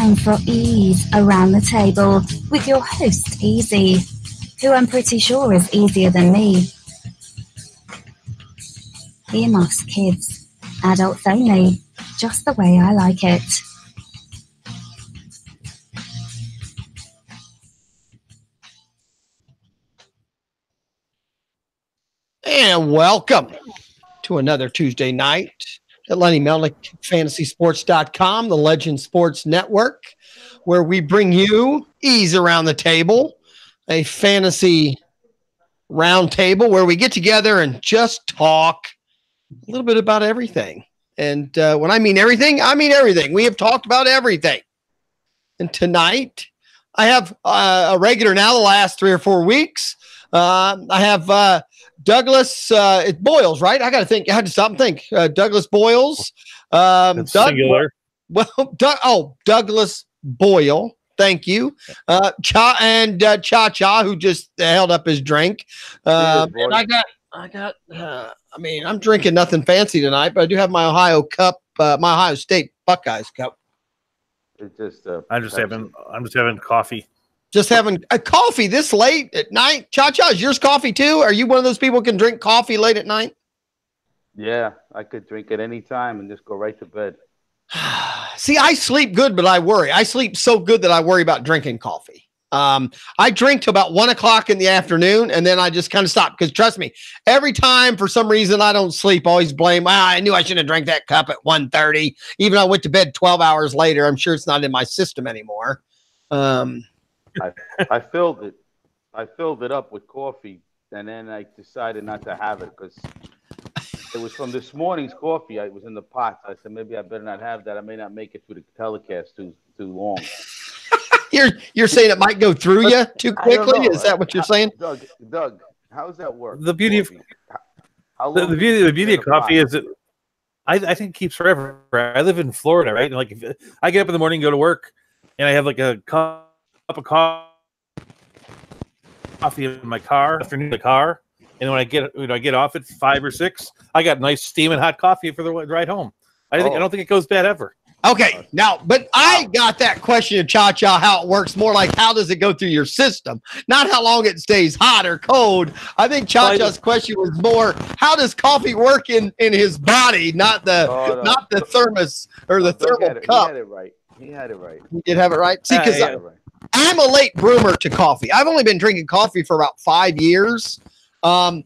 time for EEEZ Around the Table with your host, Easy, who I'm pretty sure is easier than me. Earmuffs, kids. Adults only. Just the way I like it. And welcome to another Tuesday night at Lenny, Melnick, afantasysports.com, the Legend Sports Network, where we bring you EEEZ Around the Table, a fantasy round table where we get together and just talk a little bit about everything. And when I mean everything, I mean everything. We have talked about everything. And tonight, I have a regular now the last 3 or 4 weeks. I have Douglas, it's Boyles, right? I got to think. I had to stop and think. Douglas Boyles. Singular. Well, Douglas Boyle. Thank you. Cha-Cha, who just held up his drink. And I'm drinking nothing fancy tonight, but I do have my Ohio cup, my Ohio State Buckeyes cup. It's just I'm just having coffee. Just having a coffee this late at night. Cha-Cha, is yours coffee too? Are you one of those people who can drink coffee late at night? Yeah, I could drink at any time and just go right to bed. See, I sleep good, but I worry. I sleep so good that I worry about drinking coffee. I drink till about 1 o'clock in the afternoon, and then I just kind of stop. Because trust me, every time for some reason I don't sleep, I always blame, I knew I shouldn't have drank that cup at 1:30. Even though I went to bed 12 hours later, I'm sure it's not in my system anymore. I filled it. I filled it up with coffee, and then I decided not to have it because it was from this morning's coffee. It was in the pot. I said maybe I better not have that. I may not make it through the telecast too long. You're saying it might go through you too quickly? Is that what you're saying? Doug, how does that work? The beauty of the beauty of coffee is that I think it keeps forever. I live in Florida, right? And like if I get up in the morning, go to work, and I have like a cup of coffee in my car, afternoon in the car, and when I get off at 5 or 6, I got nice steaming hot coffee for the ride home. I don't think it goes bad ever. Okay, now, but I got that question of Cha-Cha, how it works, more like how does it go through your system, not how long it stays hot or cold. I think Cha-Cha's question was more, how does coffee work in his body, not the thermos or the thermal cup. He had it right. You did have it right? See, because I'm a late bloomer to coffee. I've only been drinking coffee for about 5 years. I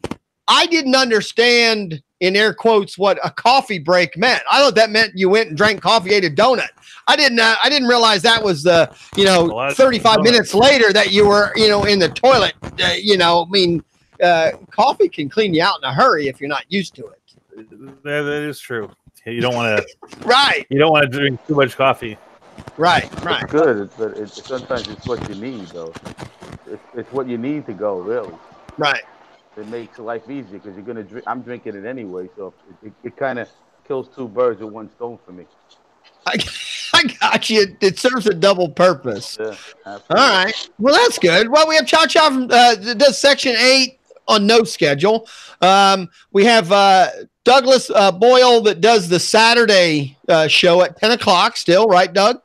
didn't understand, in air quotes, what a coffee break meant. I thought that meant you went and drank coffee, ate a donut. I didn't realize that was 35 minutes later that you were, in the toilet. Coffee can clean you out in a hurry if you're not used to it. That is true. You don't want to. Right. You don't want to drink too much coffee. Right. It's good, but sometimes it's what you need, though. It's what you need to go, really. Right. It makes life easier because you're gonna drink. I'm drinking it anyway, so it kind of kills 2 birds with 1 stone for me. I got you. It serves a double purpose. Yeah, all right. Well, that's good. Well, we have Cha-Cha from does Section 8 on no schedule. We have Douglas Boyle that does the Saturday show at 10 o'clock still, right, Doug?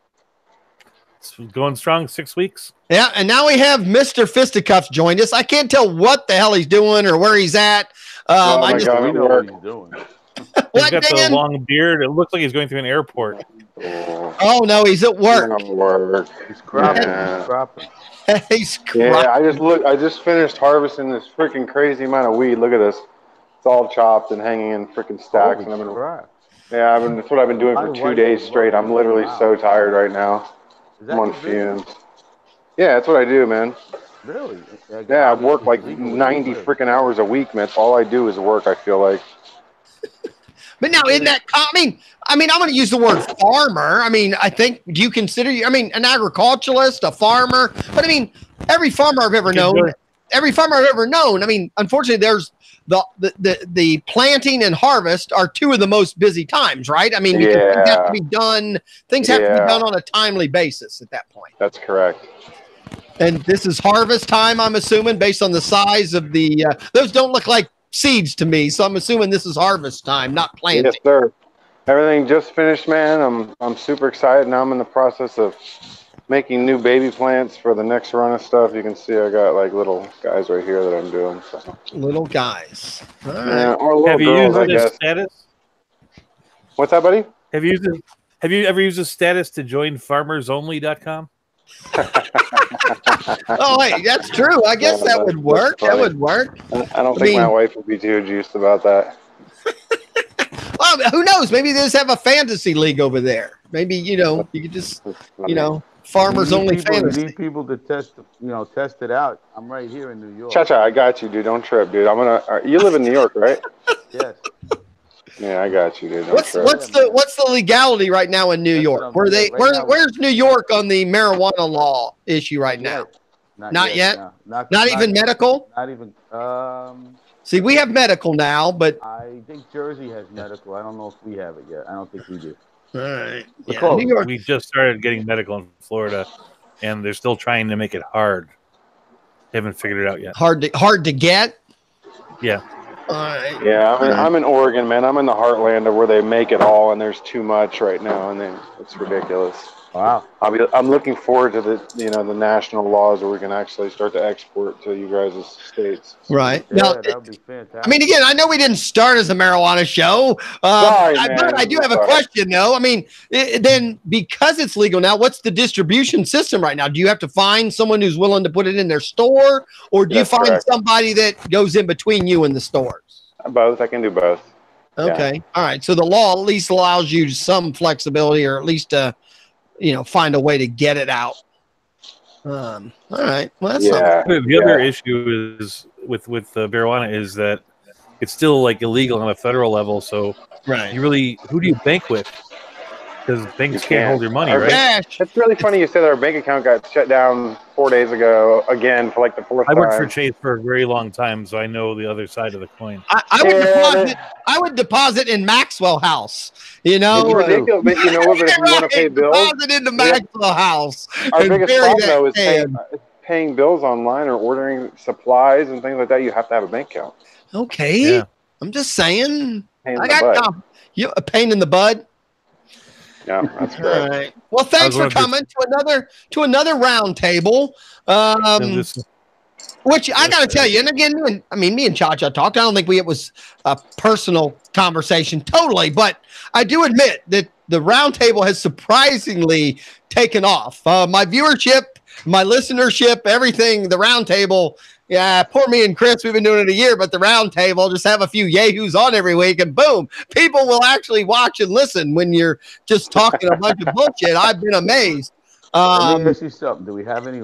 It's going strong, 6 weeks. Yeah, and now we have Mr. Fisticuffs joined us. I can't tell what the hell he's doing or where he's at. We know what he's doing. He's got the long beard. It looks like he's going through an airport. Oh, no, he's at work. He's cropping. He's cropping. Yeah, I just finished harvesting this freaking crazy amount of weed. Look at this. It's all chopped and hanging in freaking stacks. That's what I've been doing for 2 days straight. I'm literally so tired right now. I'm on fumes. Yeah, that's what I do, man. Really? Yeah, I work like 90 freaking hours a week, man. That's all I do is work, I feel like. But now, isn't that, I'm going to use the word farmer. I think, do you consider, an agriculturalist, a farmer? But every farmer I've ever known, unfortunately, there's the planting and harvest are 2 of the most busy times, right? Things have to be done. Things have to be done on a timely basis at that point. That's correct. And this is harvest time, I'm assuming, based on the size of those don't look like seeds to me. So I'm assuming this is harvest time, not planting. Yes, sir. Everything just finished, man. I'm super excited. Now I'm in the process of making new baby plants for the next run of stuff. You can see I got like little guys right here that I'm doing. So. Little guys. All right. Yeah, or little girls, I guess. Status? What's that, buddy? Have you ever used a status to join farmersonly.com? Oh, hey, that's true. I guess that would work. That would work. I don't think my wife would be too juiced about that. Well, who knows? Maybe they just have a fantasy league over there. Maybe, you could just, farmers only fantasy. You need people to test it out. I'm right here in New York. Cha-cha, I got you, dude. Don't trip, dude. You live in New York, right? Yes. Yeah, I got you, dude. What's the legality right now in New York? Where's New York on the marijuana law issue right now? Not yet. No. Not even medical. Not even. See, we have medical now, but I think Jersey has medical. I don't know if we have it yet. I don't think we do. All right. Yeah, New York. We just started getting medical in Florida, and they're still trying to make it hard. They haven't figured it out yet. Hard to get. Yeah. All right. Yeah, I'm in Oregon, man. I'm in the heartland of where they make it all, and there's too much right now, and it's ridiculous. Wow. I'm looking forward to the national laws where we can actually start to export to you guys' states. Right. Yeah, now, that would be fantastic. I mean, again, I know we didn't start as a marijuana show. Sorry, man. But I do have a question, though. I mean, then because it's legal now, what's the distribution system right now? Do you have to find someone who's willing to put it in their store, or do you find somebody that goes in between you and the stores? Both. I can do both. Okay. Yeah. All right. So the law at least allows you some flexibility, or at least find a way to get it out. All right. Well, that's the other issue is with marijuana is that it's still like illegal on a federal level. So who do you bank with? Because banks can't hold your money, right? It's really funny you say that our bank account got shut down 4 days ago again for like the fourth time. I worked for Chase for a very long time, so I know the other side of the coin. I would deposit in Maxwell House. It's ridiculous, but you know what? But if you want to pay bills, deposit into Maxwell House. Our biggest problem though is paying bills online or ordering supplies and things like that. You have to have a bank account. Okay, I'm just saying. I got a pain in the bud. Yeah, that's great. All right. Well, thanks for coming to another round table. Which I got to tell you, and again, me and Cha-Cha talked. I don't think it was a personal conversation totally, but I do admit that the round table has surprisingly taken off. My viewership, my listenership, everything, the round table. Yeah, poor me and Chris, we've been doing it a year, but the round table, just have a few yahoos on every week and boom, people will actually watch and listen when you're just talking a bunch of bullshit. I've been amazed. Let me ask you something. Do we have any,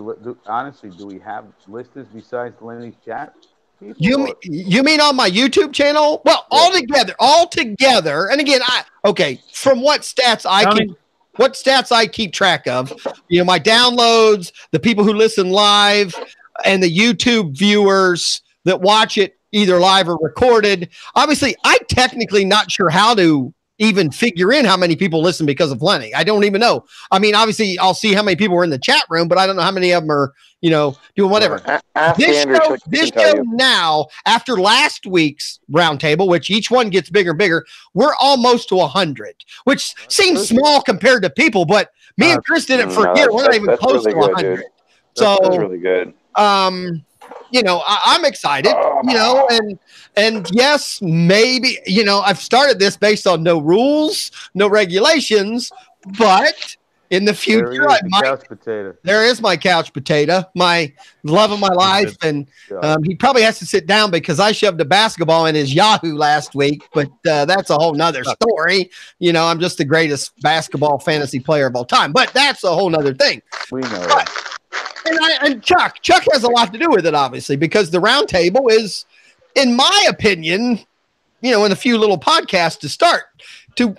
honestly, do we have listeners besides Lenny's chat? You mean on my YouTube channel? Well, all together. And again, from what stats I keep track of, my downloads, the people who listen live, and the YouTube viewers that watch it either live or recorded. Obviously, I'm technically not sure how to even figure in how many people listen because of Lenny. I don't even know. I mean, obviously, I'll see how many people are in the chat room, but I don't know how many of them are, doing whatever. This show now, after last week's roundtable, which each one gets bigger and bigger, we're almost to 100, which seems small compared to people, but me and Chris did it for a year. We're not even close to 100. That's really good. I'm excited, and yes, maybe, I've started this based on no rules, no regulations, but in the future, there is my couch potato, my love of my life. And he probably has to sit down because I shoved a basketball in his Yahoo last week, but that's a whole nother story. I'm just the greatest basketball fantasy player of all time, but that's a whole nother thing. We know. And Chuck has a lot to do with it, obviously, because the round table is, in my opinion, in a few little podcasts to start, to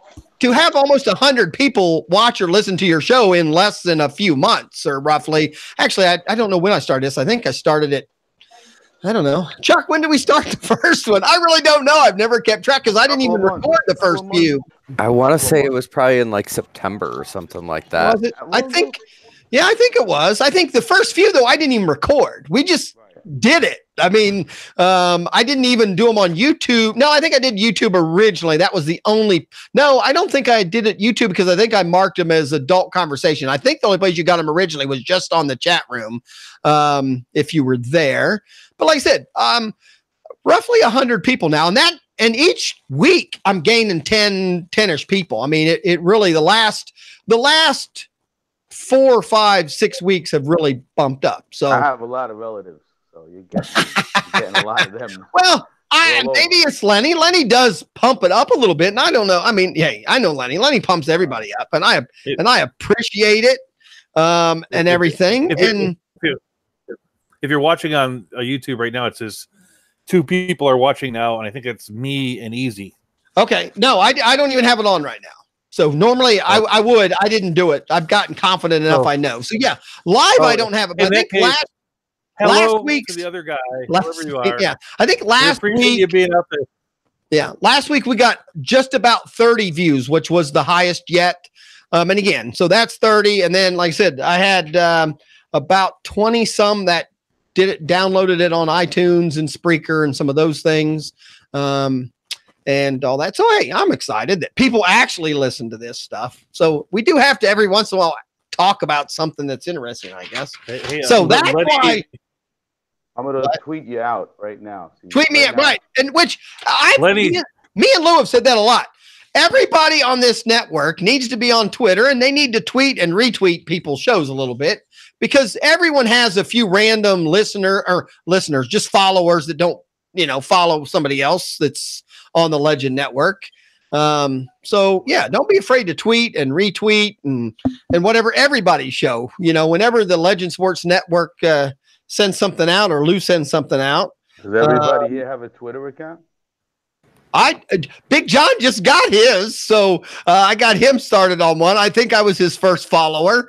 have almost 100 people watch or listen to your show in less than a few months, or roughly. Actually, I don't know when I started this. I think I started it. I don't know. Chuck, when did we start the first one? I really don't know. I've never kept track because I didn't even record the first few. I want to say it was probably in like September or something like that. Was it? I think it was. I think the first few, though, I didn't even record. We just did it. I mean, I didn't even do them on YouTube. No, I think I did YouTube originally. That was the only. No, I don't think I did it YouTube because I think I marked them as adult conversation. I think the only place you got them originally was just on the chat room, if you were there. But like I said, roughly 100 people now, and each week I'm gaining 10-ish people. I mean, it really the last 4, 5, 6 weeks have really bumped up. So I have a lot of relatives, so you're getting a lot of them. Well, maybe it's Lenny. Lenny does pump it up a little bit, and I don't know. I mean, hey, I know Lenny. Lenny pumps everybody up, and I appreciate it, and everything. If you're watching on YouTube right now, it says 2 people are watching now, and I think it's me and Easy. Okay, no, I don't even have it on right now. So normally I would. I didn't do it. I've gotten confident enough. I know. So yeah, live I don't have it. But I think last week to the other guy, whoever you are. Yeah, I think last week you being up there. Yeah, last week we got just about 30 views, which was the highest yet. And again, so that's 30. And then, like I said, I had about 20 some that downloaded it on iTunes and Spreaker and some of those things. And all that. So, hey, I'm excited that people actually listen to this stuff. So we do have to every once in a while talk about something that's interesting, I guess. So that's why I'm going to tweet you out right now. Tweet me out, right. And which me and Lou have said that a lot. Everybody on this network needs to be on Twitter, and they need to tweet and retweet people's shows a little bit, because everyone has a few random listeners, just followers that don't, follow somebody else that's on the Legend Network. So yeah, don't be afraid to tweet and retweet and whatever everybody's show, whenever the Legend Sports Network sends something out or Lou sends something out. Does everybody here have a Twitter account? Big John just got his, so I got him started on one. I think I was his first follower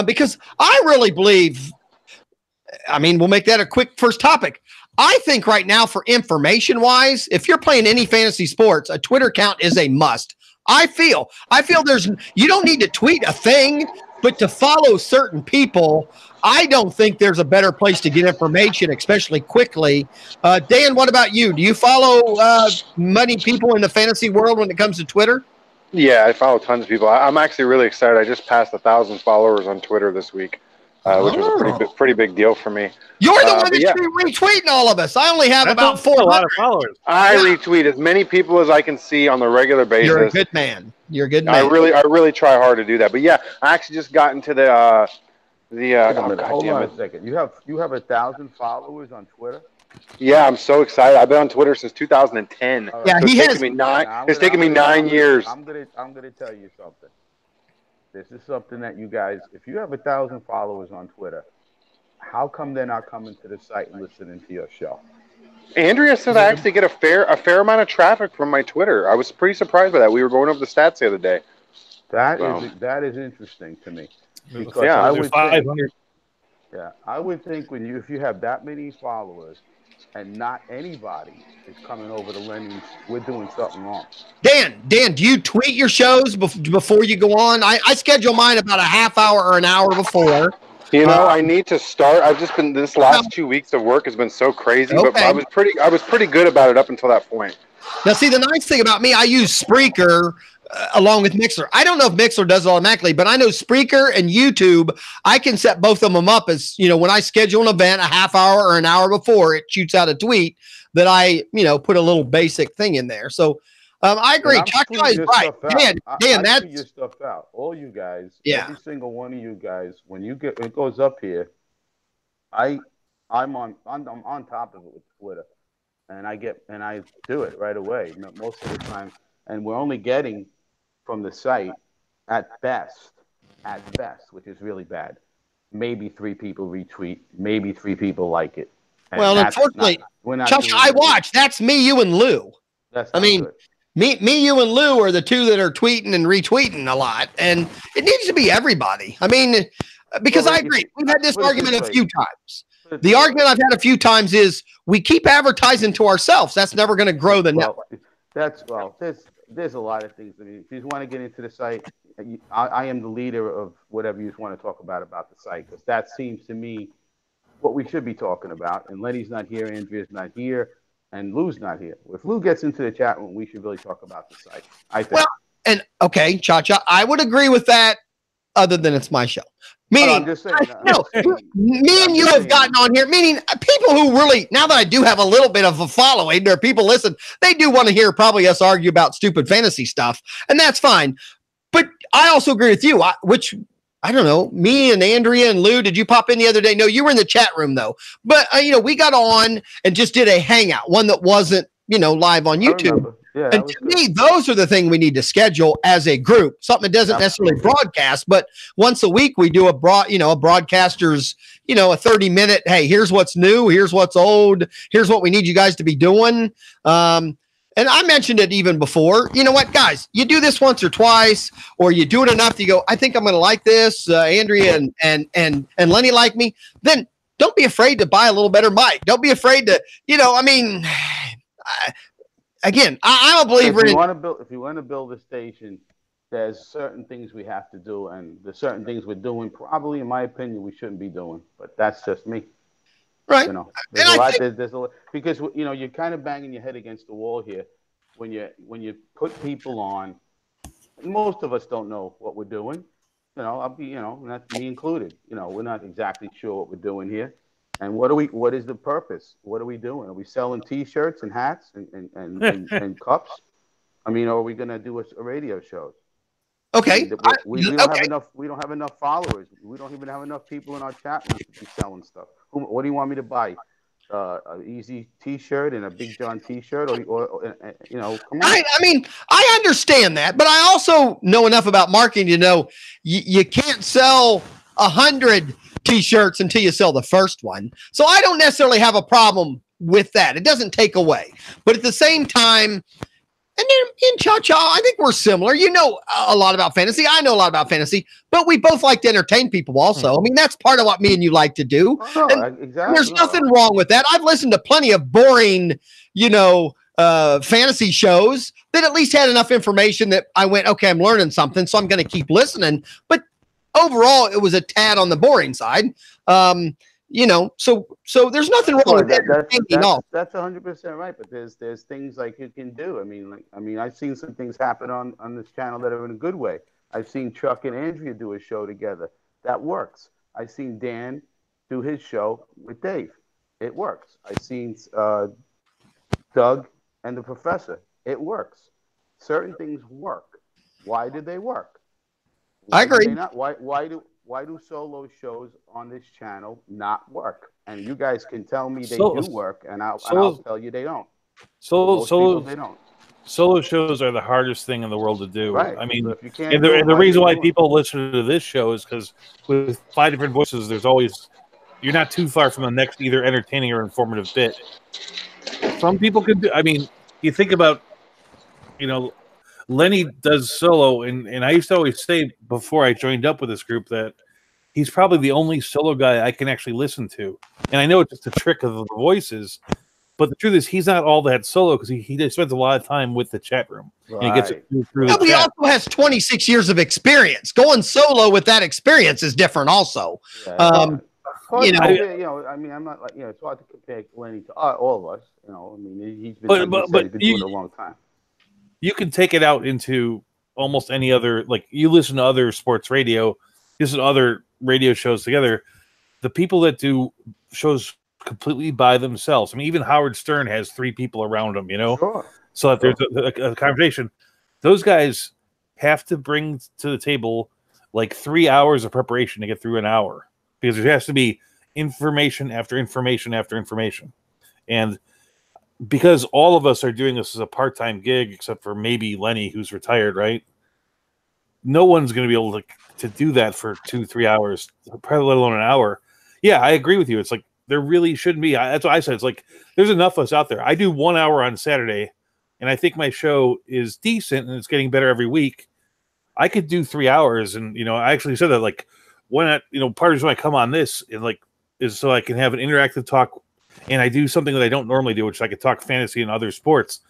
because I really believe, we'll make that a quick first topic. I think right now, for information wise, if you're playing any fantasy sports, a Twitter account is a must. I feel you don't need to tweet a thing, but to follow certain people, I don't think there's a better place to get information, especially quickly. Dan, what about you? Do you follow many people in the fantasy world when it comes to Twitter? Yeah, I follow tons of people. I'm actually really excited. I just passed 1,000 followers on Twitter this week. Which was a pretty big deal for me. You're the one that's retweeting all of us. I only have about 400. A lot of followers. I retweet as many people as I can see on the regular basis. You're a good man. I really try hard to do that. But yeah, I actually just got into the hold on a second. You have 1,000 followers on Twitter? Yeah, I'm so excited. I've been on Twitter since 2010. Right. Yeah, so it's taken me 9 years. I'm gonna tell you something. This is something that you guys, if you have 1,000 followers on Twitter, how come they're not coming to the site and listening to your show? Andrea said I actually get a fair amount of traffic from my Twitter. I was pretty surprised by that. We were going over the stats the other day. That is interesting to me. Because yeah, I would 500. I would think if you have that many followers and not anybody is coming over to Lenny's, we're doing something wrong. Dan, do you tweet your shows before you go on? I schedule mine about a half hour or an hour before. I need to start. I've just been this last 2 weeks of work has been so crazy, but I was pretty good about it up until that point. Now, see, the nice thing about me, I use Spreaker along with Mixer. I don't know if Mixer does it automatically, but I know Spreaker and YouTube, I can set both of them up as, when I schedule an event a half hour or an hour before it shoots out a tweet that I, put a little basic thing in there. So I agree. Chuck is right. Dan, that's your stuff out. All you guys, every single one of you guys, when it goes up here, I'm on top of it with Twitter, and I do it right away most of the time, and we're only getting from the site at best, which is really bad. Maybe 3 people retweet, maybe 3 people like it. And well, unfortunately, Chuck, I watch. That's me, you, and Lou. Good. Me, you, and Lou are the 2 that are tweeting and retweeting a lot, and it needs to be everybody. Because I agree. We've had this argument a few times. The argument I've had a few times is we keep advertising to ourselves. That's never going to grow the network. There's a lot of things. If you want to get into the site, I am the leader of whatever you want to talk about the site, because that seems to me what we should be talking about. And Lenny's not here, Andrea's not here, and Lou's not here. If Lou gets into the chat room, we should really talk about the site, I think. Well, and okay, Cha-Cha, I would agree with that, other than it's my show. Meaning, I'm just saying, me and you have gotten on here, meaning people who really, now that I do have a little bit of a following, there are people listen, they do want to hear probably us argue about stupid fantasy stuff, and that's fine. But I also agree with you, which, I don't know, me and Andrea and Lou, did you pop in the other day? No, you were in the chat room, though. But, we got on and just did a hangout, one that wasn't, live on YouTube. Yeah, and to me, those are the things we need to schedule as a group. Something that doesn't necessarily broadcast, but once a week we do a broadcaster's, a 30-minute, hey, here's what's new, here's what's old, here's what we need you guys to be doing. And I mentioned it even before. You know what, guys? You do this once or twice, or you do it enough, you go, I think I'm going to like this. Andrea and Lenny like me. Then don't be afraid to buy a little better mic. Don't be afraid to, again, I'm a believer if you want to build a station, there's certain things we have to do, and there's certain things we're doing. Probably, in my opinion, we shouldn't be doing. But that's just me. Right. There's a lot because you're kind of banging your head against the wall here when you put people on. Most of us don't know what we're doing. Not me included. We're not exactly sure what we're doing here. And what is the purpose? What are we doing? Are we selling T-shirts and hats and cups? I mean, are we going to do a radio show? Okay. We don't have enough followers. We don't even have enough people in our chat room to be selling stuff. What do you want me to buy? An easy T-shirt and a Big John T-shirt, or come on. I mean, I understand that, but I also know enough about marketing to know you can't sell 100 T-shirts until you sell the first one. So I don't necessarily have a problem with that. It doesn't take away. But at the same time, and then in Cha-Cha, I think we're similar. You know a lot about fantasy. I know a lot about fantasy, but we both like to entertain people also. I mean, that's part of what me and you like to do. Exactly. There's nothing wrong with that. I've listened to plenty of boring, fantasy shows that at least had enough information that I went, okay, I'm learning something, so I'm going to keep listening. But overall, it was a tad on the boring side. So there's nothing wrong with that. That's 100% right. But there's things like you can do. I mean, I've seen some things happen on this channel that are in a good way. I've seen Chuck and Andrea do a show together. That works. I've seen Dan do his show with Dave. It works. I've seen Doug and the Professor. It works. Certain things work. Why did they work? I agree. Why do solo shows on this channel not work? And you guys can tell me they do work, and I'll tell you they don't. They don't. Solo shows are the hardest thing in the world to do. Right. I mean, the reason why people listen to this show is because with 5 different voices, you're not too far from the next either entertaining or informative bit. Some people can do. I mean, you think about, Lenny does solo, and I used to always say before I joined up with this group that he's probably the only solo guy I can actually listen to. And I know it's just a trick of the voices, but the truth is he's not all that solo because he spends a lot of time with the chat room. Right. And he gets it through the chat. He also has 26 years of experience. Going solo with that experience is different also. Yeah. I'm not like, it's hard to compare Lenny to all of us. He's been doing it a long time. You can take it out into almost any other, like you listen to other sports radio, listen to other radio shows together. The people that do shows completely by themselves. I mean, even Howard Stern has 3 people around him, Sure. So that there's a conversation. Those guys have to bring to the table like 3 hours of preparation to get through an hour because there has to be information after information after information. And because all of us are doing this as a part-time gig, except for maybe Lenny, who's retired, right? No one's going to be able to do that for 2-3 hours, probably let alone an hour. Yeah, I agree with you. It's like there really shouldn't be. That's what I said. It's like there's enough of us out there. I do 1 hour on Saturday, and I think my show is decent, and it's getting better every week. I could do 3 hours, and I actually said that like why not? Part of the reason I come on this is so I can have an interactive talk. And I do something that I don't normally do, which is I could talk fantasy and other sports.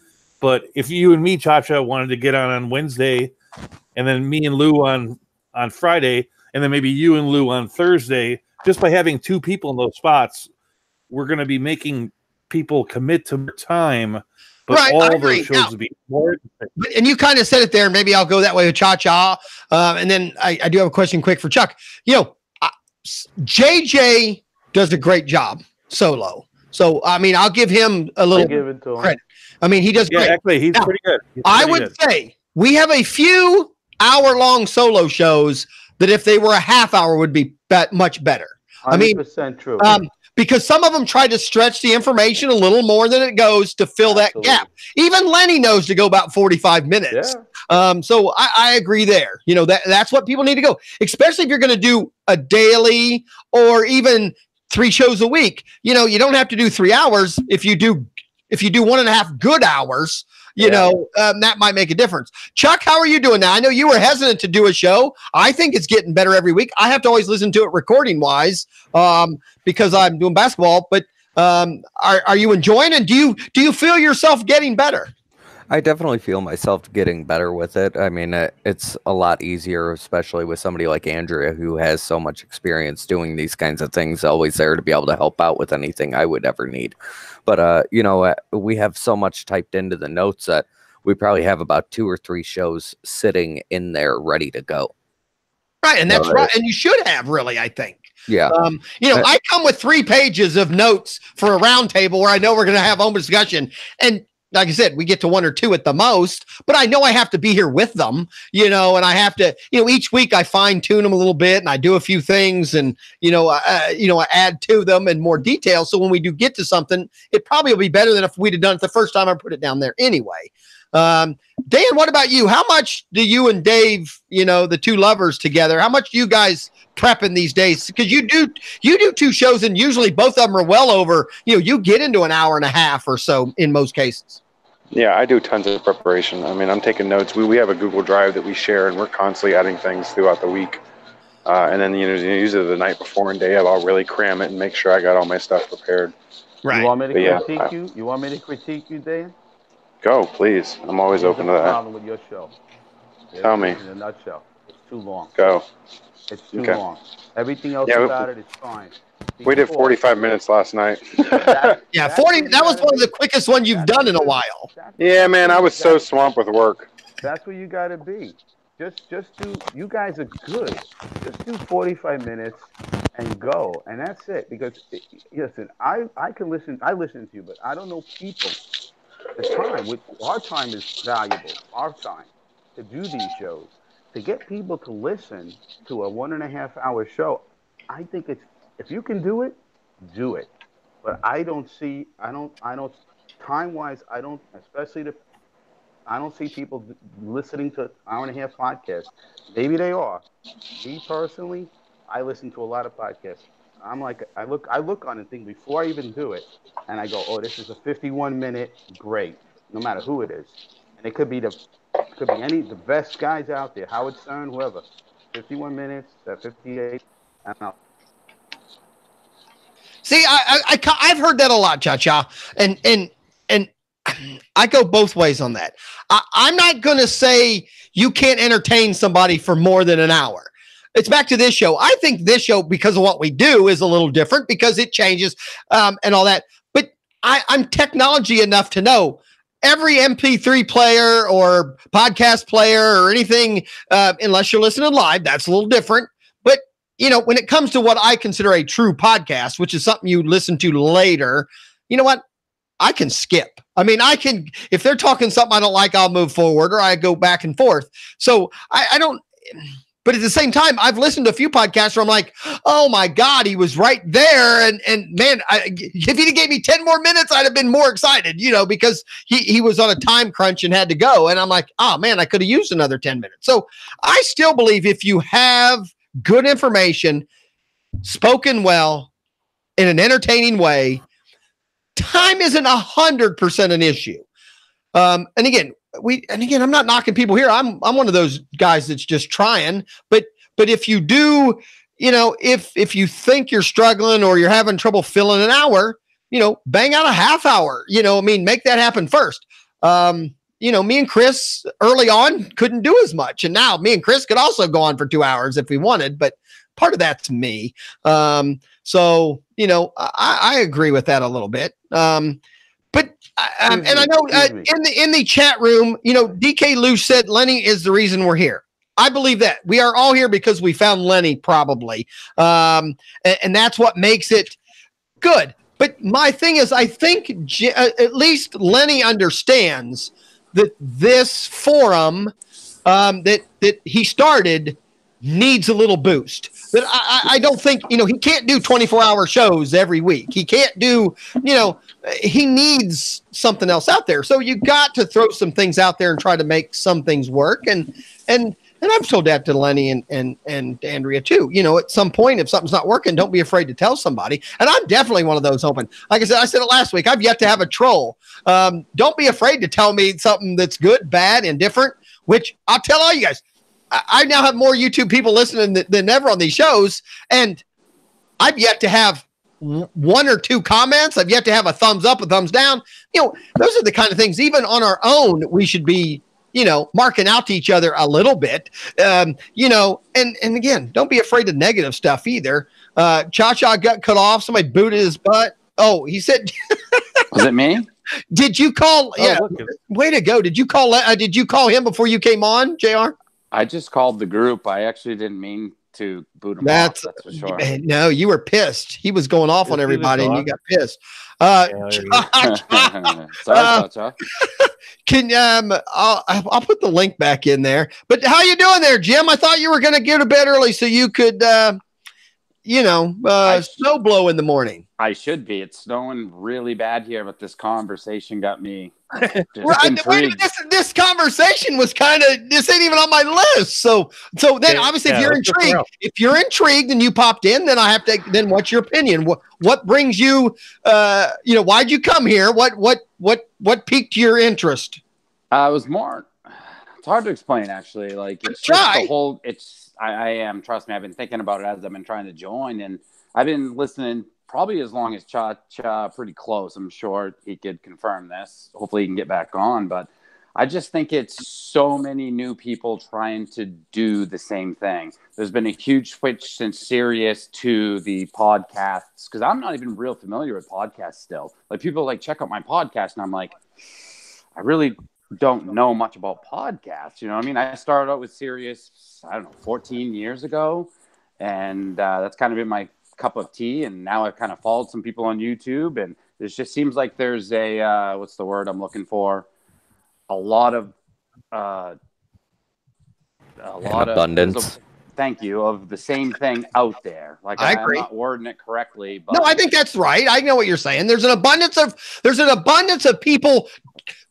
But if you and me, Cha-Cha, wanted to get on Wednesday, and then me and Lou on Friday, and then maybe you and Lou on Thursday. Just by having two people in those spots, we're going to be making people commit to more time. But right, all those shows would be more. And you kind of said it there, and maybe I'll go that way with Cha-Cha. And then I do have a question quick for Chuck. JJ does a great job solo. So, I mean, I'll give him a little credit. I mean, he does great. Actually, he's pretty good. I would say we have a few hour-long solo shows that if they were a half hour would be much better. 100% true. Because some of them try to stretch the information a little more than it goes to fill that gap. Even Lenny knows to go about 45 minutes. Yeah. So I agree there. That's what people need to go, especially if you're going to do a daily or even 3 shows a week. You don't have to do 3 hours. If you do 1.5 good hours, that might make a difference. Chuck, how are you doing now? I know you were hesitant to do a show. I think it's getting better every week. I have to always listen to it recording wise because I'm doing basketball. But are you enjoying it? Do you feel yourself getting better? I definitely feel myself getting better with it. I mean, it's a lot easier, especially with somebody like Andrea, who has so much experience doing these kinds of things, always there to be able to help out with anything I would ever need. But, we have so much typed into the notes that we probably have about 2 or 3 shows sitting in there ready to go. Right. And that's right. And you should have, really, I think. Yeah. I come with 3 pages of notes for a roundtable where I know we're going to have open discussion. And like I said, we get to 1 or 2 at the most, but I know I have to be here with them, and I have to, each week I fine tune them a little bit and I do a few things and, I add to them in more detail. So when we do get to something, it probably will be better than if we'd have done it the first time I put it down there anyway. Dan, what about you? How much do you and Dave, the 2 lovers together, how much do you guys prepping these days? Because you do 2 shows and usually both of them are well over, you get into an hour and a half or so in most cases. Yeah, I do tons of preparation. I mean, I'm taking notes. We have a Google Drive that we share, and we're constantly adding things throughout the week. And then, usually the night before and day of, I'll really cram it and make sure I got all my stuff prepared. Right. You want me to critique you? You want me to critique you, Dan? Go, please. I'm always open to that. Problem with your show? Tell me. In a nutshell, it's too long. Go. It's too long. Everything else about it is fine. We did 45 minutes last night. 40. That was one of the quickest one you've done in a while. Yeah, man, I was so swamped with work. That's where you got to be. Just do. You guys are good. Just do 45 minutes and go, and that's it. Because listen, I can listen. I listen to you, but I don't know people. The time, our time is valuable. Our time to do these shows, to get people to listen to a 1.5 hour show. I think it's. If you can do it, do it. But I don't time-wise, I don't see people listening to 1.5 hour podcasts. Maybe they are. Me personally, I listen to a lot of podcasts. I'm like, I look on and think before I even do it, and I go, oh, this is a 51-minute, great, no matter who it is. And it could be the best guys out there, Howard Stern, whoever. 51 minutes, 58, and I'll. See, I've heard that a lot, Cha-Cha, and I go both ways on that. I'm not going to say you can't entertain somebody for more than an hour. It's back to this show. I think this show, because of what we do, is a little different because it changes and all that. But I'm technology enough to know every MP3 player or podcast player or anything, unless you're listening live, that's a little different. But when it comes to what I consider a true podcast, which is something you listen to later, you know what? I can skip. I mean, if they're talking something I don't like, I'll move forward or I go back and forth. So I don't, but at the same time, I've listened to a few podcasts where I'm like, oh my God, he was right there. And man, if he'd gave me 10 more minutes, I'd have been more excited, because he was on a time crunch and had to go. And I'm like, oh man, I could have used another 10 minutes. So I still believe if you have good information, spoken well, in an entertaining way, time isn't 100% an issue. And again, I'm not knocking people here. I'm one of those guys that's just trying. But if you do, if you think you're struggling or you're having trouble filling an hour, bang out a half hour. Make that happen first. Me and Chris early on couldn't do as much. And now me and Chris could also go on for 2 hours if we wanted. But part of that's me. So, you know, I agree with that a little bit. But and I know in the chat room, you know, DK Lou said Lenny is the reason we're here. I believe that we are all here because we found Lenny, probably, and that's what makes it good. But my thing is, I think at least Lenny understands that this forum that he started needs a little boost. But I don't think, you know, he can't do 24-hour shows every week. He can't do, you know, he needs something else out there. So you got to throw some things out there and try to make some things work. And I've told that to Lenny and Andrea too. You know, at some point, if something's not working, don't be afraid to tell somebody. And I'm definitely one of those open. Like I said it last week, I've yet to have a troll. Don't be afraid to tell me something that's good, bad, and different, which I'll tell all you guys. I now have more YouTube people listening than ever on these shows, and I've yet to have one or two comments. I've yet to have a thumbs up, a thumbs down. You know, those are the kind of things, even on our own, we should be, you know, marking out to each other a little bit, you know, and again, don't be afraid of negative stuff either. Cha-Cha got cut off. Somebody booted his butt. Oh, he said, was it me? Did you call? Yeah. Way to go. Did you call him before you came on, JR? I just called the group. I actually didn't mean to boot him off. That's for sure. No, you were pissed. He was going off on everybody, and you got pissed. Sorry, Cha-Cha. Can I'll put the link back in there. But how you doing there, Jim? I thought you were going to get to bed early so you could, you know, snow blow in the morning. I should be. It's snowing really bad here, but this conversation got me intrigued. This conversation was this ain't even on my list. So then obviously if you're intrigued and you popped in, then I have to, then what's your opinion? What brings you, you know, why'd you come here? What piqued your interest? It was more, it's hard to explain actually. Like it's just the whole, I am, trust me, I've been thinking about it as I've been trying to join, and I've been listening probably as long as Cha-Cha, pretty close. I'm sure he could confirm this. Hopefully he can get back on. But I just think it's so many new people trying to do the same thing. There's been a huge switch since Sirius to the podcasts, because I'm not even real familiar with podcasts still. Like people like, check out my podcast, and I'm like, I really don't know much about podcasts. You know what I mean? I started out with Sirius, I don't know, 14 years ago. And that's kind of been my cup of tea, and now I've kind of followed some people on YouTube, and it just seems like there's a what's the word I'm looking for? A lot of abundance. Thank you, of the same thing out there. Like I agree. I'm not wording it correctly, but no, I think that's right. I know what you're saying. There's an abundance of people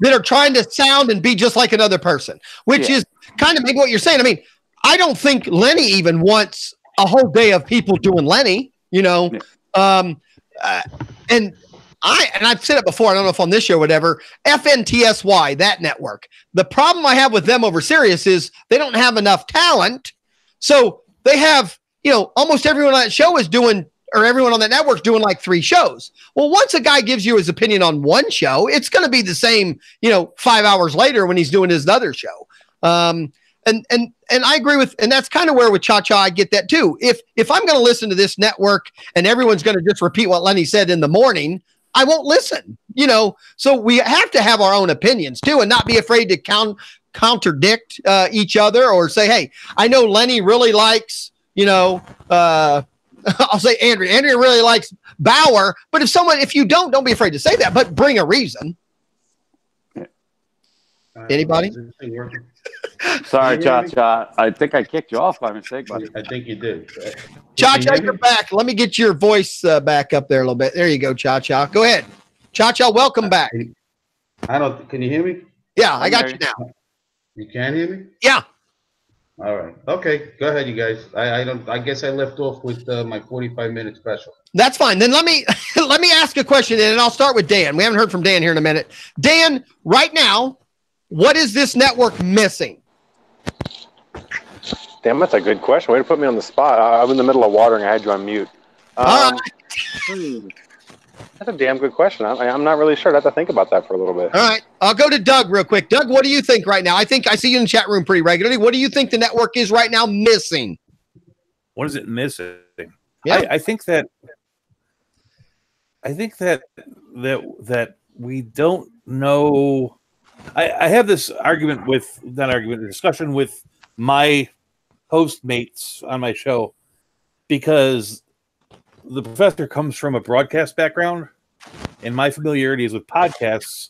that are trying to sound and be just like another person, which is kind of maybe what you're saying. I mean, I don't think Lenny even wants a whole day of people doing Lenny. You know, and I've said it before, I don't know if on this show or whatever, FNTSY, that network. The problem I have with them over Sirius is they don't have enough talent. So they have, you know, almost everyone on that show is doing, or everyone on that network is doing like 3 shows. Well, once a guy gives you his opinion on one show, it's going to be the same, you know, 5 hours later when he's doing his other show. And I agree with, and that's kind of where with Cha-Cha, I get that too. If I'm going to listen to this network and everyone's going to just repeat what Lenny said in the morning, I won't listen, you know? So we have to have our own opinions too, and not be afraid to contradict each other, or say, hey, I know Lenny really likes, you know, I'll say Andrea really likes Bauer, but if you don't be afraid to say that, but bring a reason. Anybody? Sorry, Cha-Cha. I think I kicked you off by mistake, buddy. I think you did. Cha-Cha, you're back. Let me get your voice back up there a little bit. There you go, Cha-Cha. Go ahead. Cha-Cha, welcome back. Can you hear me? Yeah, I got you now. You can hear me? Yeah. All right. Okay. Go ahead, you guys. I guess I left off with my 45-minute special. That's fine. Then let me ask a question, and I'll start with Dan. We haven't heard from Dan here in a minute. Dan, right now, what is this network missing? Damn, that's a good question. Way to put me on the spot. I'm in the middle of watering. I had you on mute. That's a damn good question. I'm not really sure. I have to think about that for a little bit. All right. I'll go to Doug real quick. Doug, what do you think right now? I think I see you in the chat room pretty regularly. What do you think the network is right now missing? What is it missing? Yeah. I think that we don't know. I have this discussion with my host mates on my show, because the professor comes from a broadcast background and my familiarity is with podcasts,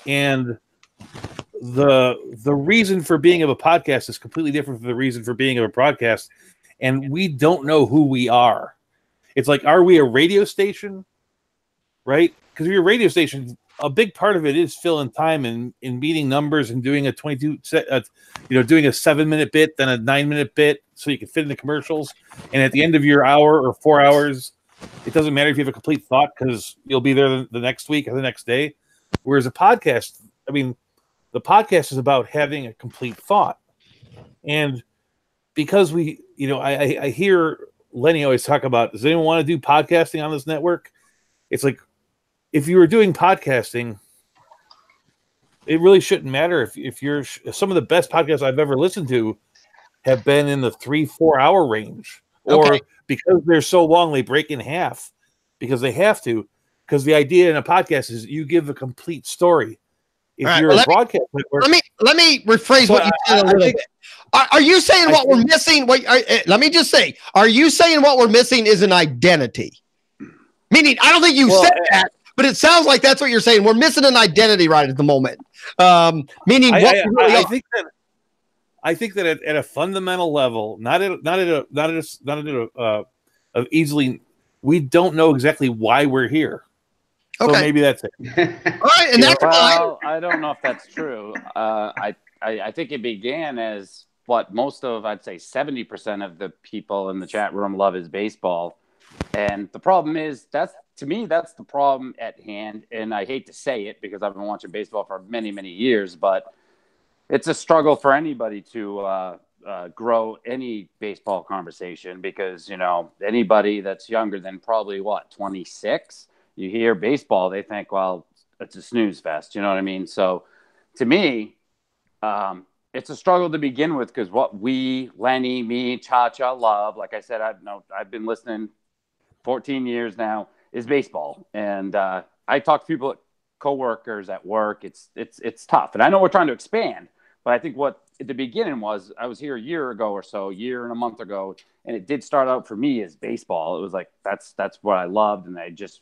and the reason for being of a podcast is completely different from the reason for being of a broadcast, and we don't know who we are. It's like, are we a radio station? Right? Because if you're a radio station, a big part of it is filling time and beating numbers and doing a 22 doing a 7-minute bit, then a 9-minute bit, so you can fit in the commercials. And at the end of your hour or 4 hours, it doesn't matter if you have a complete thought, because you'll be there the next week or the next day. Whereas a podcast, I mean, the podcast is about having a complete thought. And because I hear Lenny always talk about, does anyone want to do podcasting on this network? It's like, if you were doing podcasting, it really shouldn't matter if you're some of the best podcasts I've ever listened to have been in the 3-4 hour range, or because they're so long, they break in half because they have to, because the idea in a podcast is you give a complete story. If you're a broadcast network, let me rephrase what you said a little bit. Are you saying what we're missing? Let me just say, are you saying what we're missing is an identity? Meaning, I don't think you said that, but it sounds like that's what you're saying. We're missing an identity right at the moment. Meaning, I think that at a fundamental level, easily, we don't know exactly why we're here. So maybe that's it. All right, and that's I don't know if that's true. I think it began as what most of, I'd say 70% of the people in the chat room love is baseball. And the problem is, to me, that's the problem at hand. And I hate to say it because I've been watching baseball for many, many years, but it's a struggle for anybody to grow any baseball conversation, because, anybody that's younger than probably 26, you hear baseball, they think, well, it's a snooze fest. You know what I mean? So to me, it's a struggle to begin with, because what we, Lenny, me, Cha-Cha love, like I said, I've been listening 14 years now, is baseball. And I talk to people, coworkers at work. It's tough. And I know we're trying to expand, but I think what at the beginning was, I was here a year ago or so, a year and a month ago, and it did start out for me as baseball. It was like, that's what I loved. And I just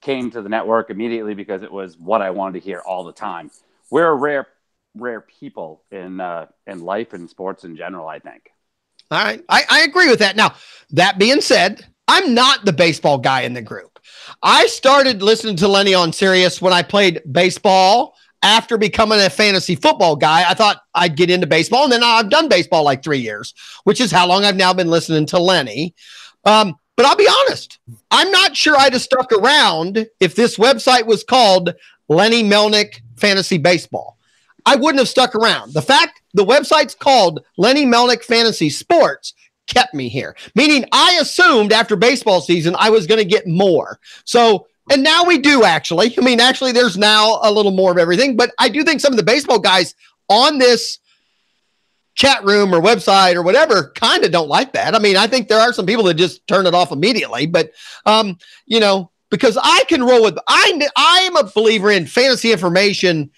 came to the network immediately because it was what I wanted to hear all the time. We're a rare people in life and sports in general, I think. All right. I agree with that. Now, that being said, I'm not the baseball guy in the group. I started listening to Lenny on Sirius when I played baseball. After becoming a fantasy football guy, I thought I'd get into baseball, and then I've done baseball like 3 years, which is how long I've now been listening to Lenny. But I'll be honest, I'm not sure I'd have stuck around if this website was called Lenny Melnick Fantasy Baseball. I wouldn't have stuck around. The fact the website's called Lenny Melnick Fantasy Sports kept me here, meaning I assumed after baseball season I was going to get more. So, and now we do actually. I mean, actually, there's now a little more of everything, but I do think some of the baseball guys on this chat room or website or whatever kind of don't like that. I mean, I think there are some people that just turn it off immediately, but because I can roll with, I am a believer in fantasy information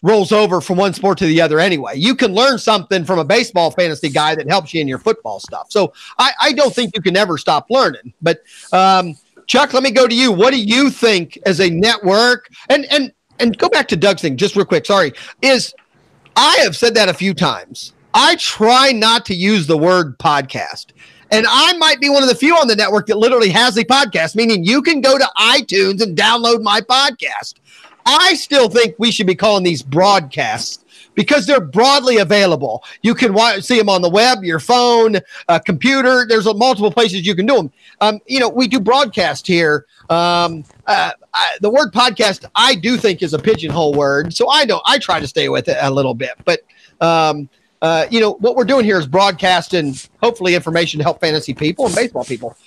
rolls over from one sport to the other anyway. You can learn something from a baseball fantasy guy that helps you in your football stuff. So I don't think you can ever stop learning. But Chuck, let me go to you. What do you think as a network? And go back to Doug's thing just real quick. Sorry. I have said that a few times. I try not to use the word podcast. And I might be one of the few on the network that literally has a podcast, meaning you can go to iTunes and download my podcast. I still think we should be calling these broadcasts because they're broadly available. You can see them on the web, your phone, computer. There's multiple places you can do them. We do broadcast here. The word podcast, I do think, is a pigeonhole word. So I try to stay with it a little bit. But, what we're doing here is broadcast and hopefully information to help fantasy people and baseball people.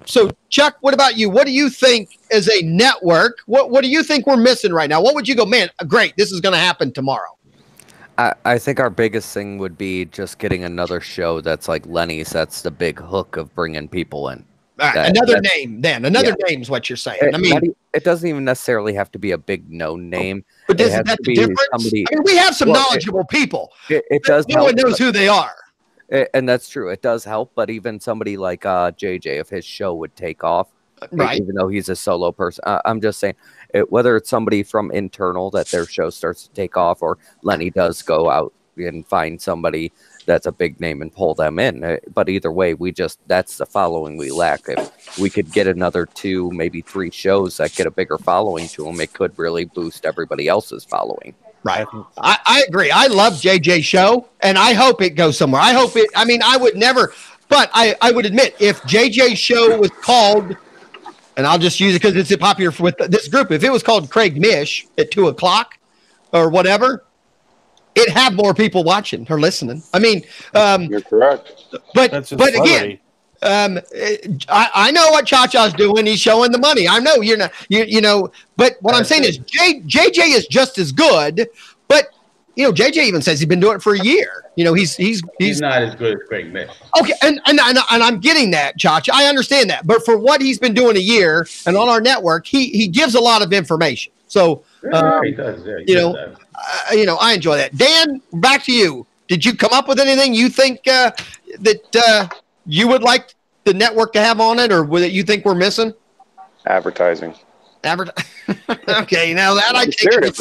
So, Chuck, what about you? What do you think as a network? What do you think we're missing right now? What would you go, man, great, this is going to happen tomorrow? I think our biggest thing would be just getting another show that's like Lenny's. That's the big hook of bringing people in. Another name, then. Another name's what you're saying. I mean, it doesn't even necessarily have to be a big known name. But isn't that the difference? Somebody, I mean, we have some knowledgeable people. It does. No one knows who they are. And that's true. It does help. But even somebody like JJ, if his show would take off, right? Even though he's a solo person, I'm just saying, whether it's somebody from internal that their show starts to take off, or Lenny does go out and find somebody that's a big name and pull them in. But either way, that's the following we lack. If we could get another 2, maybe 3 shows that get a bigger following to them, it could really boost everybody else's following. Right. I agree. I love JJ's show, and I hope it goes somewhere. I hope it, I mean, I would never, but I would admit, if JJ's show was called, and I'll just use it because it's popular with this group, if it was called Craig Mish at 2 o'clock or whatever, it'd have more people watching or listening. I mean, you're correct. But again, I know what Cha-Cha's doing. He's showing the money. I know you're not, you know, but what I'm saying is JJ is just as good, but you know, JJ even says he's been doing it for a year. You know, he's not as good as Craig Mish. Okay, and I'm getting that, Cha-Cha. I understand that. But for what he's been doing a year and on our network, he gives a lot of information. So he does. Yeah, you know, I enjoy that. Dan, back to you. Did you come up with anything you think that you would like the network to have on it, or that you think we're missing? Advertising. Okay, now that I take it.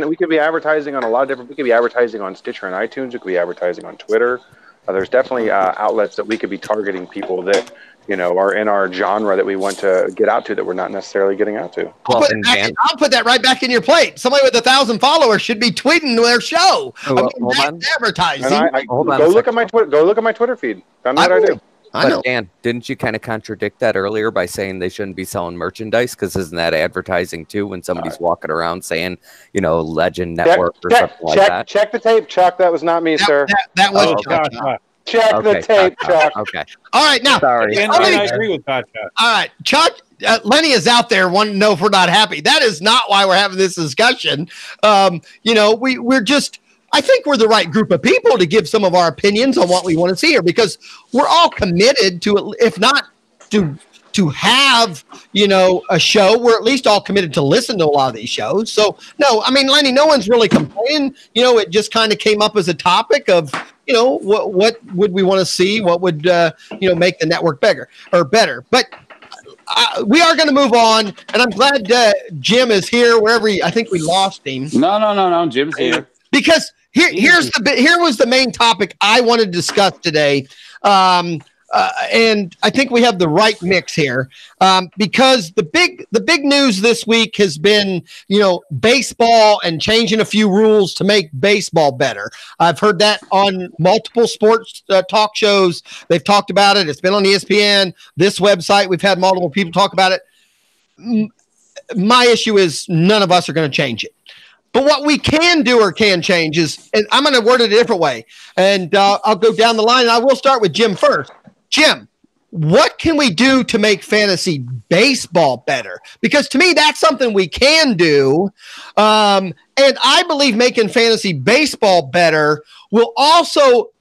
We could be advertising on a lot of different. We could be advertising on Stitcher and iTunes. We could be advertising on Twitter. There's definitely outlets that we could be targeting people that are in our genre that we want to get out to that we're not necessarily getting out to. I'll put that right back in your plate. Somebody with 1,000 followers should be tweeting their show. That's advertising. Go look at my Twitter. Go look at my Twitter feed. That's what I do. I know. Dan, didn't you kind of contradict that earlier by saying they shouldn't be selling merchandise? Because isn't that advertising too when somebody's walking around saying, Legend Network or something like that? Check the tape, Chuck. That was not me, sir. That wasn't Chuck. Check the tape, Chuck. Okay. All right, now. Sorry. I agree with Chuck. All right, Chuck. Lenny is out there wanting to know if we're not happy. That is not why we're having this discussion. We're just. I think we're the right group of people to give some of our opinions on what we want to see here, because we're all committed to, if not to have, a show, we're at least all committed to listen to a lot of these shows. So, no, I mean, Lenny, no one's really complaining. It just kind of came up as a topic of, what would we want to see? What would, make the network bigger or better? But we are going to move on, and I'm glad Jim is here I think we lost him. No, Jim's here. Because here was the main topic I wanted to discuss today, and I think we have the right mix here, because the big news this week has been baseball and changing a few rules to make baseball better. I've heard that on multiple sports talk shows. They've talked about it. It's been on ESPN, this website. We've had multiple people talk about it. My issue is none of us are going to change it. But what we can do or can change is, and I'm going to word it a different way, and I'll go down the line, and I will start with Jim first. Jim, what can we do to make fantasy baseball better? Because to me, that's something we can do, and I believe making fantasy baseball better will also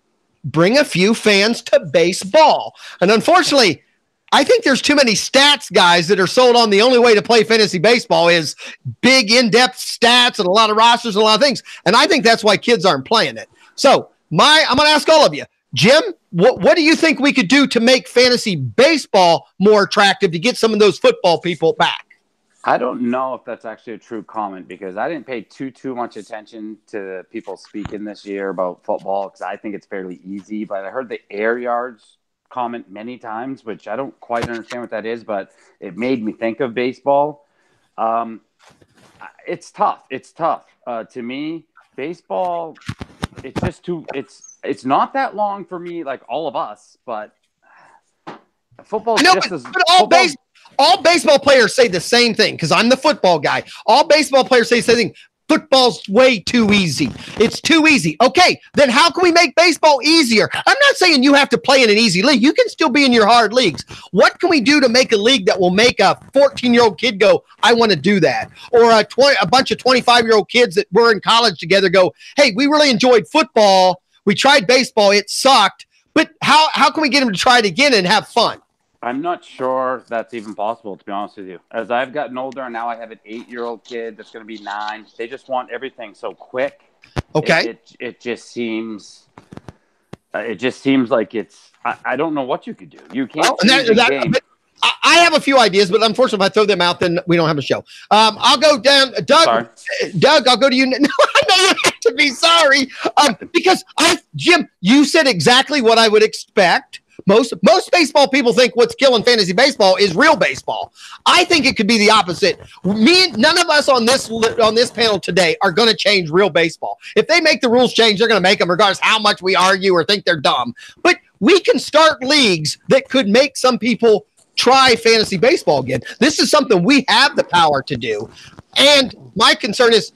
bring a few fans to baseball. And unfortunately, I think there's too many stats guys that are sold on the only way to play fantasy baseball is big in-depth stats and a lot of rosters and a lot of things. And I think that's why kids aren't playing it. So I'm going to ask all of you, Jim, what do you think we could do to make fantasy baseball more attractive to get some of those football people back? I don't know if that's actually a true comment, because I didn't pay too much attention to people speaking this year about football, because I think it's fairly easy. But I heard the air yards comment many times, which I don't quite understand what that is, but it made me think of baseball. It's tough. To me, baseball, it's just it's not that long for me, like all of us, but football is just as all baseball players say the same thing, because I'm the football guy. All baseball players say the same thing. football's way too easy. It's too easy. Okay, then how can we make baseball easier? I'm not saying you have to play in an easy league. You can still be in your hard leagues. What can we do to make a league that will make a 14-year-old kid go, I want to do that? Or a bunch of 25-year-old kids that were in college together go, hey, we really enjoyed football. We tried baseball. It sucked. But how can we get them to try it again and have fun? I'm not sure that's even possible, to be honest with you. As I've gotten older, and now I have an 8-year-old kid that's going to be 9. They just want everything so quick. Okay. It just seems like it's. I don't know what you could do. You can't. I have a few ideas, but unfortunately, if I throw them out, then we don't have a show. I'll go down, Doug. Sorry. Doug, I'll go to you. No, I know you have to be sorry, because Jim, you said exactly what I would expect. Most baseball people think what's killing fantasy baseball is real baseball. I think it could be the opposite. None of us on this panel today are going to change real baseball. If they make the rules change, they're going to make them regardless how much we argue or think they're dumb. But we can start leagues that could make some people try fantasy baseball again. This is something we have the power to do. And my concern is,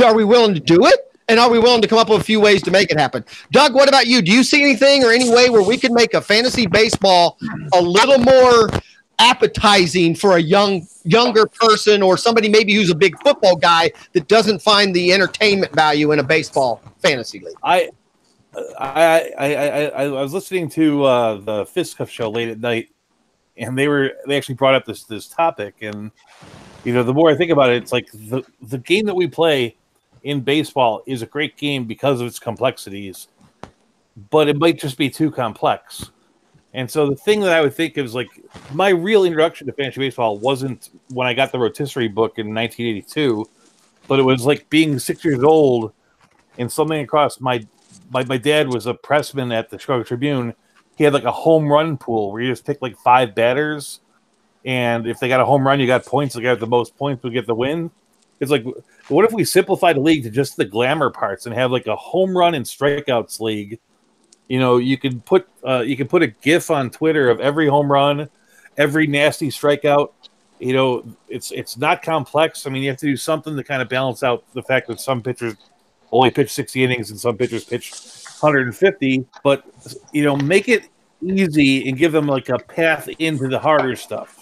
are we willing to do it? And are we willing to come up with a few ways to make it happen? Doug, what about you? Do you see anything or any way where we can make a fantasy baseball a little more appetizing for a younger person, or somebody maybe who's a big football guy that doesn't find the entertainment value in a baseball fantasy league? I was listening to the Fist Cuff show late at night, and they actually brought up this topic, and the more I think about it, it's like the game that we play in baseball is a great game because of its complexities, but it might just be too complex. And so the thing that I would think is, like, my real introduction to fantasy baseball wasn't when I got the rotisserie book in 1982, but it was like being 6 years old and something across my dad was a pressman at the Chicago Tribune. He had like a home run pool where you just pick like 5 batters, and if they got a home run, you got points. The guy with the most points would get the win. It's like, what if we simplified the league to just the glamour parts and have like a home run and strikeouts league? You could put a GIF on Twitter of every home run, every nasty strikeout. It's not complex. I mean, you have to do something to kind of balance out the fact that some pitchers only pitch 60 innings and some pitchers pitch 150. But make it easy and give them like a path into the harder stuff.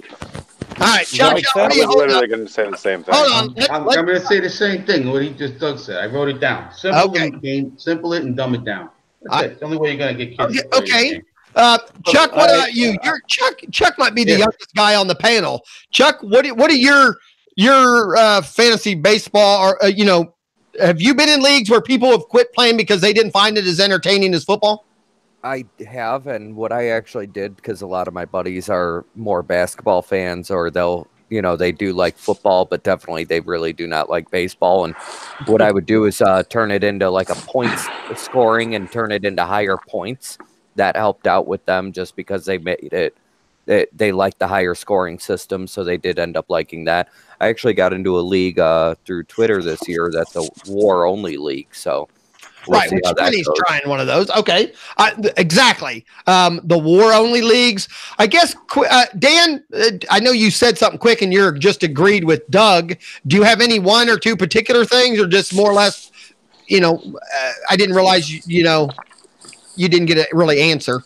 All right, Chuck, I'm literally going to say the same thing. Hold on. I'm going to say the same thing. What Doug said. I wrote it down. Simple it and dumb it down. That's it. It's the only way you're going to get kids. Okay. Chuck, what about you? Chuck might be the youngest guy on the panel. Chuck, what are your fantasy baseball, or have you been in leagues where people have quit playing because they didn't find it as entertaining as football? I have, and what I actually did, because a lot of my buddies are more basketball fans, or they do like football, but definitely they really do not like baseball. And what I would do is turn it into like a points scoring and turn it into higher points. That helped out with them just because they made it. They liked the higher scoring system, so they did end up liking that. I actually got into a league through Twitter this year that's a war-only league, so we'll right, Lenny's trying one of those. Okay, exactly. The war-only leagues. I guess, Dan, I know you said something quick and you're just agreed with Doug. Do you have any one or two particular things, or just more or less, I didn't realize, you didn't get a really answer.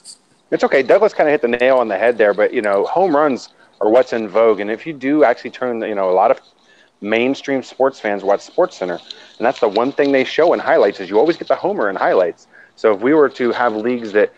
It's okay. Douglas kind of hit the nail on the head there, but, home runs are what's in vogue. And if you do actually turn, a lot of mainstream sports fans watch SportsCenter, and that's the one thing they show in highlights is you always get the homer in highlights. So if we were to have leagues that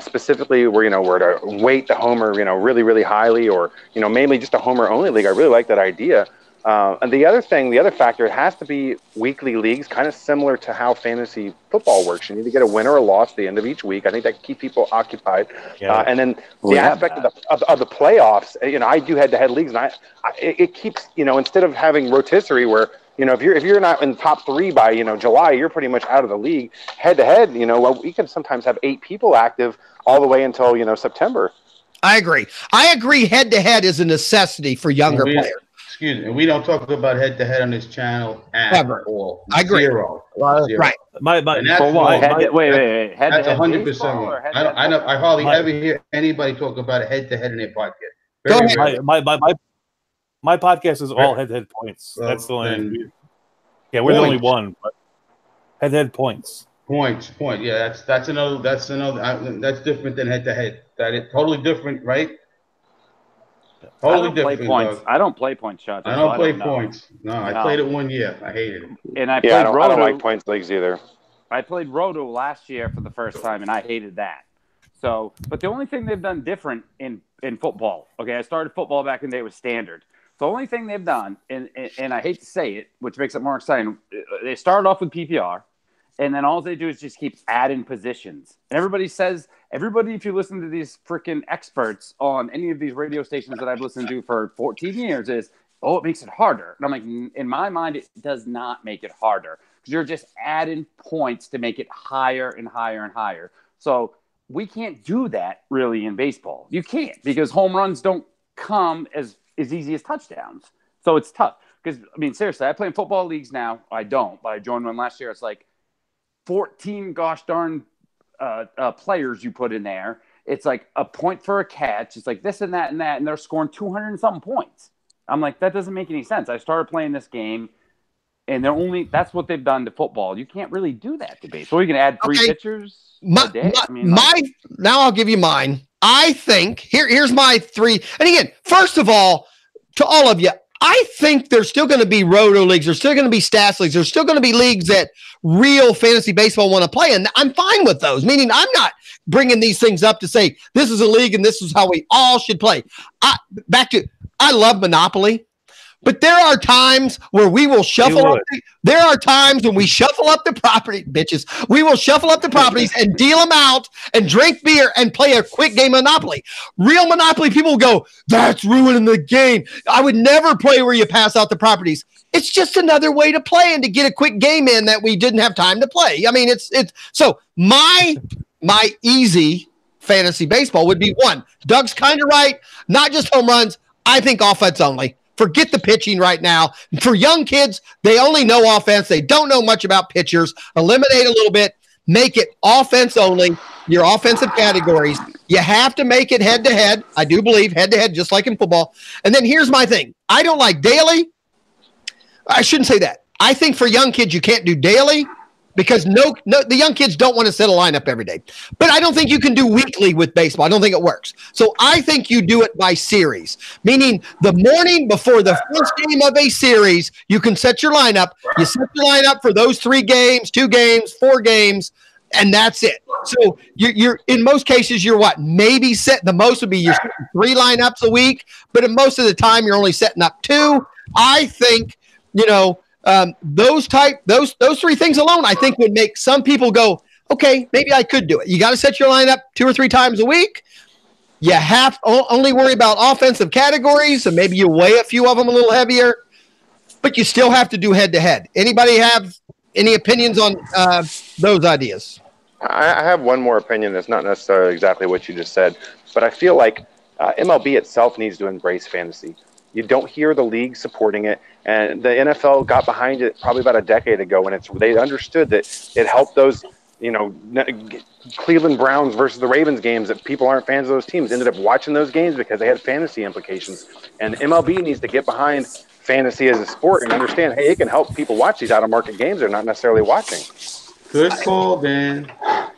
specifically were to weight the homer, really, really highly, or, mainly just a homer only league, I really like that idea. And the other factor, it has to be weekly leagues, kind of similar to how fantasy football works. You need to get a win or a loss at the end of each week. I think that can keep people occupied. Yeah. And then the aspect of the playoffs, I do head-to-head leagues, and it keeps, instead of having rotisserie where, if you're not in the top 3 by, July, you're pretty much out of the league. Head-to-head, we can sometimes have 8 people active all the way until, September. I agree. Head-to-head is a necessity for younger players. Excuse me. We don't talk about head-to-head on this channel at all. I agree. Zero. Right. Wait. That's 100%. I hardly ever hear anybody talk about a head-to-head in their podcast. My podcast is all head-to-head points. That's the only. Yeah, we're the only one, but head-to-head points. Points. Yeah, that's another. That's different than head-to-head. That is totally different, right? Totally different. Points. I don't play points, shots. I don't play points. No, I played it 1 year. I hated it. And I played Roto. I don't like points leagues either. I played Roto last year for the first time, and I hated that. So, but the only thing they've done different in football, okay, I started football back in the day with standard. The only thing they've done, and I hate to say it, which makes it more exciting, they started off with PPR, and then all they do is just keep adding positions. And everybody, if you listen to these freaking experts on any of these radio stations that I've listened to for 14 years, it makes it harder. And I'm like, in my mind, it does not make it harder. Because you're just adding points to make it higher and higher and higher. So we can't do that really in baseball. You can't, because home runs don't come as easy as touchdowns. So it's tough. Because, I mean, seriously, I play in football leagues now. I don't, but I joined one last year. It's like 14 gosh darn players you put in there. It's like a point for a catch. It's like this and that and that, and they're scoring 200 and something points. I'm like, that doesn't make any sense. I started playing this game, and that's what they've done to football. You can't really do that to baseball. You can add 3 pitchers a day. Now I'll give you mine. I think here's my 3. And again, first of all, to all of you, I think there's still going to be roto leagues. There's still going to be stats leagues. There's still going to be leagues that real fantasy baseball want to play. And I'm fine with those, meaning I'm not bringing these things up to say this is a league and this is how we all should play. I love Monopoly. But there are times where we will shuffle up. There are times when we shuffle up the property, bitches. We will shuffle up the properties and deal them out and drink beer and play a quick game of Monopoly. Real Monopoly people will go, that's ruining the game. I would never play where you pass out the properties. It's just another way to play and to get a quick game in that we didn't have time to play. I mean, it's so my easy fantasy baseball would be 1. Doug's kind of right. Not just home runs. I think offense only. Forget the pitching right now. For young kids, they only know offense. They don't know much about pitchers. Eliminate a little bit. Make it offense only, your offensive categories. You have to make it head-to-head. I do believe head-to-head, just like in football. And then here's my thing. I don't like daily. I shouldn't say that. I think for young kids, you can't do daily because the young kids don't want to set a lineup every day. But I don't think you can do weekly with baseball. I don't think it works. So I think you do it by series, meaning the morning before the first game of a series, you can set your lineup. You set your lineup for those 3 games, 2 games, 4 games, and that's it. So you're in most cases, you're what? Maybe the most would be you're setting 3 lineups a week, but in most of the time, you're only setting up 2. I think, those 3 things alone, I think would make some people go, okay, maybe I could do it. You got to set your lineup 2 or 3 times a week. You have only worry about offensive categories, and maybe you weigh a few of them a little heavier, but you still have to do head-to-head. Anybody have any opinions on those ideas? I have one more opinion that's not necessarily exactly what you just said, but I feel like MLB itself needs to embrace fantasy. You don't hear the league supporting it, and the NFL got behind it probably about a decade ago when they understood that it helped those, Cleveland Browns versus the Ravens games that people aren't fans of those teams ended up watching those games because they had fantasy implications. And MLB needs to get behind fantasy as a sport and understand, hey, it can help people watch these out-of-market games they're not necessarily watching. Good call, Ben.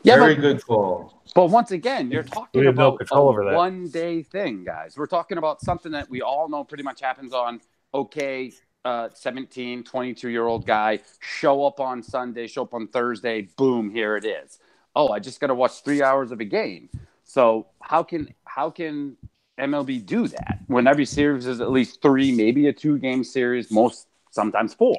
Very good call. But once again, you're talking about a one-day thing, guys. We're talking about something that we all know pretty much happens on, 17, 22-year-old guy, show up on Sunday, show up on Thursday, boom, here it is. Oh, I just got to watch 3 hours of a game. So how can MLB do that when every series is at least 3, maybe a 2-game series, sometimes 4?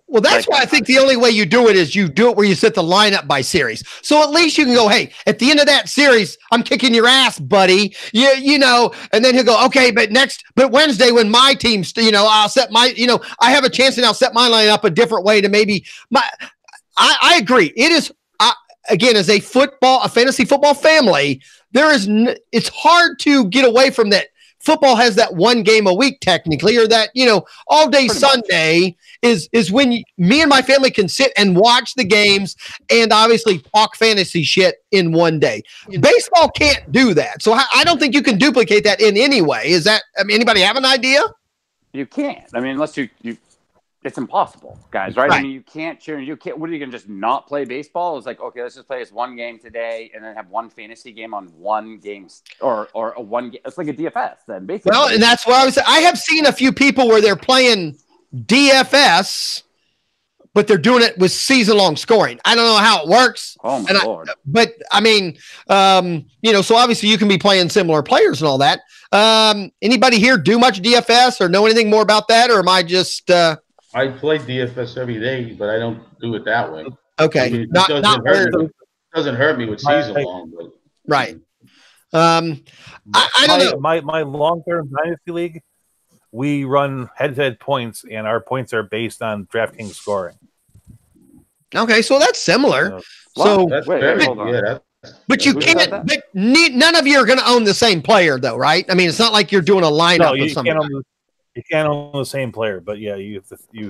Well, that's why I think the only way you do it is you do it where you set the lineup by series. So at least you can go, hey, at the end of that series, I'm kicking your ass, buddy. And then he'll go, okay, but Wednesday when my team's, I'll set my, I have a chance and I'll set my lineup a different way to maybe I agree. It is, again, as a fantasy football family, it's hard to get away from that. Football has that 1 game a week technically, or that, all day Sunday is when me and my family can sit and watch the games and obviously talk fantasy shit in 1 day. Baseball can't do that. So I don't think you can duplicate that in any way. Anybody have an idea? You can't. I mean, unless you it's impossible, guys, right? I mean, you can't cheer. You can't. What are you going to just not play baseball? It's like, okay, let's just play this one game today and then have one fantasy game on one game or a one game. It's like a DFS then, basically. Well, and that's what I have seen a few people where they're playing DFS, but they're doing it with season-long scoring. I don't know how it works. Oh, my Lord. But, I mean, so obviously you can be playing similar players and all that. Anybody here do much DFS or know anything more about that, or am I just I play DFS every day, but I don't do it that way. Okay. I mean, it doesn't hurt me with season-long. But right. I don't know. My long-term dynasty league, we run head-to-head points, and our points are based on DraftKings scoring. Okay, so that's similar. But you can't. But none of you are going to own the same player, though, right? I mean, it's not like you're doing a lineup with somebody. You can't own the same player, but yeah, you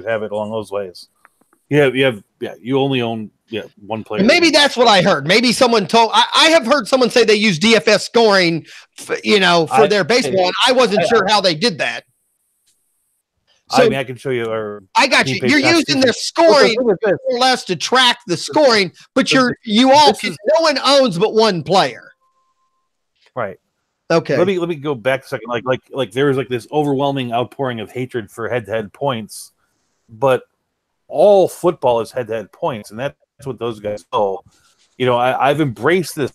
have it along those ways. You only own one player. And maybe that's what I heard. Maybe someone told. I have heard someone say they use DFS scoring, for their baseball, and I wasn't sure how they did that. So, I mean, I can show you. I got you. You're using the scoring more or less to track the scoring, but no one owns but one player. Right. Okay. Let me go back a second. Like there was like this overwhelming outpouring of hatred for head-to-head points, but all football is head-to-head points, and that's what those guys know. I've embraced this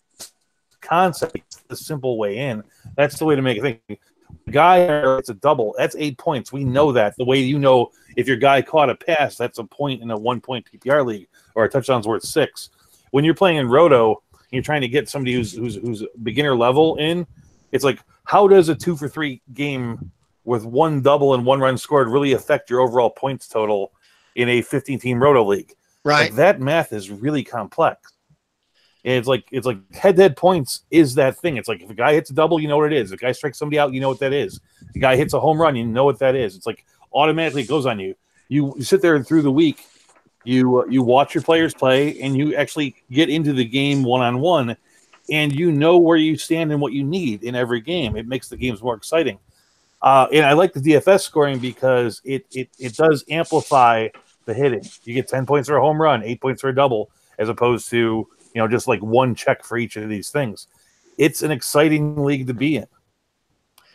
concept, the simple way in. That's the way to make a thing. Guy, it's a double. That's 8 points. We know that. The way if your guy caught a pass, that's a point in a 1-point PPR league, or a touchdown's worth 6. When you're playing in Roto, and you're trying to get somebody who's beginner level in. It's like, how does a 2-for-3 game with one double and one run scored really affect your overall points total in a 15-team Roto league? Right. Like, that math is really complex. And it's like head-to-head points is that thing. It's like if a guy hits a double, you know what it is. If a guy strikes somebody out, you know what that is. If a guy hits a home run, you know what that is. It's like automatically it goes on you. You sit there through the week, you watch your players play, and you actually get into the game one-on-one, and you know where you stand and what you need in every game. It makes the games more exciting. And I like the DFS scoring because it does amplify the hitting. You get 10 points for a home run, 8 points for a double, as opposed to just like one check for each of these things. It's an exciting league to be in.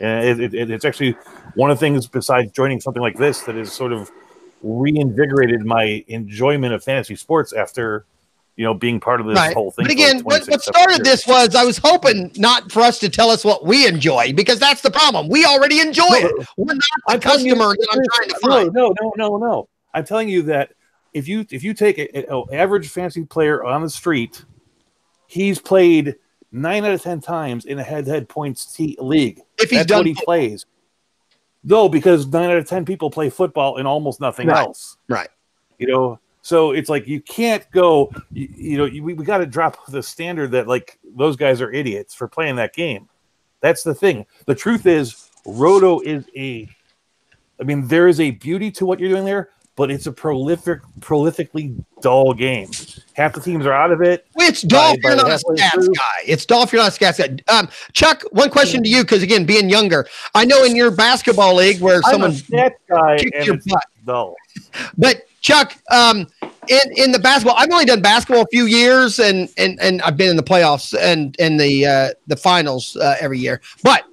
And it's actually one of the things besides joining something like this that has sort of reinvigorated my enjoyment of fantasy sports after being part of this whole thing. But again, what started this was I was hoping not for us to tell us what we enjoy, because that's the problem. We already enjoy it. We're not the customer that I'm trying to find. No. I'm telling you that if you take an average fantasy player on the street, he's played 9 out of 10 times in a head-to-head points league. If he's That's what he plays. No, because 9 out of 10 people play football and almost nothing else. Right. So it's like you can't go. We got to drop the standard that like those guys are idiots for playing that game. That's the thing. The truth is, Roto is there is a beauty to what you're doing there, but it's a prolifically dull game. Half the teams are out of it. It's dull if you're not a stats guy. It's dull if you're not a stats guy. Chuck, one question to you, because again, being younger, I know in your basketball league where someone kicked your butt. Dull. But Chuck, in the basketball, I've only done basketball a few years, and I've been in the playoffs and the finals every year. But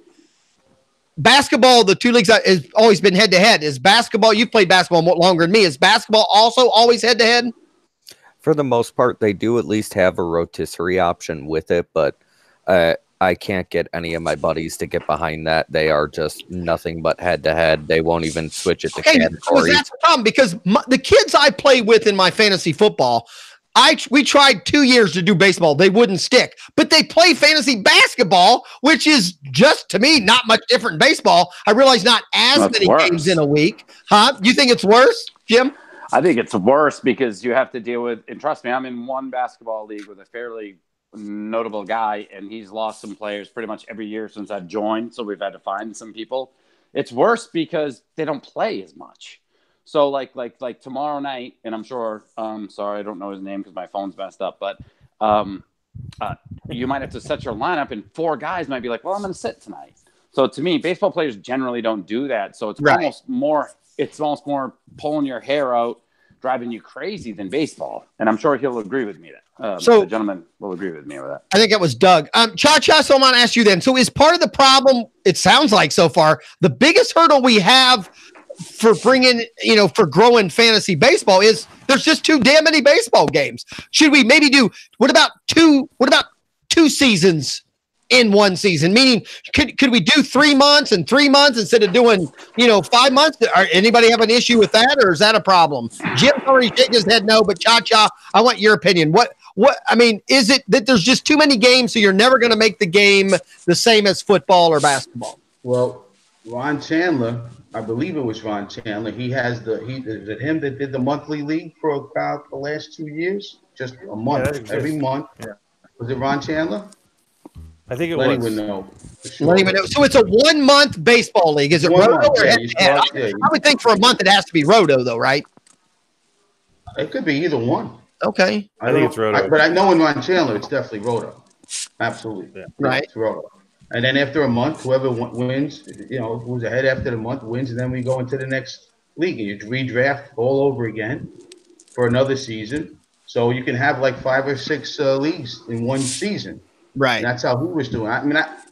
basketball, the two leagues has always been head to head. Is basketball? You've played basketball longer than me. Is basketball also always head to head? For the most part, they do at least have a rotisserie option with it, but I can't get any of my buddies to get behind that. They are just nothing but head to head. They won't even switch it to categories. So that's the problem, because the kids I play with in my fantasy football, we tried 2 years to do baseball. They wouldn't stick, but they play fantasy basketball, which is just, to me, not much different than baseball. I realize not as many games in a week. Huh? You think it's worse, Jim? I think it's worse because you have to deal with, and trust me, I'm in one basketball league with a fairly notable guy, and he's lost some players pretty much every year since I've joined. So we've had to find some people. It's worse because they don't play as much. So like tomorrow night, and I'm sure, sorry, I don't know his name because my phone's messed up, but you might have to set your lineup, and 4 guys might be like, well, I'm going to sit tonight. So to me, baseball players generally don't do that. So it's almost more it's almost more pulling your hair out, driving you crazy than baseball. And I'm sure he'll agree with me that. So the gentleman will agree with me with that. I think it was Doug. Cha-Cha, so I'm going to ask you then. So is part of the problem, it sounds like so far, the biggest hurdle we have for bringing, for growing fantasy baseball is there's just too damn many baseball games. Should we maybe what about two seasons in one season? Meaning, could we do 3 months and 3 months instead of doing, 5 months? Anybody have an issue with that, or is that a problem? Jim's already shaking his head no, but Cha-Cha, I want your opinion. Is it that there's just too many games, so you're never going to make the game the same as football or basketball? Well, Ron Chandler, I believe it was Ron Chandler. Is it him that did the monthly league for about the last 2 years? Just a month, every month. Yeah. Was it Ron Chandler? I think it Lenny was. would know. Sure. Lenny would know. So it's a 1 month baseball league. Is it roto or head-to-head? I would think for a month it has to be roto, though, right? It could be either one. Okay. I think it's roto. But I know in Ron Chandler, it's definitely roto. Absolutely. Yeah. Right. It's roto. And then after a month, whoever wins, who's ahead after the month wins, and then we go into the next league. And you redraft all over again for another season. So you can have like 5 or 6 leagues in one season. Right. And that's how he was doing.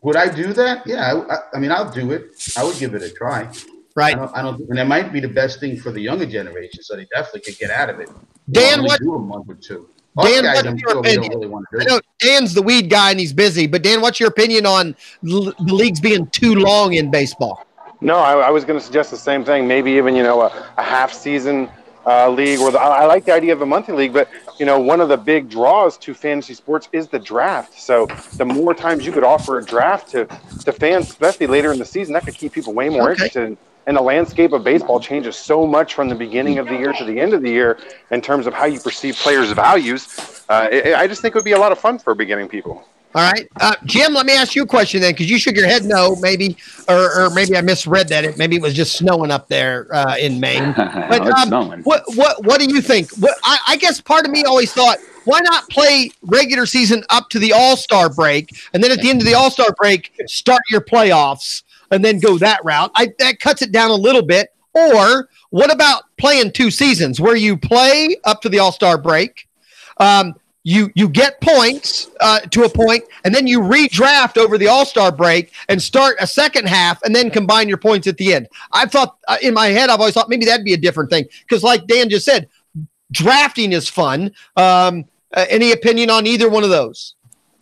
Would I do that? Yeah. I'll do it. I would give it a try. Right. I don't. And that might be the best thing for the younger generation, so they definitely could get out of it. Dan, do a month or two. Dan, what's your opinion? I know Dan's the weed guy and he's busy, but Dan, what's your opinion on the leagues being too long in baseball? No, I was going to suggest the same thing. Maybe even a half season league, or I like the idea of a monthly league, but one of the big draws to fantasy sports is the draft. So the more times you could offer a draft to fans, especially later in the season, that could keep people way more interested. And the landscape of baseball changes so much from the beginning of the year to the end of the year in terms of how you perceive players' values. I just think it would be a lot of fun for beginning people. All right. Jim, let me ask you a question then, because you shook your head no, maybe, or maybe I misread that. Maybe it was just snowing up there in Maine. But what do you think? I guess part of me always thought, why not play regular season up to the All-Star break, and then at the end of the All-Star break, start your playoffs, and then go that route? That cuts it down a little bit. Or what about playing 2 seasons where you play up to the All-Star break, you get points to a point, and then you redraft over the All-Star break and start a second half and then combine your points at the end? I thought in my head, I've always thought maybe that'd be a different thing, because like Dan just said, drafting is fun. Any opinion on either one of those?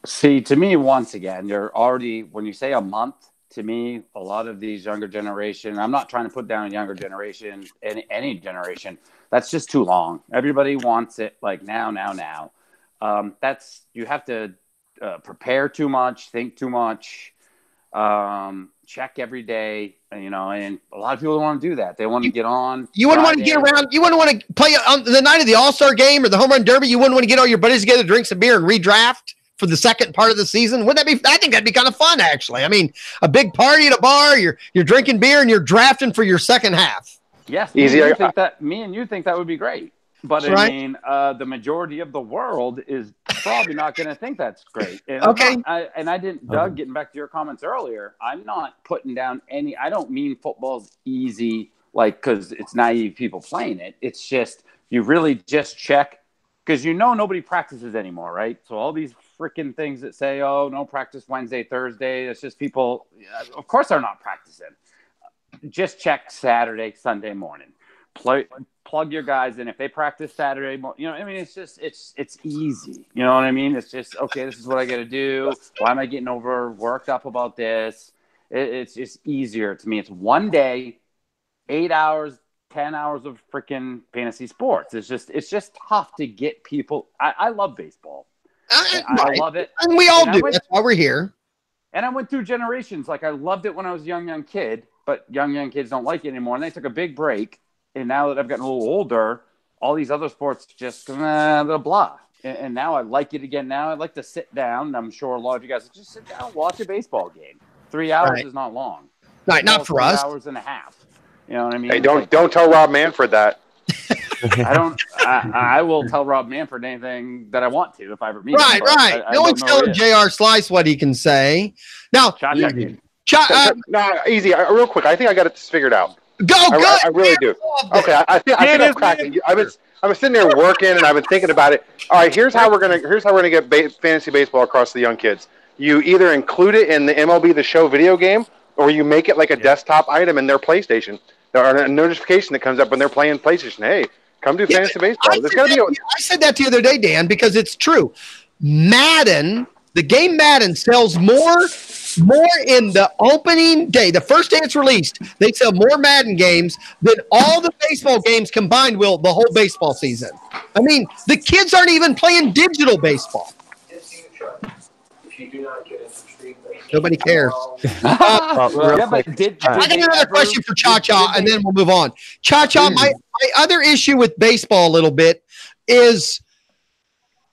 See, to me, once again, you're already, when you say a month, to me, a lot of these younger generation, I'm not trying to put down a younger generation, any generation, that's just too long. Everybody wants it like now. You have to prepare too much, think too much, check every day, and a lot of people don't want to do that. They want to get on. You wouldn't want to get around. You wouldn't want to play on the night of the All-Star game or the Home Run Derby. You wouldn't want to get all your buddies together, drink some beer, and redraft for the second part of the season. Wouldn't that be? I think that'd be kind of fun, actually. I mean, a big party at a bar. You're drinking beer and you're drafting for your second half. Yes, easy. Me and you think that would be great. But right. I mean, the majority of the world is probably not going to think that's great. And okay. Doug, getting back to your comments earlier, I'm not putting down I don't mean football's easy, because it's naive people playing it. It's just, you really just check, because nobody practices anymore, right? So all these freaking things that say, oh, no practice Wednesday, Thursday, it's just people, of course they're not practicing. Just check Saturday, Sunday morning. Plug your guys in. If they practice Saturday, it's just, it's easy. You know what I mean? It's just, okay, this is what I got to do. Why am I getting worked up about this? It's just easier to me. It's one day, 8 hours, 10 hours of freaking fantasy sports. It's just tough to get people. I love baseball. I love it. And we all do. That's why we're here. And I went through generations. I loved it when I was a young kid, but young kids don't like it anymore. And they took a big break. And now that I've gotten a little older, all these other sports just blah. And now I like it again. Now I like to sit down. And I'm sure a lot of you guys just sit down and watch a baseball game. 3 hours is not long. Right, not for us. 3 hours and a half. You know what I mean? Hey, don't tell Rob Manfred that. I will tell Rob Manfred anything that I want to if I ever meet him. Right. No one's telling J.R. Slice what he can say. Now, easy. Real quick. I think I got it figured out. I really do. Okay, I think I'm cracking. I was sitting there working, and I've been thinking about it. All right, here's how we're gonna get fantasy baseball across the young kids. You either include it in the MLB The Show video game, or you make it like a desktop item in their PlayStation. There are a notification that comes up when they're playing PlayStation. Hey, come do fantasy baseball. I said that the other day, Dan, because it's true. Madden, the game Madden sells more in the opening day, the first day it's released. They sell more Madden games than all the baseball games combined will the whole baseball season. I mean, the kids aren't even playing digital baseball. Nobody cares. I got another question for Cha-Cha, and then we'll move on. Cha-Cha, my other issue with baseball a little bit is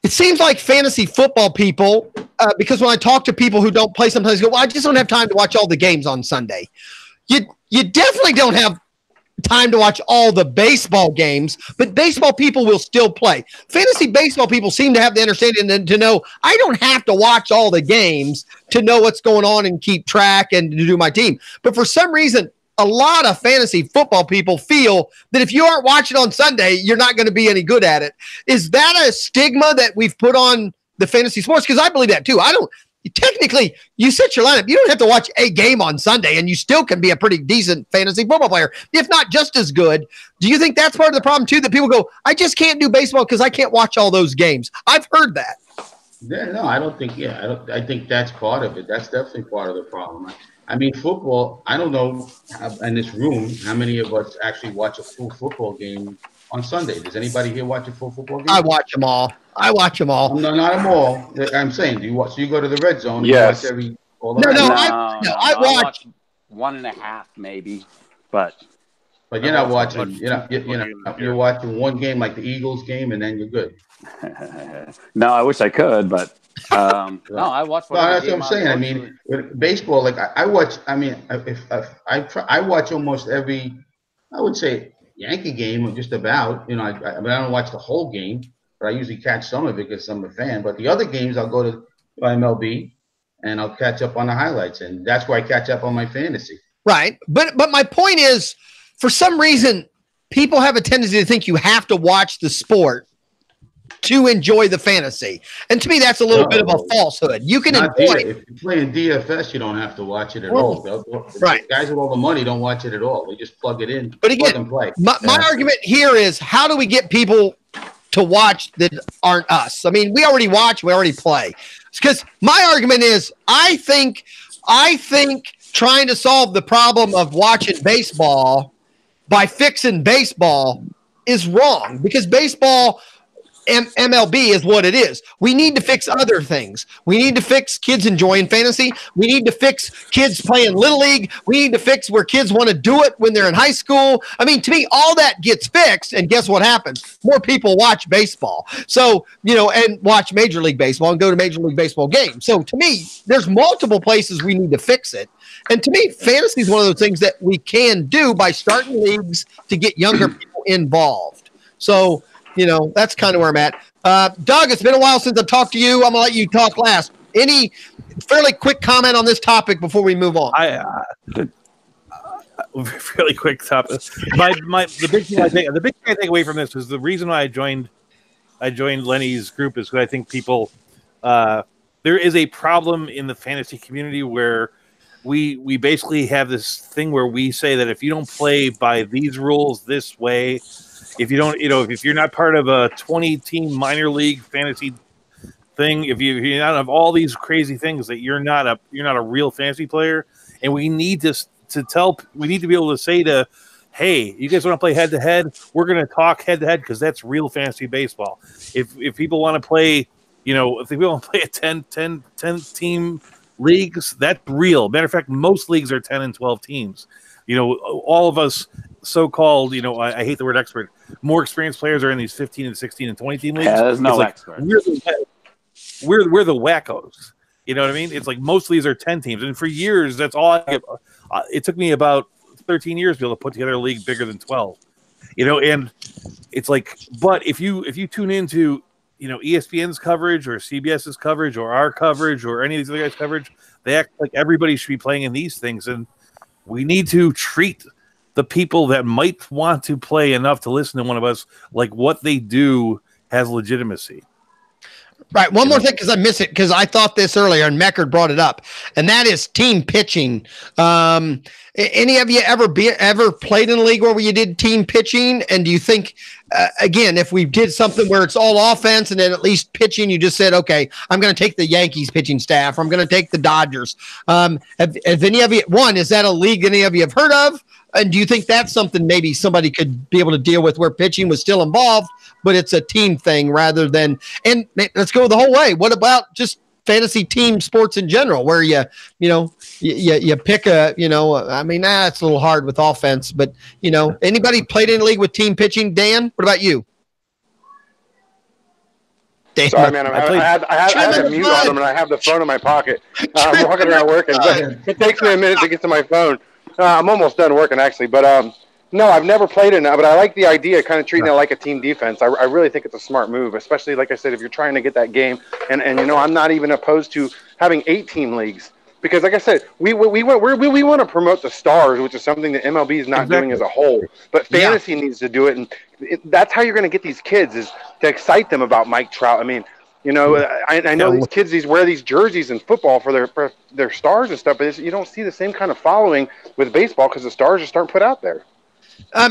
it seems like fantasy football people, because when I talk to people who don't play, sometimes go, well, I just don't have time to watch all the games on Sunday. You definitely don't have time to watch all the baseball games, but baseball people will still play. Fantasy baseball people seem to have the understanding to know I don't have to watch all the games to know what's going on and keep track and to do my team. But for some reason, a lot of fantasy football people feel that if you aren't watching on Sunday, you're not going to be any good at it. Is that a stigma that we've put on the fantasy sports? Because I believe that too. Technically, you set your lineup. You don't have to watch a game on Sunday, and you still can be a pretty decent fantasy football player, if not just as good. Do you think that's part of the problem, too, that people go, I just can't do baseball because I can't watch all those games? I've heard that. Yeah, no, I don't think, I think that's part of it. That's definitely part of the problem. I mean, football, I don't know in this room how many of us actually watch a full football game on Sunday. Does anybody here watch a full football game? I watch them all. No, not them all. I'm saying, do you watch? So you go to the red zone. Yes. You watch I watch 1.5 maybe, but you're not watching. You're watching one game like the Eagles game, and then you're good. No, I wish I could, but no, I watch. No, that's what I'm saying. I mean, with baseball, like I watch. I mean, I watch almost every, I would say, Yankee game, just about. I mean, I don't watch the whole game, but I usually catch some of it because I'm a fan. But the other games, I'll go to MLB and I'll catch up on the highlights, and that's where I catch up on my fantasy. Right, but my point is, for some reason, people have a tendency to think you have to watch the sport to enjoy the fantasy, and to me, that's a little bit of a falsehood. You can enjoy it. If you're playing DFS, you don't have to watch it at all. Right, guys with all the money don't watch it at all. They just plug it in. But again, plug and play. My argument here is, how do we get people to watch that aren't us? I mean, we already watch, we already play. Because my argument is, I think trying to solve the problem of watching baseball by fixing baseball is wrong, because baseball, MLB is what it is. We need to fix other things. We need to fix kids enjoying fantasy. We need to fix kids playing Little League. We need to fix where kids want to do it when they're in high school. I mean, to me, all that gets fixed, and guess what happens? More people watch baseball. So, and watch Major League Baseball and go to Major League Baseball games. So, to me, there's multiple places we need to fix it. And to me, fantasy is one of those things that we can do by starting leagues to get younger people involved. So, that's kind of where I'm at. Doug, it's been a while since I've talked to you. I'm going to let you talk last. Any fairly quick comment on this topic before we move on? Fairly quick topic. The big thing I take away from this is the reason why I joined Lenny's group is because I think people there is a problem in the fantasy community where we basically have this thing where we say that if you don't play by these rules this way, if you don't, if you're not part of a 20-team minor league fantasy thing, if you're not of all these crazy things, that you're not a real fantasy player, and we need to be able to say to, hey, you guys want to play head to head? We're going to talk head to head because that's real fantasy baseball. If people want to play, if people want to play a 10 team leagues, that's real. Matter of fact, most leagues are 10 and 12 teams. All of us so-called, I hate the word expert, more experienced players are in these 15 and 16 and 20 team leagues. Yeah, there's no expert. We're the wackos. You know what I mean? It's like most leagues are 10 teams. And for years, that's all it took me about 13 years to be able to put together a league bigger than 12. And it's like, but if you tune into, ESPN's coverage or CBS's coverage or our coverage or any of these other guys' coverage, they act like everybody should be playing in these things. And we need to treat the people that might want to play enough to listen to one of us, like what they do has legitimacy. Right. One more thing, because I miss it, because I thought this earlier, and Meckard brought it up, and that is team pitching. Any of you ever played in a league where you did team pitching? And do you think, again, if we did something where it's all offense and then at least pitching, you just said, okay, I'm going to take the Yankees pitching staff, or I'm going to take the Dodgers. Have any of you, is that a league any of you have heard of? And do you think that's something maybe somebody could be able to deal with, where pitching was still involved, but it's a team thing rather than, and let's go the whole way. What about just fantasy team sports in general, where you pick a, it's a little hard with offense, but anybody played in a league with team pitching? Dan, what about you? Dan, sorry, man. I had a mute on them, and I have the phone in my pocket. I'm walking around working, but it takes me a minute to get to my phone. I'm almost done working, actually, but no, I've never played it, but I like the idea of kind of treating it like a team defense. I really think it's a smart move, especially, like I said, if you're trying to get that game. And I'm not even opposed to having 8-team leagues, because, like I said, we want to promote the stars, which is something that MLB is not doing as a whole. But fantasy needs to do it, and that's how you're going to get these kids, is to excite them about Mike Trout. I mean, I know these kids wear these jerseys in football for their stars and stuff, but you don't see the same kind of following with baseball because the stars just aren't put out there.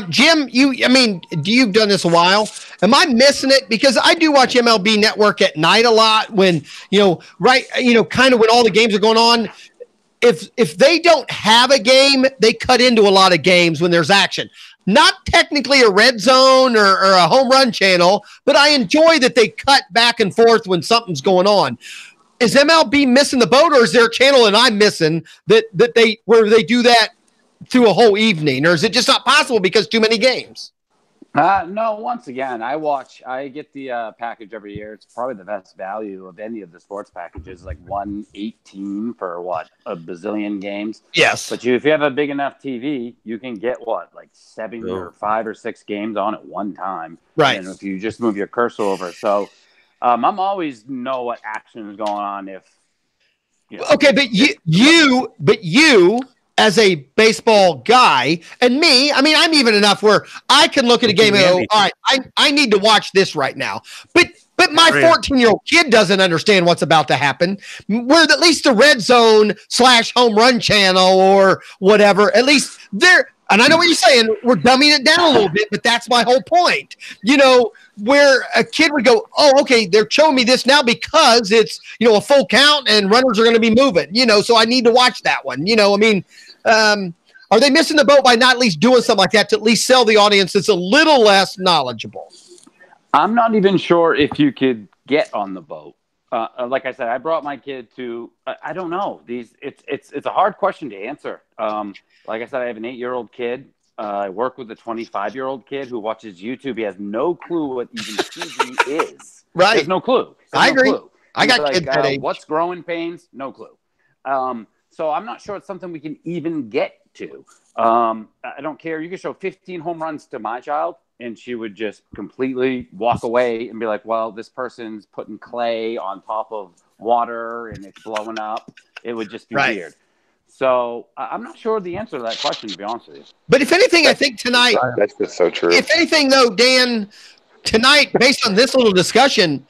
Jim, you've done this a while. Am I missing it? Because I do watch MLB Network at night a lot when, kind of when all the games are going on. If they don't have a game, they cut into a lot of games when there's action. Not technically a red zone or a home run channel, but I enjoy that they cut back and forth when something's going on. Is MLB missing the boat, or is there a channel and I'm missing where they do that through a whole evening, or is it just not possible because too many games? No, once again, I get the package every year. It's probably the best value of any of the sports packages, like $118 for a bazillion games. Yes. But if you have a big enough TV, you can get 7 or 5 or 6 games on at one time. Right. And if you just move your cursor over. So I'm always know what action is going on Okay, but you as a baseball guy, and me, I'm even enough where I can look at a game and go, all right, I need to watch this right now. But my 14-year-old kid doesn't understand what's about to happen. Where at least the red zone / home run channel or whatever, at least there. And I know what you're saying. We're dumbing it down a little bit, but that's my whole point. Where a kid would go, oh, okay, they're showing me this now because it's, a full count and runners are going to be moving, so I need to watch that one. Are they missing the boat by not at least doing something like that to at least sell the audience that's a little less knowledgeable? I'm not even sure if you could get on the boat. Like I said, I brought my kid to. I don't know. It's a hard question to answer. Like I said, I have an 8-year-old kid. I work with a 25-year-old kid who watches YouTube. He has no clue what even TV is. Right. He has no clue. I agree. Clue. I got kids that age. What's growing pains? No clue. So I'm not sure it's something we can even get to. I don't care. You can show 15 home runs to my child, and she would just completely walk away and be like, well, this person's putting clay on top of water and it's blowing up. It would just be weird. So I'm not sure the answer to that question, to be honest with you. But if anything, I think tonight – that's just so true. If anything, though, Dan, tonight, based on this little discussion,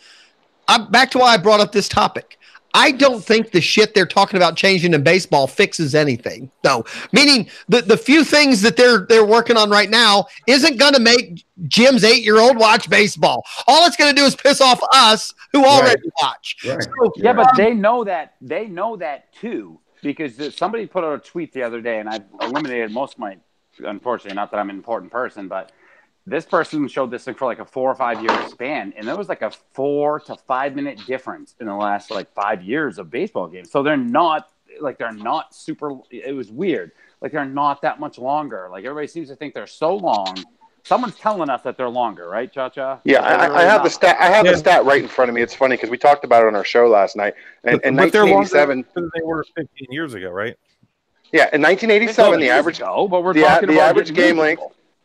I'm back to why I brought up this topic. I don't think the shit they're talking about changing in baseball fixes anything. No, meaning the few things that they're working on right now isn't going to make Jim's 8-year-old watch baseball. All it's going to do is piss off us who already watch. Right. So, yeah, but they know that. They know that too, because somebody put out a tweet the other day, and I've eliminated most of my. Unfortunately, not that I'm an important person, but this person showed this thing for a 4 or 5 year span, and there was a 4 to 5 minute difference in the last 5 years of baseball games. So they're not super. It was weird. They're not that much longer. Everybody seems to think they're so long. Someone's telling us that they're longer, right, Cha-Cha? Yeah, I have the stat. I have the stat right in front of me. It's funny because we talked about it on our show last night. And in 1987, they were 15 years ago, right? Yeah, in 1987, the average game length.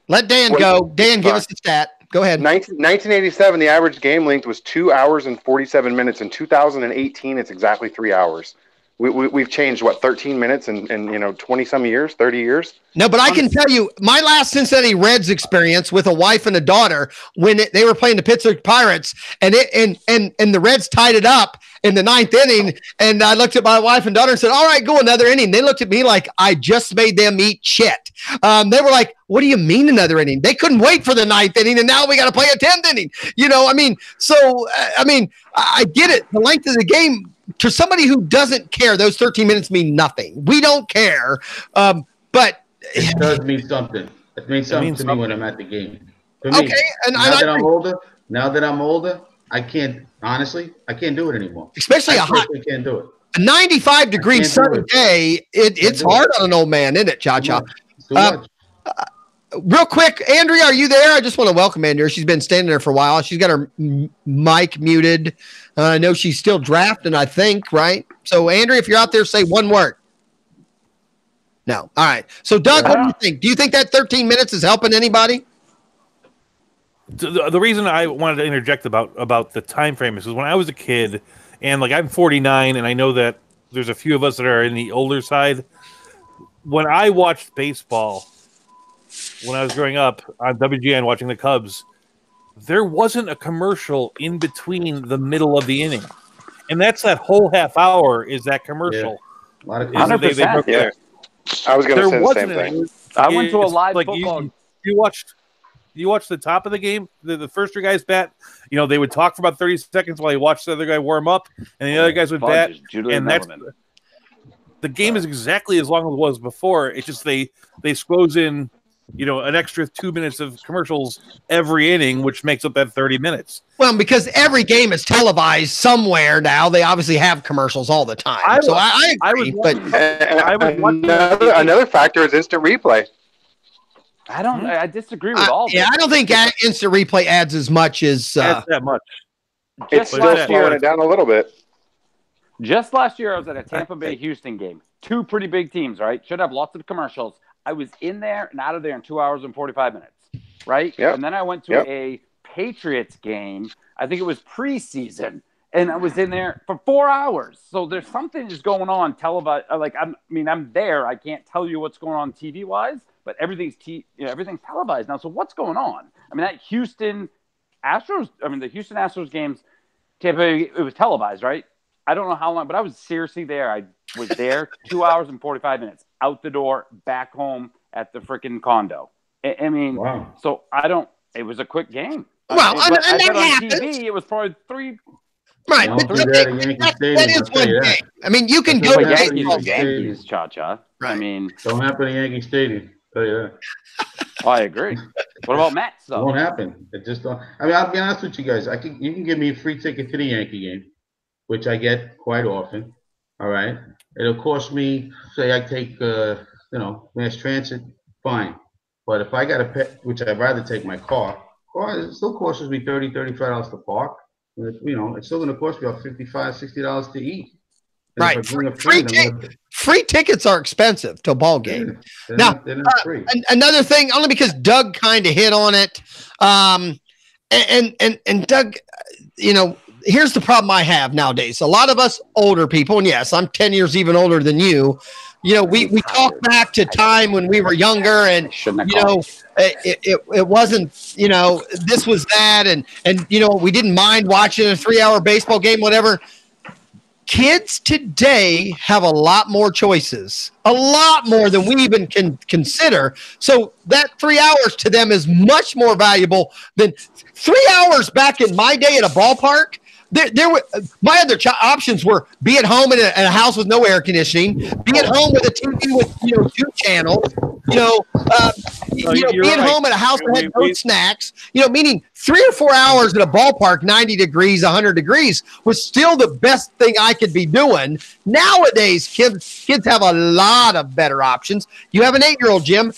Let Dan go. Dan, give us the stat. Go ahead. 1987, the average game length was 2 hours and 47 minutes. In 2018, it's exactly 3 hours. we've changed what 13 minutes in 20 some years, 30 years. No, but I can tell you my last Cincinnati Reds experience with a wife and a daughter when they were playing the Pittsburgh Pirates and the Reds tied it up in the 9th inning. And I looked at my wife and daughter and said, all right, go another inning. They looked at me like I just made them eat shit. They were like, what do you mean another inning? They couldn't wait for the 9th inning. And now we got to play a 10th inning. I get it. The length of the game to somebody who doesn't care, those 13 minutes mean nothing. We don't care. But it does mean something. It means something to me when I'm at the game. For me, okay, now that I'm older, I can't do it anymore. Especially I can't do it. A 95-degree sunny day. It's hard on an old man, isn't it, Cha-Cha? Real quick, Andrea, are you there? I just want to welcome Andrea. She's been standing there for a while. She's got her mic muted. I know she's still drafting, I think, right? So, Andrea, if you're out there, say one word. No. All right. So, Doug, what do you think? Do you think that 13 minutes is helping anybody? The reason I wanted to interject about the time frame is when I was a kid, and like I'm 49, and I know that there's a few of us that are in the older side. When I watched baseball, when I was growing up on WGN watching the Cubs, there wasn't a commercial in between the middle of the inning, and that's that whole half hour is that commercial. Yeah. A lot of 100%. Yeah. I was going to say the same thing. I went to a live football. You watched the top of the game, the first three guys bat. They would talk for about 30 seconds while he watched the other guy warm up, and the other guys would bat. And that's the game is exactly as long as it was before. It's just they squoze in, an extra 2 minutes of commercials every inning, which makes up that 30 minutes. Well, because every game is televised somewhere now, they obviously have commercials all the time. I agree. Another factor is instant replay. I disagree with all. Yeah, I don't think instant replay adds as much as that much. It's still slowing it down a little bit. Just last year, I was at a Tampa Bay Houston game. Two pretty big teams, right? Should have lots of commercials. I was in there and out of there in 2 hours and 45 minutes, right? Yep. And then I went to a Patriots game. I think it was preseason, and I was in there for 4 hours. So there's something just going on televised. I'm there. I can't tell you what's going on TV wise, but everything's everything's televised now. So what's going on? I mean, the Houston Astros games, Tampa Bay, it was televised, right? I don't know how long, but I was seriously there. I was there 2 hours and 45 minutes, out the door, back home at the freaking condo. Wow. So it was a quick game. Well, and that on happens. TV, it was probably 3. Right. That is one game. I mean, you can go to Yankees, Cha-Cha. Right. Don't happen in Yankee Stadium. Tell you that. I agree. What about Mets, though? It won't happen. It just don't. I'll be honest with you guys. You can give me a free ticket to the Yankee game, which I get quite often. All right. It'll cost me, say I take, mass transit, fine. But if I got to pay, which I'd rather take my car, it still costs me $30, $35 to park. It's still going to cost me about $55, $60 to eat. And right. Free tickets are expensive to a ball game. They're not free. Another thing, only because Doug kind of hit on it. And Doug, here's the problem I have nowadays. A lot of us older people, and yes, I'm 10 years even older than you. We talk back to time when we were younger, and it wasn't, this was that, and we didn't mind watching a 3-hour baseball game, whatever. Kids today have a lot more choices, a lot more than we even can consider. So that 3 hours to them is much more valuable than 3 hours back in my day at a ballpark. There were my other options were be at home in a house with no air conditioning, be at home with a TV with 2 channels, be at home at a house that had no snacks, meaning 3 or 4 hours at a ballpark, 90 degrees, 100 degrees was still the best thing I could be doing. Nowadays, kids have a lot of better options. You have an 8-year-old, Jim.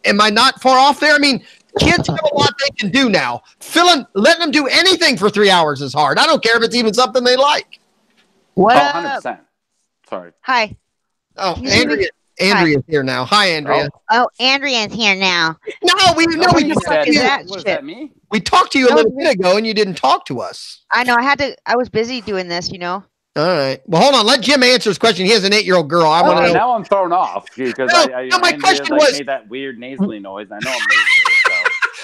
Am I not far off there? I mean, kids have a lot they can do now. Letting them do anything for 3 hours is hard. I don't care if it's even something they like. What? 100%. Sorry. Hi. Oh, Andrea's here now. Hi, Andrea. Oh, Andrea's here now. No, we talked to you. Was that me? We talked to you a little bit ago, and you didn't talk to us. I know. I was busy doing this, All right. Well, hold on. Let Jim answer his question. He has an 8-year-old girl. I want to know. Now I'm thrown off because my question was made that weird nasally noise. I know I'm nasally.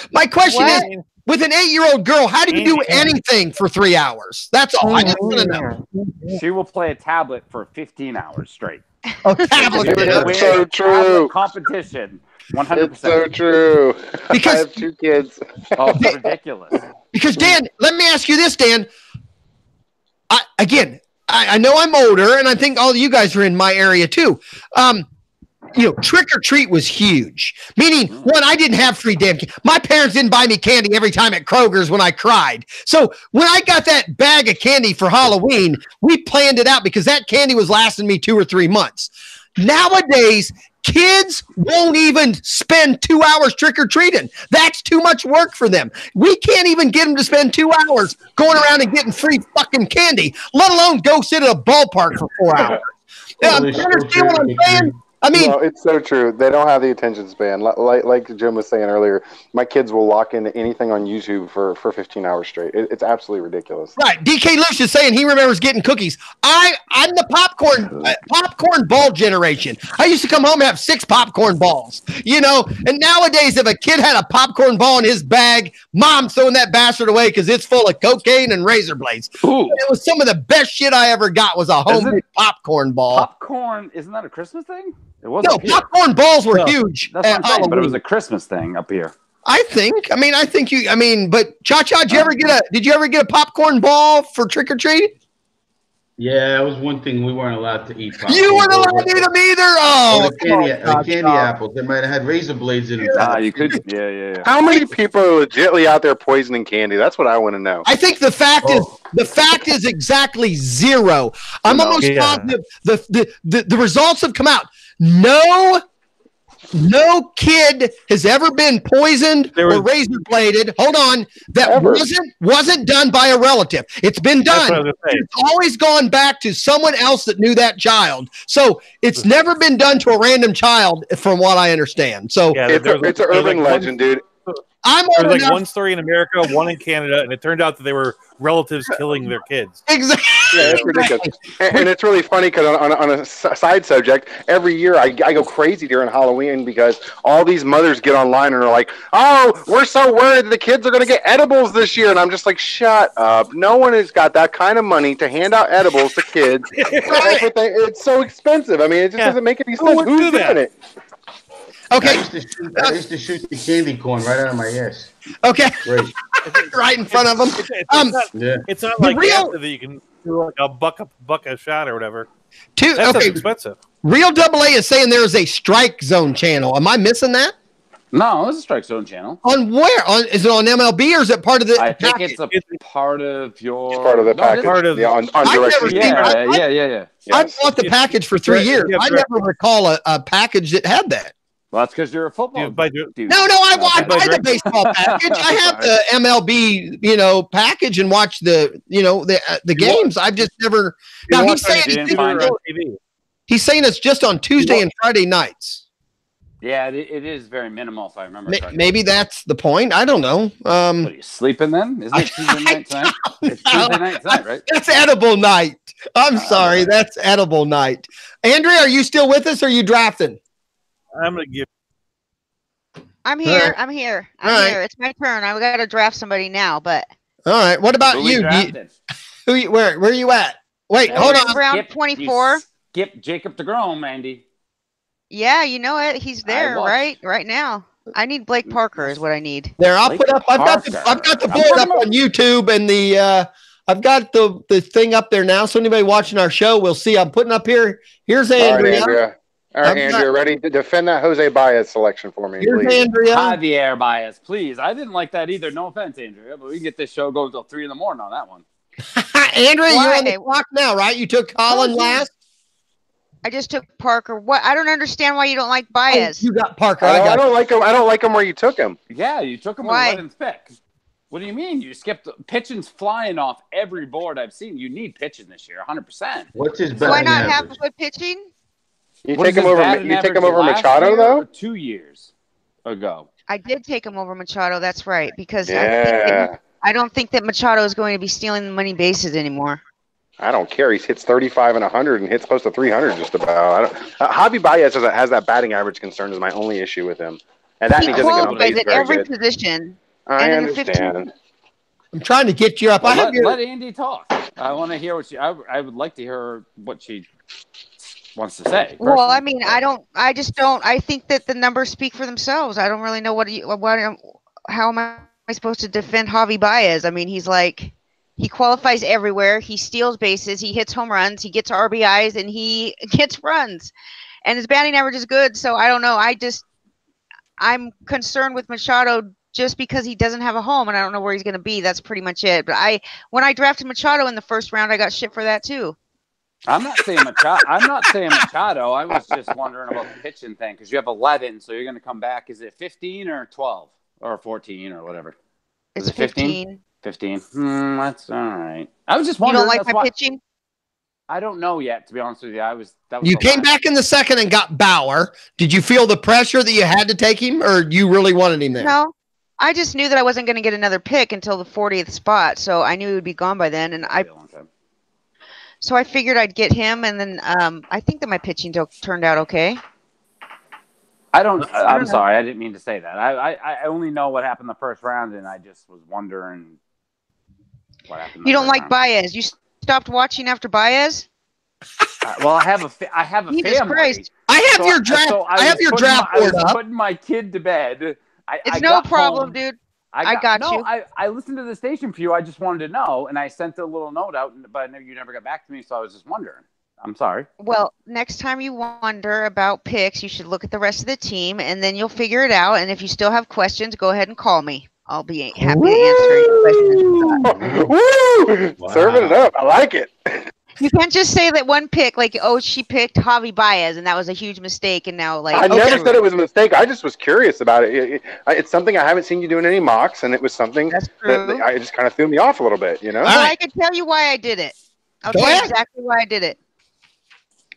So. My question is, with an 8-year-old girl, how do you do anything for 3 hours? That's all. I just want to know. She will play a tablet for 15 hours straight. Oh, tablet. That's so true. Competition. 100%. It's so true. Because I have 2 kids. Oh, it's ridiculous. Because Dan, let me ask you this, Dan. I know I'm older, and I think all of you guys are in my area too. Trick or treat was huge. Meaning, one, I didn't have free damn candy. My parents didn't buy me candy every time at Kroger's when I cried. So when I got that bag of candy for Halloween, we planned it out because that candy was lasting me 2 or 3 months. Nowadays, kids won't even spend 2 hours trick-or-treating. That's too much work for them. We can't even get them to spend 2 hours going around and getting free fucking candy, let alone go sit at a ballpark for 4 hours. You understand what I'm saying? I mean, no, it's so true. They don't have the attention span. Like Jim was saying earlier, my kids will lock into anything on YouTube for 15 hours straight. It's absolutely ridiculous. Right. DK Lush is saying he remembers getting cookies. I'm the popcorn ball generation. I used to come home and have 6 popcorn balls, and nowadays if a kid had a popcorn ball in his bag, mom's throwing that bastard away because it's full of cocaine and razor blades. It was some of the best shit I ever got was a homemade popcorn ball. Popcorn, isn't that a Christmas thing? It was popcorn balls were huge. That's what I'm saying, but it was a Christmas thing up here. But Cha-Cha, did you ever get a popcorn ball for trick or treat? Yeah, that was one thing we weren't allowed to eat. Popcorn. You weren't allowed to eat them either. Oh, the candy apples. They might have had razor blades in them. You could. Yeah. How many people are legitimately out there poisoning candy? That's what I want to know. I think the fact is exactly 0. I'm almost positive the results have come out. No kid has ever been poisoned or razor bladed. Hold on, that wasn't done by a relative. It's been done. It's always gone back to someone else that knew that child. So it's never been done to a random child, from what I understand. So it's an urban legend, dude. There's one story in America, one in Canada, and it turned out that they were relatives killing their kids. Exactly. Yeah, it's ridiculous. And it's really funny because on a side subject, every year I go crazy during Halloween because all these mothers get online and are like, "Oh, we're so worried the kids are going to get edibles this year," and I'm just like, "Shut up! No one has got that kind of money to hand out edibles to kids. It's so expensive. I mean, it just doesn't make any sense. Who's doing it?" Okay. I used to shoot the candy corn right out of my ass. Okay. Great. Right in front of them. It's not like after that you can do like a buck a shot or whatever. That's expensive. Real AA is saying there is a Strike Zone channel. Am I missing that? No, it's a Strike Zone channel. On where? Is it on MLB or is it part of the? I think it's a part of your. It's part of the package. On Yeah. I bought the package for 3 years. I never recall a package that had that. Well, that's because you're a football dude. No, I buy the baseball package. I have the MLB, package and watch the games. I've just never. Now he's saying it's just on Tuesday and Friday nights. Yeah, it is very minimal if I remember. Maybe that's the point. I don't know. What, are you sleeping then? Isn't it Tuesday night tonight? It's Tuesday night tonight, right? That's edible night. I'm sorry. That's edible night. Andrea, are you still with us or are you drafting? I'm going to give. I'm here. I'm here. It's my turn. I've got to draft somebody now, but. All right. What about you? Where are you at? Wait, hold on. Round 24. Skip Jacob deGrom, Andy. Yeah, you know it. He's there right now. I need Blake Parker is what I need. There, I'll put up. I've got the board up on YouTube and I've got the thing up there now. So anybody watching our show will see. I'm putting up here. Here's Andrea. All right, Andrea, ready to defend that Jose Baez selection for me, Here's please. Andrea. Javier Baez, please. I didn't like that either. No offense, Andrea, but we can get this show going until 3 a.m. on that one. Andrea, you're on the clock now, right? You took Colin last. I just took Parker. What? I don't understand why you don't like Baez. You got Parker. I don't like him. I don't like him where you took him. Yeah, you took him with 11th pick. What do you mean? You skipped pitching's flying off every board I've seen. You need pitching this year, 100%. What's his batting average? Do I not have good pitching? You take him over Machado though? 2 years ago. I did take him over Machado. That's right, because I don't think that Machado is going to be stealing the money bases anymore. I don't care. He hits 35 and 100 and hits close to 300 just about. Javi Baez has that batting average concern is my only issue with him. And that he doesn't get on qualifies base at very every good. position. I and understand. I'm trying to get you up. Well, let Andy talk. I want to hear what I would like to hear what she wants to say. Well, personally. I mean, I just don't. I think that the numbers speak for themselves. I don't really know how am I supposed to defend Javi Baez? I mean, he qualifies everywhere. He steals bases. He hits home runs. He gets RBIs, and he gets runs. And his batting average is good. So I don't know. I'm concerned with Machado just because he doesn't have a home, and I don't know where he's going to be. That's pretty much it. But when I drafted Machado in the first round, I got shit for that too. I'm not saying Machado. I was just wondering about the pitching thing because you have 11, so you're going to come back. Is it 15 or 12 or 14 or whatever? Is it 15? 15. That's all right. I was just wondering. You don't like my pitching? I don't know yet, to be honest with you. You came back in the second and got Bauer. Did you feel the pressure that you had to take him, or you really wanted him there? No, I just knew that I wasn't going to get another pick until the 40th spot, so I knew he would be gone by then. And so I figured I'd get him, and then I think that my pitching turned out okay. I'm sorry, I didn't mean to say that. I only know what happened the first round, and I just was wondering what happened. You don't like Baez? You stopped watching after Baez? Well, I have a Jesus family. Christ. I have your draft. I have your draft board up. I was putting my kid to bed. It's no problem, dude. I got you. I listened to the station for you. I just wanted to know, and I sent a little note out, but I know you never got back to me, so I was just wondering. I'm sorry. Well, next time you wonder about picks, you should look at the rest of the team, and then you'll figure it out. And if you still have questions, go ahead and call me. I'll be happy to answer any questions. Woo! Wow. Serving it up. I like it. You can't just say that one pick, like, oh, she picked Javi Baez, and that was a huge mistake, and now, like... I never said it was a mistake. I just was curious about it. It's something I haven't seen you doing any mocks, and it was something that I just kind of threw me off a little bit, you know? Well, I can tell you why I did it. I'll tell you exactly why I did it.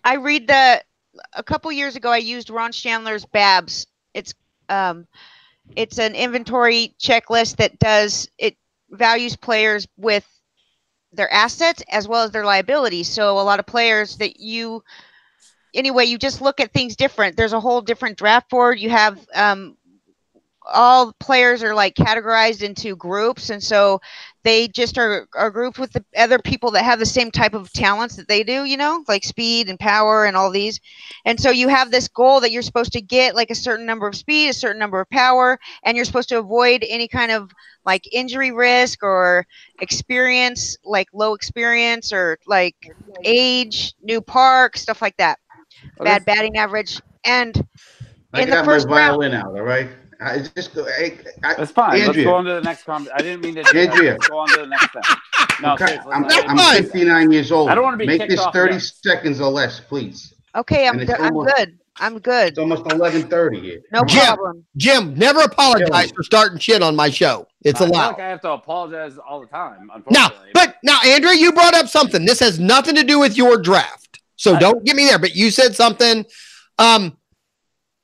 A couple years ago, I used Ron Chandler's Babs. It's an inventory checklist that values players with their assets as well as their liabilities. So a lot of players that you just look at things different. There's a whole different draft board. You have all players are like categorized into groups, and so they just are grouped with the other people that have the same type of talents that they do, like speed and power and all these. And so you have this goal that you're supposed to get like a certain number of speed, a certain number of power, and you're supposed to avoid any kind of like injury risk or experience, like low experience or like age, new park, stuff like that. Bad batting average. And in the first violin out, all right? That's fine. Andrea. Let's go on to the next conversation. I didn't mean to. Andrea. Let's go on to the next thing. No, okay. I'm 59 years old. I don't want to be Make this 30 seconds or less, please. Okay, I'm good. I'm good. It's almost 11:30 here. No problem. Jim, never apologize for starting shit on my show. It's allowed. I feel like I have to apologize all the time, unfortunately. Now, Andrea, you brought up something. This has nothing to do with your draft, so don't get me there. But you said something.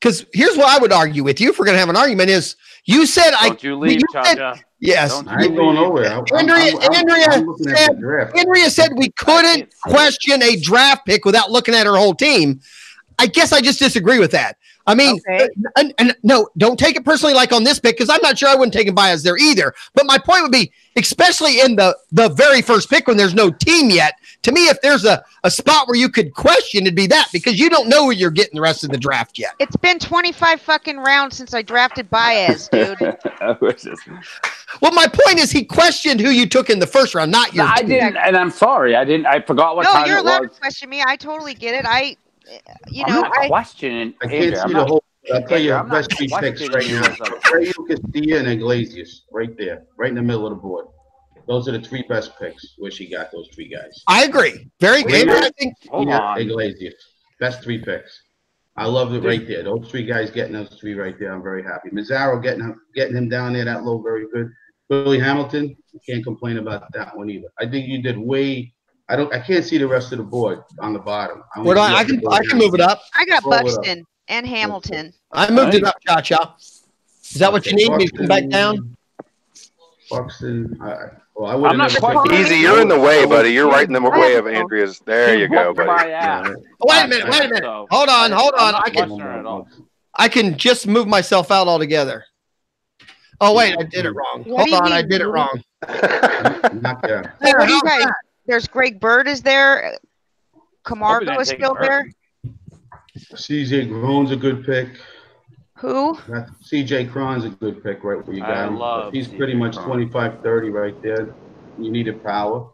Because here's what I would argue with you if we're going to have an argument is you said Don't you leave, Cha-Cha. Yes. I ain't going nowhere. Andrea said we couldn't question a draft pick without looking at her whole team. I guess I just disagree with that. I mean, and no, don't take it personally like on this pick because I'm not sure I wouldn't take him Baez there either. But my point would be, especially in the very first pick when there's no team yet, to me, if there's a spot where you could question, it'd be that because you don't know where you're getting the rest of the draft yet. It's been 25 fucking rounds since I drafted Baez, dude. Well, my point is he questioned who you took in the first round, not your I didn't, and I'm sorry. I forgot what time it was. No, you're allowed to question me. I totally get it. I'm not questioning. I can't see the whole. I'll tell you the best three picks right now. Abreu, Castilla, and Iglesias, right there, right in the middle of the board. Those are the three best picks where she got those three guys. I agree. Very good. Hold on. Iglesias, best three picks. I love it right there. Those three guys getting those three right there. I'm very happy. Mazzaro getting him down there that low, very good. Billy Hamilton, can't complain about that one either. I think you did way. I can't see the rest of the board on the bottom. I can move it up. I got Buxton and Hamilton. I moved it up, Cha-Cha. Is that what you need me to come back down? Buxton. Well, I would I'm not have quite Easy, you're in the way, buddy. You're right in the way of Andrea's. There you go, buddy. Wait a minute. Hold on. I can just move myself out altogether. Oh wait, I did it wrong. Hold on, I did it wrong. Not there. Hey, what do you guys? There's Greg Bird is there. Camargo is still there. CJ Grone's a good pick. Who? CJ Cron's a good pick right where you got him. He's pretty much 25-30 right there. You needed power.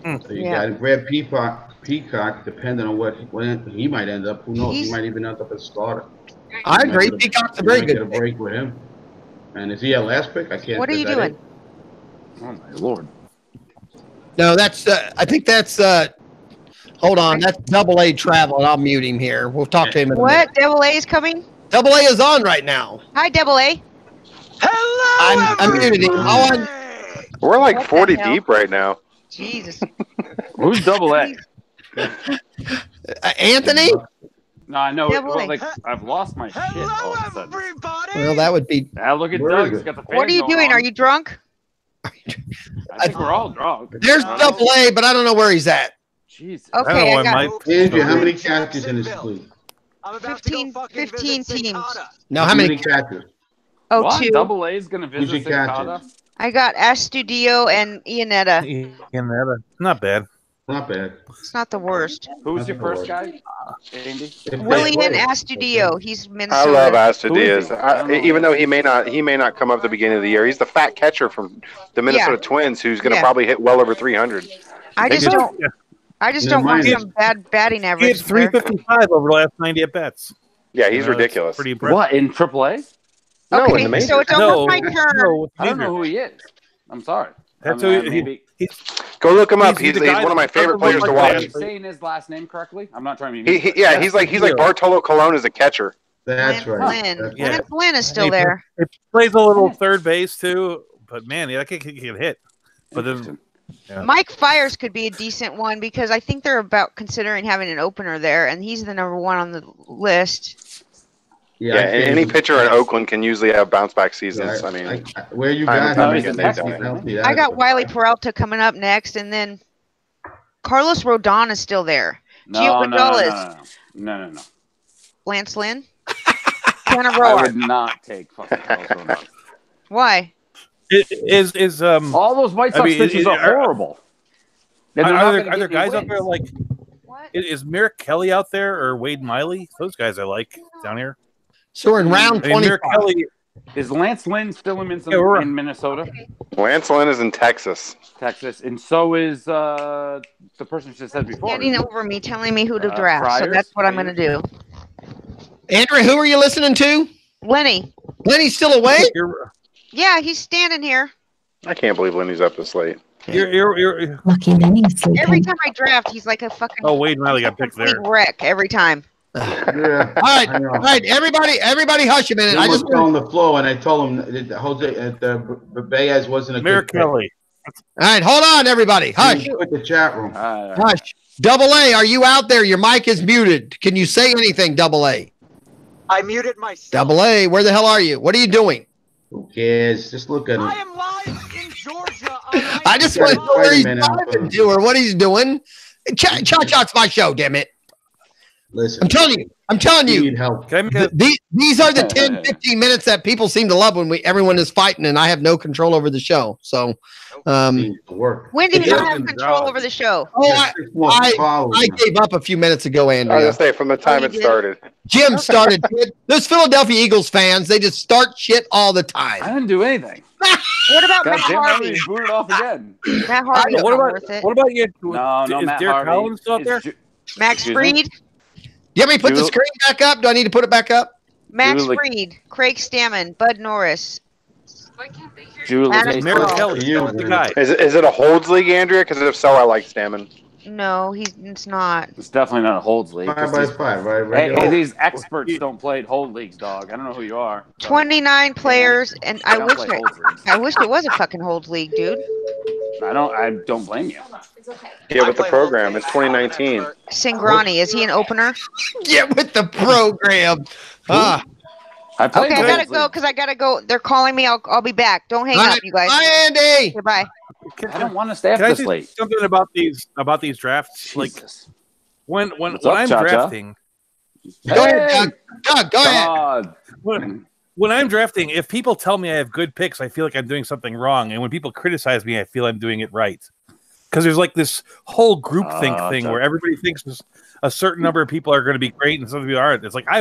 So you got him. Brad Peacock, depending on when he might end up. Who knows? He might even end up as starter. I agree. Peacock's a very good pick. Get a break with him. And is he a last pick? I can't. What are you doing? Oh my lord! No, that's. I think that's. Hold on, that's AA travel, and I'll mute him here. We'll talk to him in a minute. What? AA is coming? AA is on right now. Hi, AA. Hello. I'm muted him. We're like 40 deep right now. Jesus. Who's AA? Anthony? No, I know. Well, like, I've lost my shit all of a sudden. Well, that would be. Look at Doug. He's got the fan What are you doing? Are you drunk? I think we're all drunk. There's AA, but I don't know where he's at. Jesus. Okay, I got Andrew, how many catches in this league? 15 teams. No, how many catches? Oh, what? 2. AA is going to visit Who's your Cicada? I got Astudio and Ianetta. Not bad. Not bad. It's not the worst. Who's your first guy, Andy? William Astudio. He's Minnesota. I love Astudio. Even though he may not come up at the beginning of the year, he's the fat catcher from the Minnesota Twins who's going to probably hit well over 300. I just don't want some bad batting average. He had 355 over the last 90 at bats. Yeah, he's ridiculous. Pretty impressive. What, in AAA? No, okay, in the majors. so it's almost my turn. I don't know who he is. I'm sorry. That's Go look him up. He's one of my favorite players to watch. Are you saying his last name correctly? I'm not trying to be mean. He's like Bartolo Colon as a catcher. That's right. Lance Lynn is still there. He plays a little third base too, but man, that kid can hit. But then Mike Fiers could be a decent one because I think they're about considering having an opener there, and he's the number 1 on the list. Yeah, any pitcher in Oakland can usually have bounce back seasons. I mean, where you got I got Wiley Peralta coming up next, and then Carlos Rodon is still there. No. Lance Lynn? Tanner Roark. I would not take fucking Carlos Rodon. Why? All those White Sox pitchers are horrible. Are there guys out there like? What? Is Merrick Kelly out there or Wade Miley? Those guys I like down here. So we're in round 25. Is Lance Lynn still in Minnesota? Lance Lynn is in Texas. And so is the person who just said before. Standing over me, telling me who to draft. Friars? So that's what I'm going to do. Andrew, who are you listening to? Lenny. Lenny's still awake? Yeah, he's standing here. I can't believe Lenny's up this late. You're lucky Lenny's sleeping. Every time I draft, he's like a fucking Wade Miley got picked there. Wreck every time. Yeah. All right, everybody, hush a minute. I just on the floor, and I told him that Jose Baez wasn't a good Kelly. All right, hold on, everybody. Hush. With the chat room. Hush. AA, are you out there? Your mic is muted. Can you say anything, AA? I muted myself. AA, where the hell are you? What are you doing? Who cares? Just look at him. I am live in Georgia. I just want to know where he's driving to or what he's doing. Cha-Cha's my show, damn it. Listen, I'm telling you. Need help. These are the 10, 15 minutes that people seem to love when everyone is fighting, and I have no control over the show. So, when did you have control over the show? I gave up a few minutes ago, Andrea. I was gonna say from the time it started. Jim started. Those Philadelphia Eagles fans, they just start shit all the time. I didn't do anything. What about Matt Harvey? Booted off again. Matt Harvey. What about you? No, is Matt Derek Harvey. Collins still out there? Max Fried. You want me to put the screen back up? Do I need to put it back up? Max Fried, Craig Stammen, Bud Norris. Merrick Kelly. The guy. Is it a holds league, Andrea? Because if so, I like Stammen. No, it's not. It's definitely not a holds league. 5 by 5, right? Hey, these experts don't play hold leagues, dog. I don't know who you are. 29 players, and I wish it was a fucking holds league, dude. I don't blame you. Get with the program. It's 2019. Singrani, is he an opener? Get with the program. I gotta go because I gotta go. They're calling me. I'll be back. Don't hang up, you guys. Bye, Andy. Goodbye. I don't want to stay up this late. Something about these drafts. Jesus. Like when What's up, I'm Cha-Cha? drafting. Go ahead, Doug. Go ahead. When I'm drafting, if people tell me I have good picks, I feel like I'm doing something wrong. And when people criticize me, I feel I'm doing it right. Because there's like this whole groupthink thing where everybody thinks a certain number of people are going to be great and some people aren't. It's like I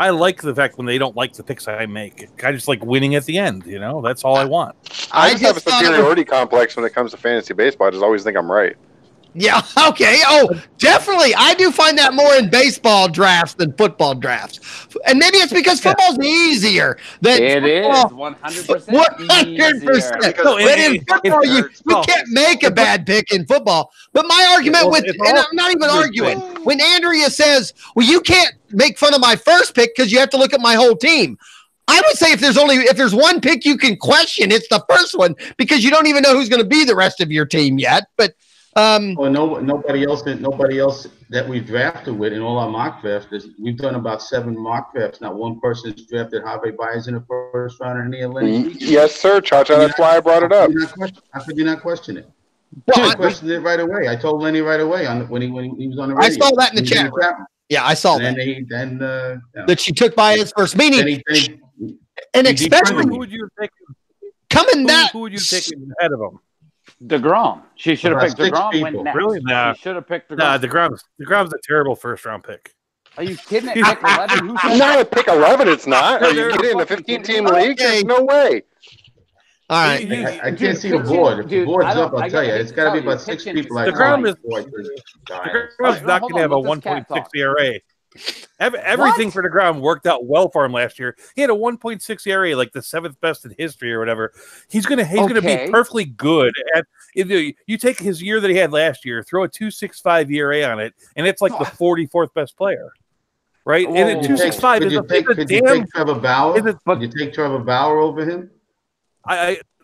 like the fact when they don't like the picks I make. I just like winning at the end, you know? That's all I want. I just have a superiority complex when it comes to fantasy baseball. I just always think I'm right. Yeah, okay. Oh, definitely. I do find that more in baseball drafts than football drafts. And maybe it's because football's easier. It is 100%. 100%. But in football, you can't make a bad pick in football. But my argument and I'm not even arguing, when Andrea says, well, you can't make fun of my first pick because you have to look at my whole team. I would say if there's one pick you can question, it's the first one because you don't even know who's going to be the rest of your team yet. But nobody else that we drafted with in all our mock drafts. We've done about 7 mock drafts. Not one person has drafted Javi Baez in the first round or any of Lenny. Yes, sir, Cha-Cha. That's why I brought it up. How could you not question it? I questioned it right away. I told Lenny right away when he was on the radio. I saw that in the chat. Yeah, I saw that. That she took Baez first, meaning, and especially who would you take? Who would you take ahead of him? DeGrom. She should have picked DeGrom. Went next. Really? Nah. She should have picked DeGrom. Nah, DeGrom's a terrible first-round pick. Are you kidding? At pick 11? Who said not at pick 11, it's not. Are you kidding? The 15-team league? There's no way. All right. I can't see the board. If the board's up, I'll tell you. It's got to be about 6 people. DeGrom's not going to have a 1.6 ERA. Everything for DeGrom worked out well for him last year. He had a 1.6 ERA, like the 7th best in history or whatever. He's gonna be perfectly good at. You take his year that he had last year, throw a 2.65 ERA on it, and it's like the 44th best player, right? Whoa. And 2.65 is could you take Trevor Bauer? Would you take Trevor Bauer over him?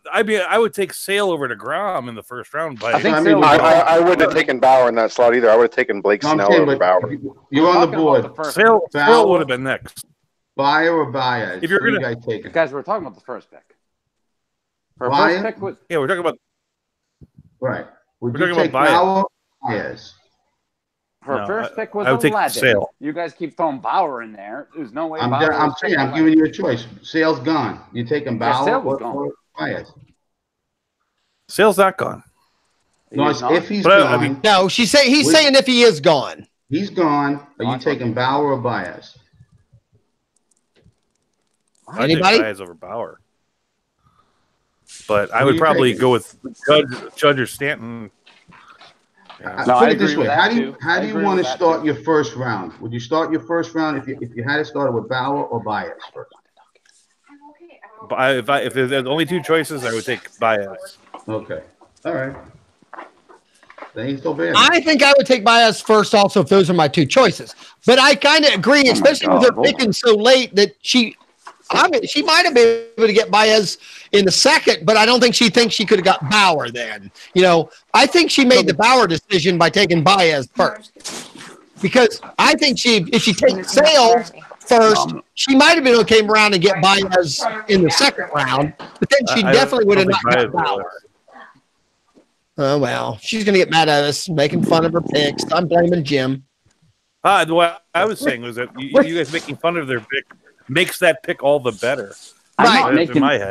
I would take Sale over DeGrom in the first round. I wouldn't have taken Bauer in that slot either. I would have taken Blake Snell over Bauer. You're on the board. Sale would have been next. Baez or Baez? If you're going to take it. Guys, we're talking about the first pick. Her first pick was we're talking about We're talking about Bauer. Baez. Her first pick was 11. Sale. You guys keep throwing Bauer in there. There's no way. I'm saying I'm giving you a choice. Sale's gone. You taking Bauer or Baez? Sale's not gone. No, if he's gone. No, he's saying if he is gone. He's gone. Are you taking Bauer or Baez? Anybody? Baez over Bauer. But I would probably go with Judge or Stanton. Put it this way: how do you want to start your first round? Would you start your first round if you had to start with Bauer or Baez first? If there's only 2 choices, I would take Baez. Okay, all right. That ain't so bad. I think I would take Baez first, also if those are my 2 choices. But I kind of agree, especially with her picking so late that she might have been able to get Baez in the second, but I don't think she thinks she could have got Bauer then. You know, I think she made the Bauer decision by taking Baez first. Because I think if she takes Sale first, she might have been able to came around and get Baez in the second round, but then she definitely would have not got Bauer. Oh, well, she's going to get mad at us, making fun of her picks. I'm blaming Jim. What I was saying was that you guys making fun of their pick makes that pick all the better.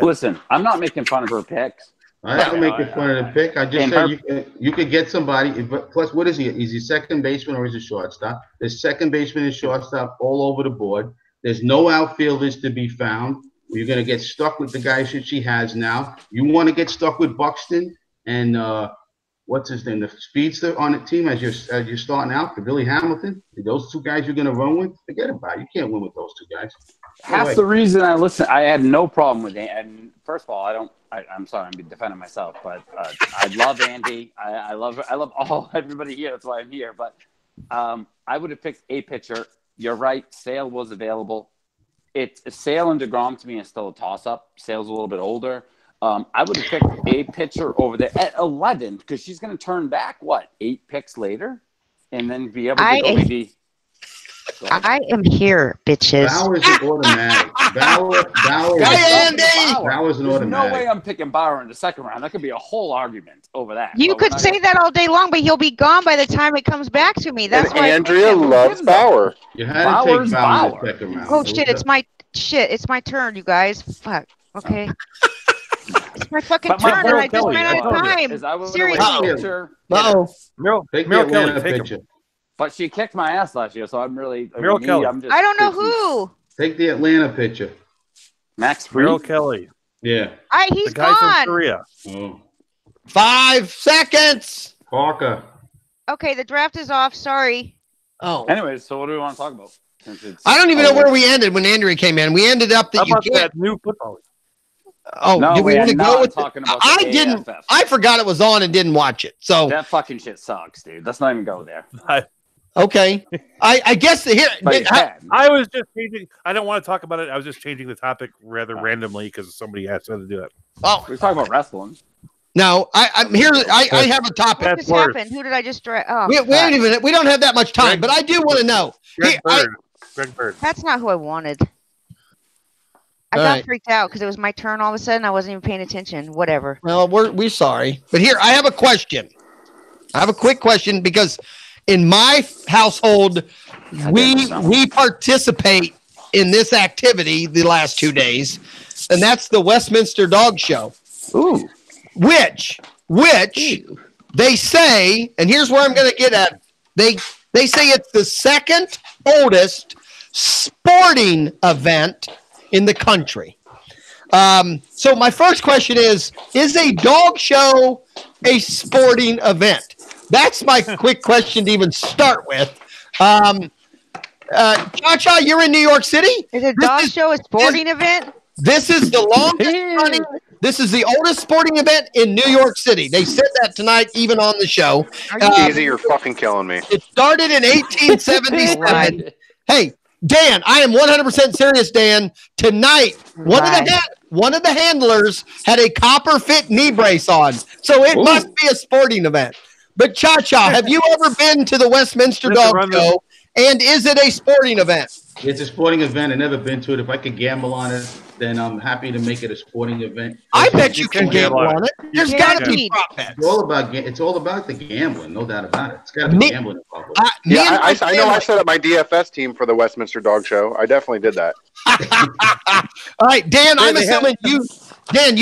Listen, I'm not making fun of her picks. I'm not making fun of the pick. I just said you could get somebody. Plus, what is he? Is he second baseman or is he shortstop? There's second baseman and shortstop all over the board. There's no outfielders to be found. You're going to get stuck with the guys that she has now. You want to get stuck with Buxton and what's his name? The speedster on the team as you're starting out, the Billy Hamilton. Those 2 guys you're going to run with. Forget about it. You can't win with those 2 guys. Half the reason I had no problem with it. And first of all, I'm sorry, I'm defending myself, but I love Andy. I love everybody here. That's why I'm here. But I would have picked a pitcher. You're right. Sale was available. It's Sale and DeGrom to me is still a toss-up. Sale's a little bit older. I would have picked a pitcher over there at 11 because she's going to turn back 8 picks later, and then be able to go maybe. I am here, bitches. Bauer's an automatic. Bauer's an automatic. No way I'm picking Bauer in the second round. That could be a whole argument over that. You could say that all day long, but he'll be gone by the time it comes back to me. That's why Andrea loves Bauer. You had to take Bauer in the second round. Oh shit! It's my turn, you guys. Fuck. Okay. It's my fucking turn, and I just ran out of time. Seriously. Take the Atlanta pitcher. But she kicked my ass last year, so I'm really. I don't know who. Take the Atlanta pitcher. Max Merrill Kelly. Yeah. He's the guy gone. from Korea. Oh. 5 seconds. Parker. Okay, the draft is off. Sorry. Oh. Anyways, so what do we want to talk about? I don't even know where we ended when Andrea came in. We ended up that How you about can't. that new football? Oh, No, did we want to go with talking about I the didn't. AFF. I forgot it was on and didn't watch it. So that fucking shit sucks, dude. Let's not even go there. Okay. I guess here. I was just changing. I don't want to talk about it. I was just changing the topic rather randomly because somebody asked me to do it. Oh, we're talking about wrestling. No, I'm here. I have a topic. What just happened? Who did I just draft? Oh, wait a minute. We don't have that much time, but I do want to know. Greg Bird. That's not who I wanted. I got freaked out because it was my turn all of a sudden. I wasn't even paying attention. Whatever. Well, we're sorry. But here, I have a question. I have a quick question because in my household, we participate in this activity the last 2 days, and that's the Westminster Dog Show. Ooh. Which they say, and here's where I'm going to get at. They say it's the second oldest sporting event in the country. So my first question is a dog show a sporting event? That's my quick question to even start with. Cha-Cha, you're in New York City? Is a dog show a sporting event? This is the longest running. This is the oldest sporting event in New York City. They said that tonight, even on the show. Easy, you're fucking killing me. It started in 1877. Hey, Dan, I am 100% serious, Dan. Tonight, one of the handlers had a copper fit knee brace on, so it must be a sporting event. But Cha-Cha, have you ever been to the Westminster Dog Show? And is it a sporting event? It's a sporting event. I've never been to it. If I could gamble on it, then I'm happy to make it a sporting event. I bet you can gamble on it. There's got to be prop bets. It's all about the gambling, no doubt about it. It's got to be gambling involved. I know I set up my DFS team for the Westminster Dog Show. I definitely did that. All right, Dan, I'm assuming you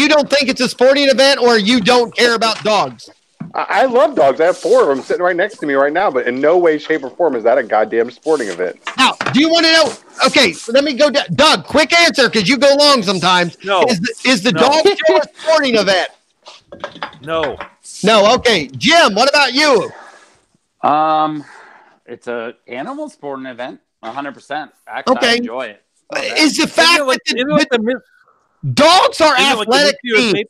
don't think it's a sporting event or you don't care about dogs. I love dogs. I have 4 of them sitting right next to me right now, but in no way, shape, or form is that a goddamn sporting event. Now, do you want to know? Okay, let me go down. Doug, quick answer, because you go long sometimes. No. Is the dog show a sporting event? No. No, okay. Jim, what about you? It's a animal sporting event, 100%. Actually, Okay. I enjoy it. Is the fact that dogs are athletic teams.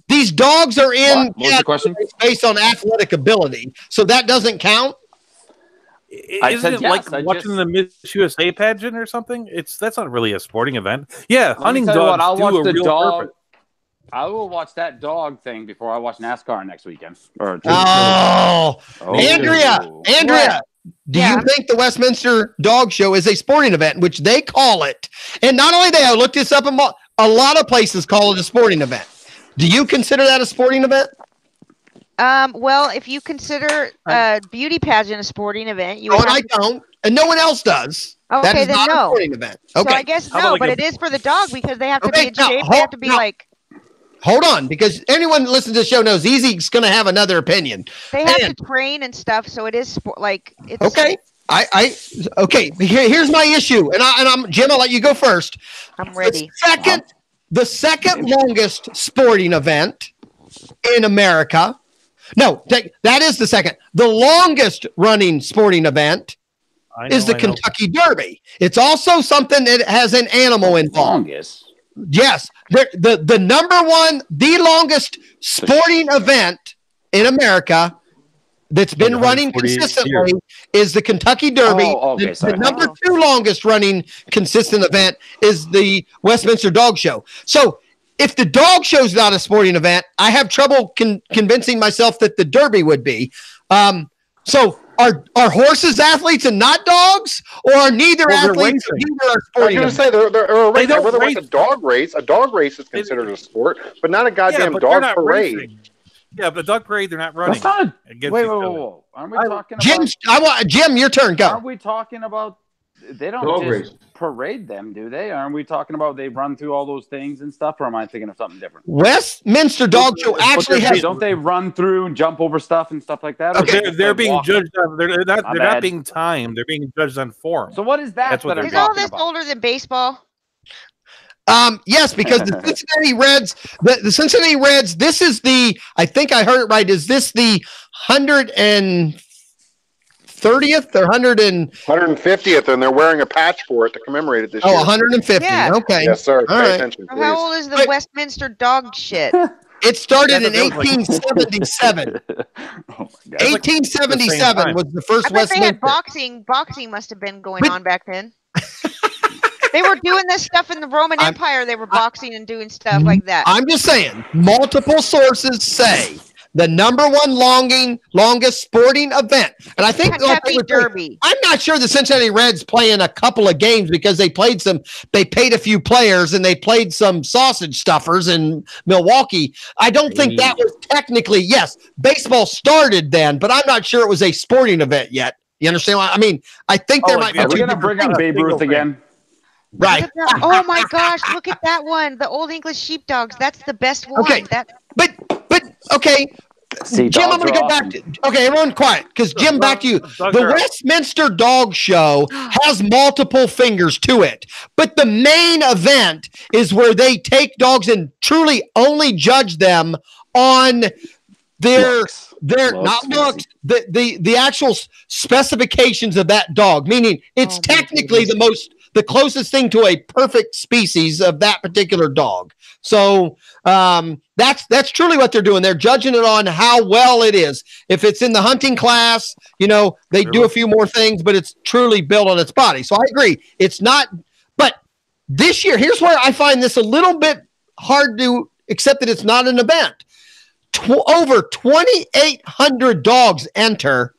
These dogs are in What was the question? based on athletic ability, so that doesn't count. Isn't it like watching the Miss USA pageant or something? That's not really a sporting event. Yeah, hunting dogs do a real purpose. I will watch that dog thing before I watch NASCAR next weekend. Andrea, do you think the Westminster Dog Show is a sporting event, which they call it? And not only that, I looked this up, a lot of places call it a sporting event. Do you consider that a sporting event? Well, if you consider a beauty pageant a sporting event, I don't, and no one else does. Okay, that is then not no. a sporting event. Okay, so I guess no, but it is for the dog because they have to be in shape. They have to be like. Hold on, because anyone who listens to the show knows Easy's going to have another opinion. They have to train and stuff, so it is it's okay. Okay. Here's my issue, and I'm Jim. I'll let you go first. I'm ready. The second longest sporting event in America. No, that is the second. The longest running sporting event is the Kentucky Derby. It's also something that has an animal involved. Longest. Yes, the number one, the longest sporting event in America that's been running consistently is the Kentucky Derby. The number 2 longest running consistent event is the Westminster Dog Show. So if the dog show's not a sporting event, I have trouble convincing myself that the Derby would be. So are horses athletes and not dogs, or are neither athletes and neither are I was sporting? going to say they're They don't whether race. it's a dog race. A dog race is considered a sport, but not a goddamn but they're dog not parade. racing. Yeah, but the dog parade, they're not running. That's not. against Wait, each other. whoa. Aren't we talking about? Jim, your turn. Go. Aren't we talking about? They don't Dog just race. parade them, do they? Aren't we talking about they run through all those things and stuff? Or am I thinking of something different? Westminster Dog Show actually has. Don't they run through and jump over stuff and stuff like that? Okay. They're being judged on. They're not being timed. They're being judged on form. So what is that? That's what that they're Is I'm all talking this about? older than baseball? Yes, because the Cincinnati Reds, the Cincinnati Reds. This is the. I think I heard it right. Is this the 130th or 150th, and they're wearing a patch for it to commemorate it this year. 150. Yeah. Okay. Yes, sir. All Pay right. attention, please. How old is the Westminster dog shit? It started in Yeah, that was 1877. Oh my God. 1877 was the first I bet they had Westminster. boxing. Boxing must have been going on back then. They were doing this stuff in the Roman Empire. They were boxing and doing stuff like that. I'm just saying, multiple sources say the number one longest sporting event. And I think Kentucky Derby. I'm not sure the Cincinnati Reds play in a couple of games because they paid a few players and they played some sausage stuffers in Milwaukee. I don't think that was technically, yes, baseball started then, but I'm not sure it was a sporting event yet. You understand what I mean? I think there might be Are we two going to bring up Babe Ruth again? Right. Oh my gosh, look at that one. The Old English Sheepdogs. That's the best one. Okay. But okay. See, Jim, I'm dogs going to are go back awesome. to. Okay, everyone quiet, because Jim, back to you. The Westminster Dog Show has multiple fingers to it, but the main event is where they take dogs and truly only judge them on their not looks, the actual specifications of that dog. Meaning, it's technically the closest thing to a perfect species of that particular dog. So that's truly what they're doing. They're judging it on how well it is. If it's in the hunting class, they do a few more things, but it's truly built on its body. So I agree. It's not, but this year, here's where I find this a little bit hard to accept that it's not an event. Over 2,800 dogs enter.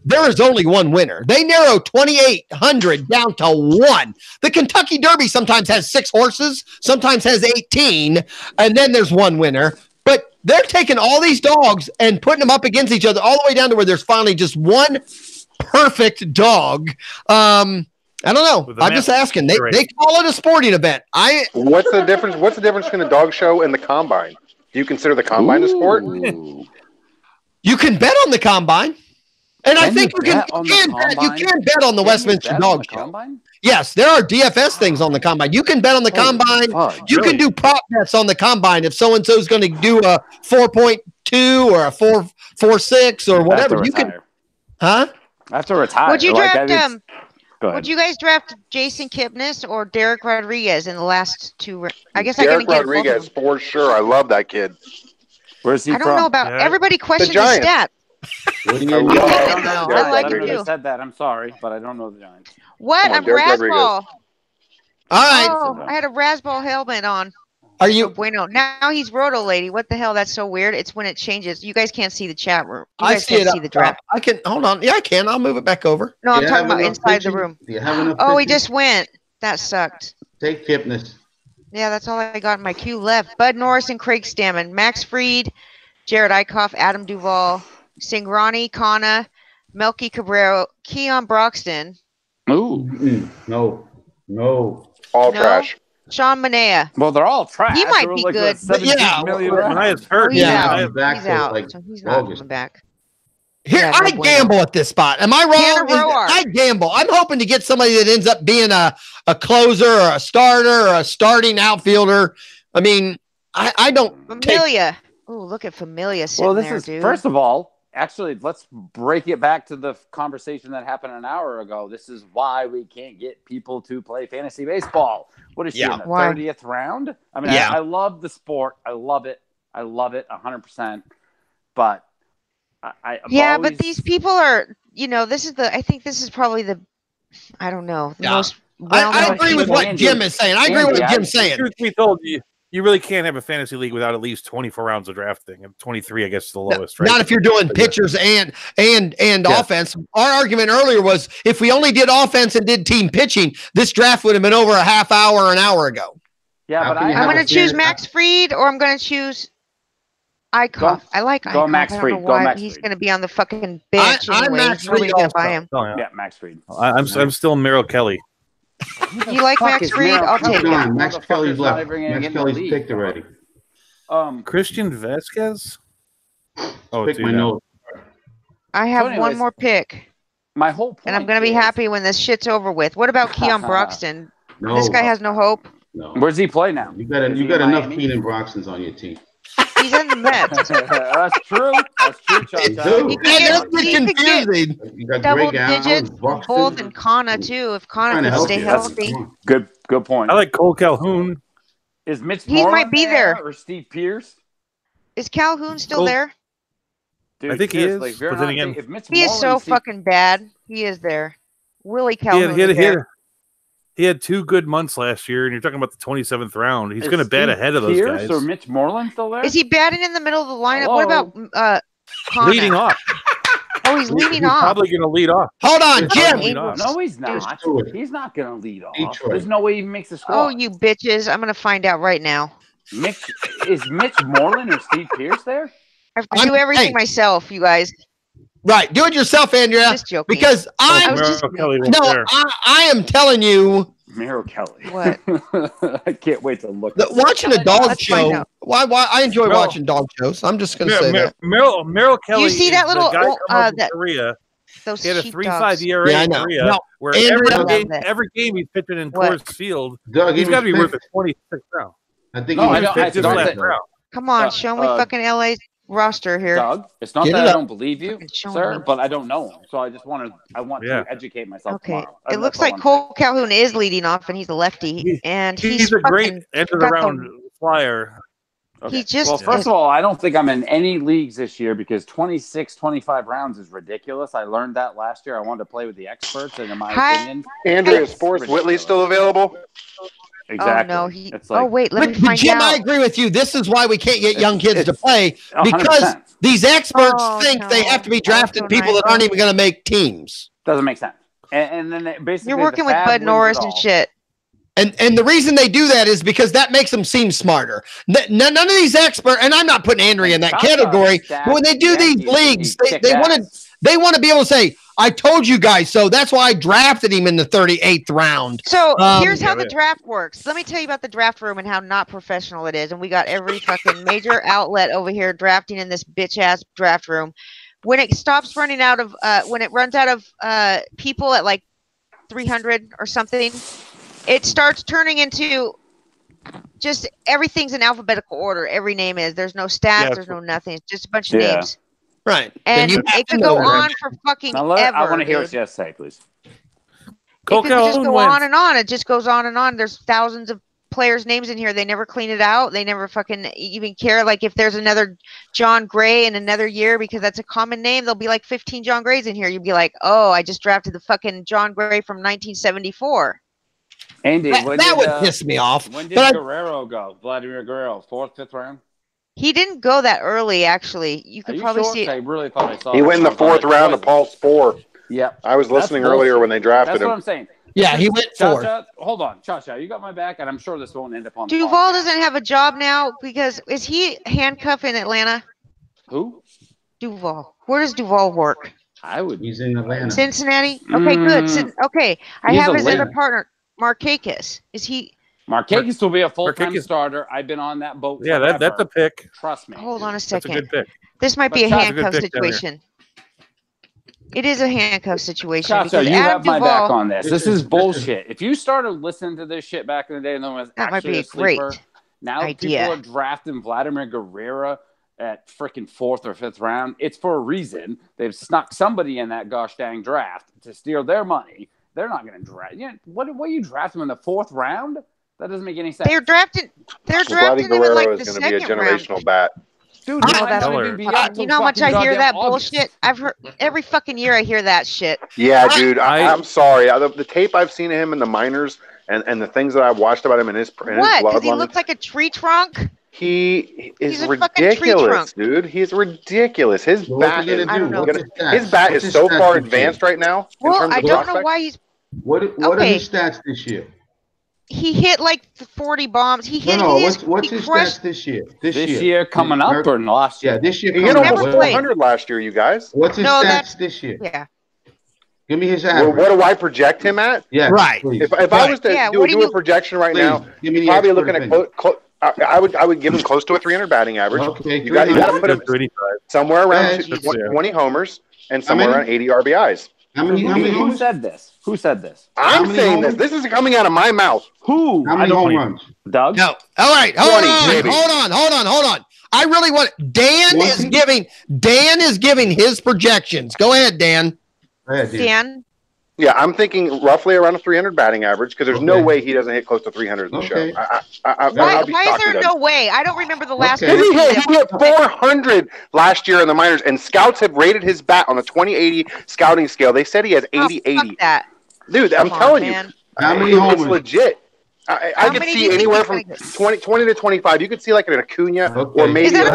There is only one winner. They narrow 2,800 down to one. The Kentucky Derby sometimes has 6 horses, sometimes has 18, and then there's one winner. But they're taking all these dogs and putting them up against each other all the way down to where there's finally just one perfect dog. I don't know. I'm just asking. They call it a sporting event. What's the difference? What's the difference between the dog show and the combine? Do you consider the combine a sport? You can bet on the combine. And I think you can bet on the Westminster Dog Show. Combine? Yes, there are DFS things on the combine. You can bet on the combine. You can do prop bets on the combine if so-and-so is going to do a 4.2 or a 4.46 or whatever. You can, huh? I have to retire. Would you draft Go ahead. Would you guys draft Jason Kipnis or Derek Rodriguez in the last 2? I guess Derek I gotta get Rodriguez for sure. I love that kid. Where's he I from? don't know about everybody questions his Giants. stat. What do you I don't know. I like I him too. said that. I'm sorry, but I don't know the Giants. What? Come on, I'm Derek Razzball. Rodriguez. All right. Oh, I had a Razzball helmet on. Are you? Bueno. Now he's Roto Lady. What the hell? That's so weird. It's when it changes. You guys can't see the chat room. You I guys see can't it. see the draft. I can hold on. Yeah, I can. I'll move it back over. No, I'm Do you talking have about enough inside the pitching? room. Do you have enough Oh, he pitching? just went. That sucked. Take Kipnis. Yeah, that's all I got in my queue left. Bud Norris and Craig Stammen, Max Fried, Jared Eichhoff, Adam Duvall, Singrani, Kana, Melky Cabrera, Keon Broxton. Ooh. No. All No? trash. Sean Manea. Well, they're all trash. He might They're be like good, a but 17 million round. Manea's hurt. He's Yeah. out. He's back He's to, out. like, So he's not August. coming back. Here, Yeah, I no bueno. gamble at this spot. Am I Tanner wrong? Roark. I gamble. I'm hoping to get somebody that ends up being a closer or a starter or a starting outfielder. I mean, I don't take. Familia. Oh, look at Familia sitting Well, this there, is dude. first of all. Actually, let's break it back to the conversation that happened an hour ago. This is why we can't get people to play fantasy baseball. What is she in the Why? 30th round? I mean, Yeah. I love the sport. I love it. 100%. But I've Yeah, always, but these people are, I think this is probably the most I well-known agree with what Andy, Jim is saying. I agree with what Andy, Jim's saying. Truth be told, you You really can't have a fantasy league without at least 24 rounds of drafting. And 23, I guess, is the lowest, right? Not if you're doing pitchers and offense. Our argument earlier was if we only did offense and did team pitching, this draft would have been over a half hour, an hour ago. Yeah, but I'm going to choose Max Fried or I'm going to choose Eichhoff. I like Eichhoff. Go Max Fried. He's going to be on the fucking bench anyway. Max Nobody's going to buy him. Oh, yeah, Max Fried. I'm still Merrill Kelly. You like Max Fried? I'll take it. Max Kelly's left. Max Kelly's picked already. Christian Vasquez? Oh, Pick my note. I have one more pick. My whole point. And I'm going to be happy when this shit's over with. What about Keon Broxton? No. This guy has no hope. No. Where's he play now? You got enough Keenan Broxtons on your team. He's in the Mets. That's true. That's true, Cha-Cha. He could get double digits both in Kana too. If Kana could stay healthy. Good point. I like Cole Calhoun. Is Mitch He Moreland might be there. or Steve Pierce? Is Calhoun still there? Dude, I think he is. Like, But then again, he is so fucking bad. He is there. Willie Calhoun is there. He had 2 good months last year, and you're talking about the 27th round. He's going to bat ahead of those Pierce guys. Or Mitch Moreland still there? Is he batting in the middle of the lineup? Hello? What about Kana? Leading off. Oh, he's leading off. Probably going to lead off. Hold on, Jim. No, he's not. He's not going to lead off. There's no way he makes the squad. Oh, you bitches. I'm going to find out right now. Is Mitch Moreland or Steve Pierce there? I have to do everything myself, you guys. Right. Do it yourself, Andrea. Just joking. Because I am telling you. Merrill Kelly. What? I can't wait to look. Watching a dog show. Why? I enjoy watching dog shows. I'm just going to say that. Merrill Kelly. You see that little guy from Korea? Those he had a 3.5 ERA in Korea, where every game he's pitching in Coors Field, he's got to be worth a 26th round. I think Come on, show me fucking LA's roster here. Doug, it's not that I don't believe you, sir, but I don't know him. So I want to educate myself tomorrow. It looks like Cole Calhoun is leading off, and he's a lefty. He's a great end-of-the-round flyer. Okay. First of all, I don't think I'm in any leagues this year because 26, 25 rounds is ridiculous. I learned that last year. I wanted to play with the experts, and in my opinion, Andrea Sports Whitley's still available. Exactly. Oh, no. Wait, let me find Jim, out. I agree with you. This is why we can't get young kids to play because 100%. These experts think they have to be drafting people that aren't even going to make teams. Doesn't make sense. And then basically, you're working with Bud Norris and shit. And the reason they do that is because that makes them seem smarter. None of these experts, and I'm not putting Andrea in that category, but when they do these leagues, they want to be able to say, I told you guys so. That's why I drafted him in the 38th round. So here's how the draft works. Let me tell you about the draft room and how not professional it is. And we got every fucking major outlet over here drafting in this bitch ass draft room. When it stops running out of, when it runs out of people at like 300 or something, it starts turning into just everything's in alphabetical order. Every name is. There's no stats. There's no nothing. It's just a bunch of names. Right. And it could go on for fucking ever. I want to hear what you have to say, please. It could just go on and on. It just goes on and on. There's thousands of players' names in here. They never clean it out. They never fucking even care. Like if there's another John Gray in another year, because that's a common name, there'll be like 15 John Grays in here. You'd be like, oh, I just drafted the fucking John Gray from 1974. Andy, that would piss me off. When did Guerrero go? Vladimir Guerrero, 4th, 5th round? He didn't go that early, actually. You could probably see it. I really thought I saw he went in the 4th round of Paul Spohr. Yeah. I was listening earlier when they drafted him. That's what I'm saying. Yeah, he went 4th. Hold on, Cha-Cha, you got my back, and I'm sure this won't end up on the Duval doesn't have a job now because is he handcuffed in Atlanta? Who? Duval. Where does Duval work? He's in Atlanta. Cincinnati? Okay, good. Okay. I have his other partner, Markakis. Is he? Markakis will be a full-time starter. I've been on that boat. Yeah, that's a pick. Trust me. Hold on a second. That's a good pick. This might be a handcuff situation. It is a handcuff situation. Cha-Cha, you have my back on this. This is bullshit. If you started listening to this shit back in the day, and no one was that might be a sleeper, great now idea. People are drafting Vladimir Guerrero at freaking 4th or 5th round. It's for a reason. They've snuck somebody in that gosh dang draft to steal their money. They're not going to draft. What are you drafting in the 4th round? That doesn't make any sense. They're drafting him in like the second round. Is going to be a generational bat. Dude, you know how much I hear that bullshit? I've heard every fucking year I hear that shit. Yeah, dude, I'm sorry. The tape I've seen of him in the minors And the things that I've watched about him in his What? Because he bloodline, looks like a tree trunk. he is He's a fucking tree ridiculous, trunk. dude. He's ridiculous. His bat is I don't know. his bat is so far advanced right now in terms I of don't know prospects. why he's. What are his stats this year? He hit like 40 bombs. He hit. What's his stats this year? This year coming up or last year? Yeah, this year. He hit over 400 last year, you guys. What's his stats this year? Yeah. Give me his average. Well, what do I project him at? Yeah, right. If I was to do a projection right now, probably looking at I would give him close to a 300 batting average. Okay, you got to put him somewhere around 20 homers and somewhere around 80 RBIs. Who said this? Who said this? I'm saying this. This is coming out of my mouth. Who? How many home runs? Doug? No. All right. Hold 20, on. I really want Dan is giving his projections. Go ahead, Dan. Dan. Yeah, I'm thinking roughly around a 300 batting average because there's no way he doesn't hit close to 300 in the show. Why is there no way? I don't remember the last time. He hit 400 last year in the minors, and scouts have rated his bat on the 20/80 scouting scale. They said he has 80/80. Dude, I'm telling you, how many it's homers? Legit. I could see anywhere from 20 to 25. You could see like an Acuna or maybe Hold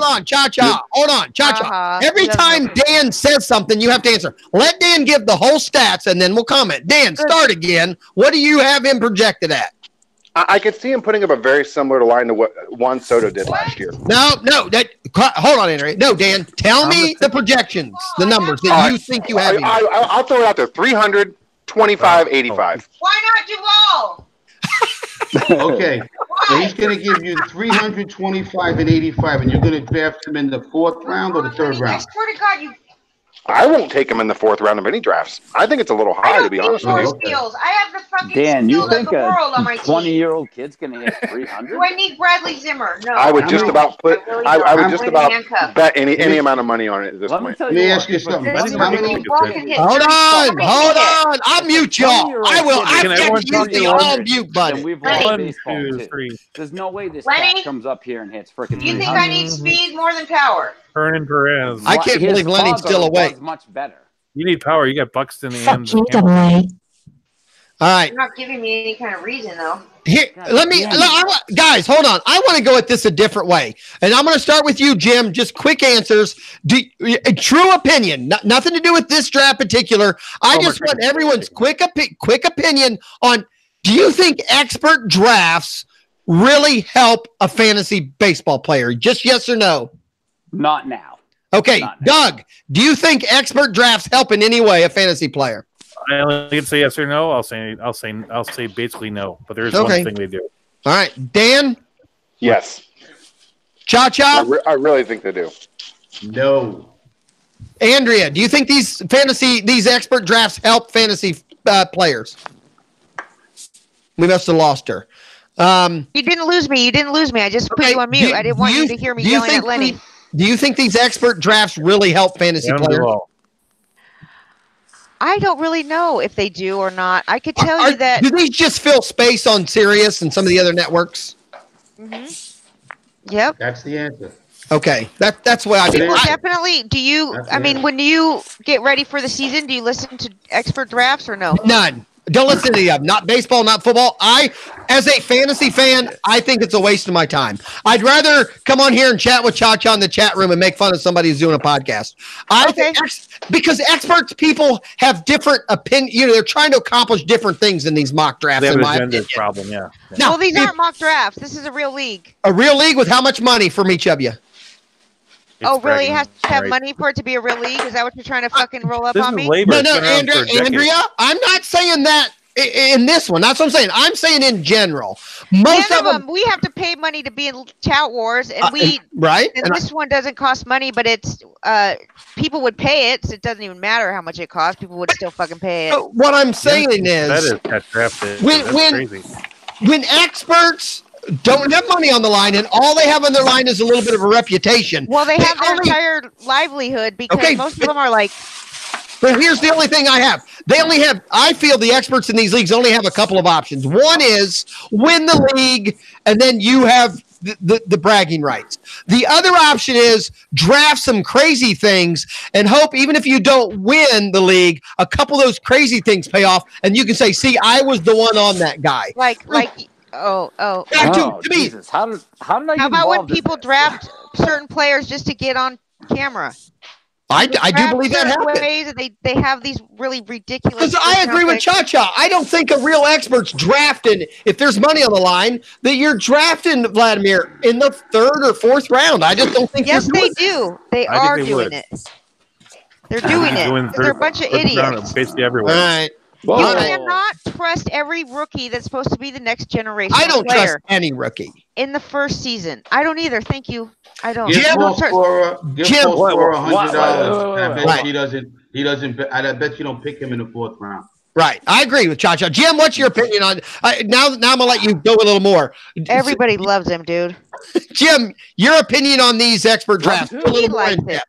on. Cha-cha. Every time Dan says something, you have to answer. Let Dan give the whole stats, and then we'll comment. Dan, start again. What do you have him projected at? I could see him putting up a very similar line to what Juan Soto did last year. No. Hold on, Henry. No, Dan, tell me the projections, the numbers that you think you have. I'll throw it out there. 300, 25, 85. Why not Duvall? Okay, so he's going to give you 325 and 85, and you're going to draft him in the 4th round or the 3rd round? I swear to God, I won't take him in the 4th round of any drafts. I think it's a little high, to be honest with you. Skills. I have the fucking Dan, you skills of think the world on my a team. 20-year-old kid's going to hit 300? Do I need Bradley Zimmer? No. I would just about put. I would just about bet any amount of money on it at this point. Let me ask you something. Hold on. I'll mute y'all. I will. I've got to use the all mute button. We've won baseball too. There's no way this cat comes up here and hits freaking. You think I need speed more than power? Hernan Perez. I can't believe Lenny's still awake. Much better. You need power. You got Buxton and all right. You're not giving me any kind of reason, though. Here, guys, hold on. I want to go at this a different way, and I'm going to start with you, Jim. Just quick answers. True opinion, nothing to do with this draft particular. I just want everyone's quick opinion on. Do you think expert drafts really help a fantasy baseball player? Just yes or no. Not now. Okay, Doug, do you think expert drafts help in any way a fantasy player? I only can say yes or no. I'll say basically no. But there is one thing they do. All right, Dan. Yes. Cha-cha. I really think they do. No. Andrea, do you think these expert drafts help fantasy players? We must have lost her. You didn't lose me. I just put you on mute. I didn't want you to hear me yelling at Lenny. Do you think these expert drafts really help fantasy players? I don't really know if they do or not. I could tell you that. Do these just fill space on Sirius and some of the other networks? Mm-hmm. Yep. That's the answer. Okay, that's what I mean. Definitely. Do you? When you get ready for the season, do you listen to expert drafts or no? None. Don't listen to them. Not baseball, not football. As a fantasy fan, I think it's a waste of my time. I'd rather come on here and chat with Cha-Cha in the chat room and make fun of somebody who's doing a podcast. Because experts, people have different opinions. They're trying to accomplish different things in these mock drafts. They have in an my agenda opinion. problem, yeah. Now, well, these aren't mock drafts. This is a real league. A real league with how much money from each of you? Really? It has to have money for it to be a real league? Is that what you're trying to fucking roll up on me? No, Andrea, I'm not saying that in this one. That's what I'm saying. I'm saying in general. Most of them, we have to pay money to be in Tout Wars, and right. And this one doesn't cost money, but it's people would pay it, so it doesn't even matter how much it costs. People would still fucking pay it. What I'm saying is, when experts don't have money on the line and all they have on their line is a little bit of a reputation. Well, they have their entire livelihood because most of them are like. But here's the only thing I have. I feel the experts in these leagues only have a couple of options. One is win the league, and then you have the bragging rights. The other option is draft some crazy things and hope even if you don't win the league, a couple of those crazy things pay off, and you can say, "See, I was the one on that guy." Jesus! How did I? How about when people draft certain players just to get on camera? I do believe that happens. Ways that they have these really ridiculous. Because I agree with Cha-Cha. I don't think a real expert's drafting, if there's money on the line, that you're drafting Vladimir in the 3rd or 4th round. I just don't think. Yes, they do. They are doing it. They're doing it. They're a bunch of idiots. Basically everywhere. All right. You cannot trust every rookie that's supposed to be the next generation. I don't player trust any rookie in the first season. I don't either. Thank you. I don't. Give Paul Scorer $100. I bet he doesn't. I bet you don't pick him in the 4th round. Right. I agree with Cha-Cha. Jim, what's your opinion on now I'm gonna let you go a little more. Everybody loves him, dude. Jim, your opinion on these expert drafts. A little more in depth.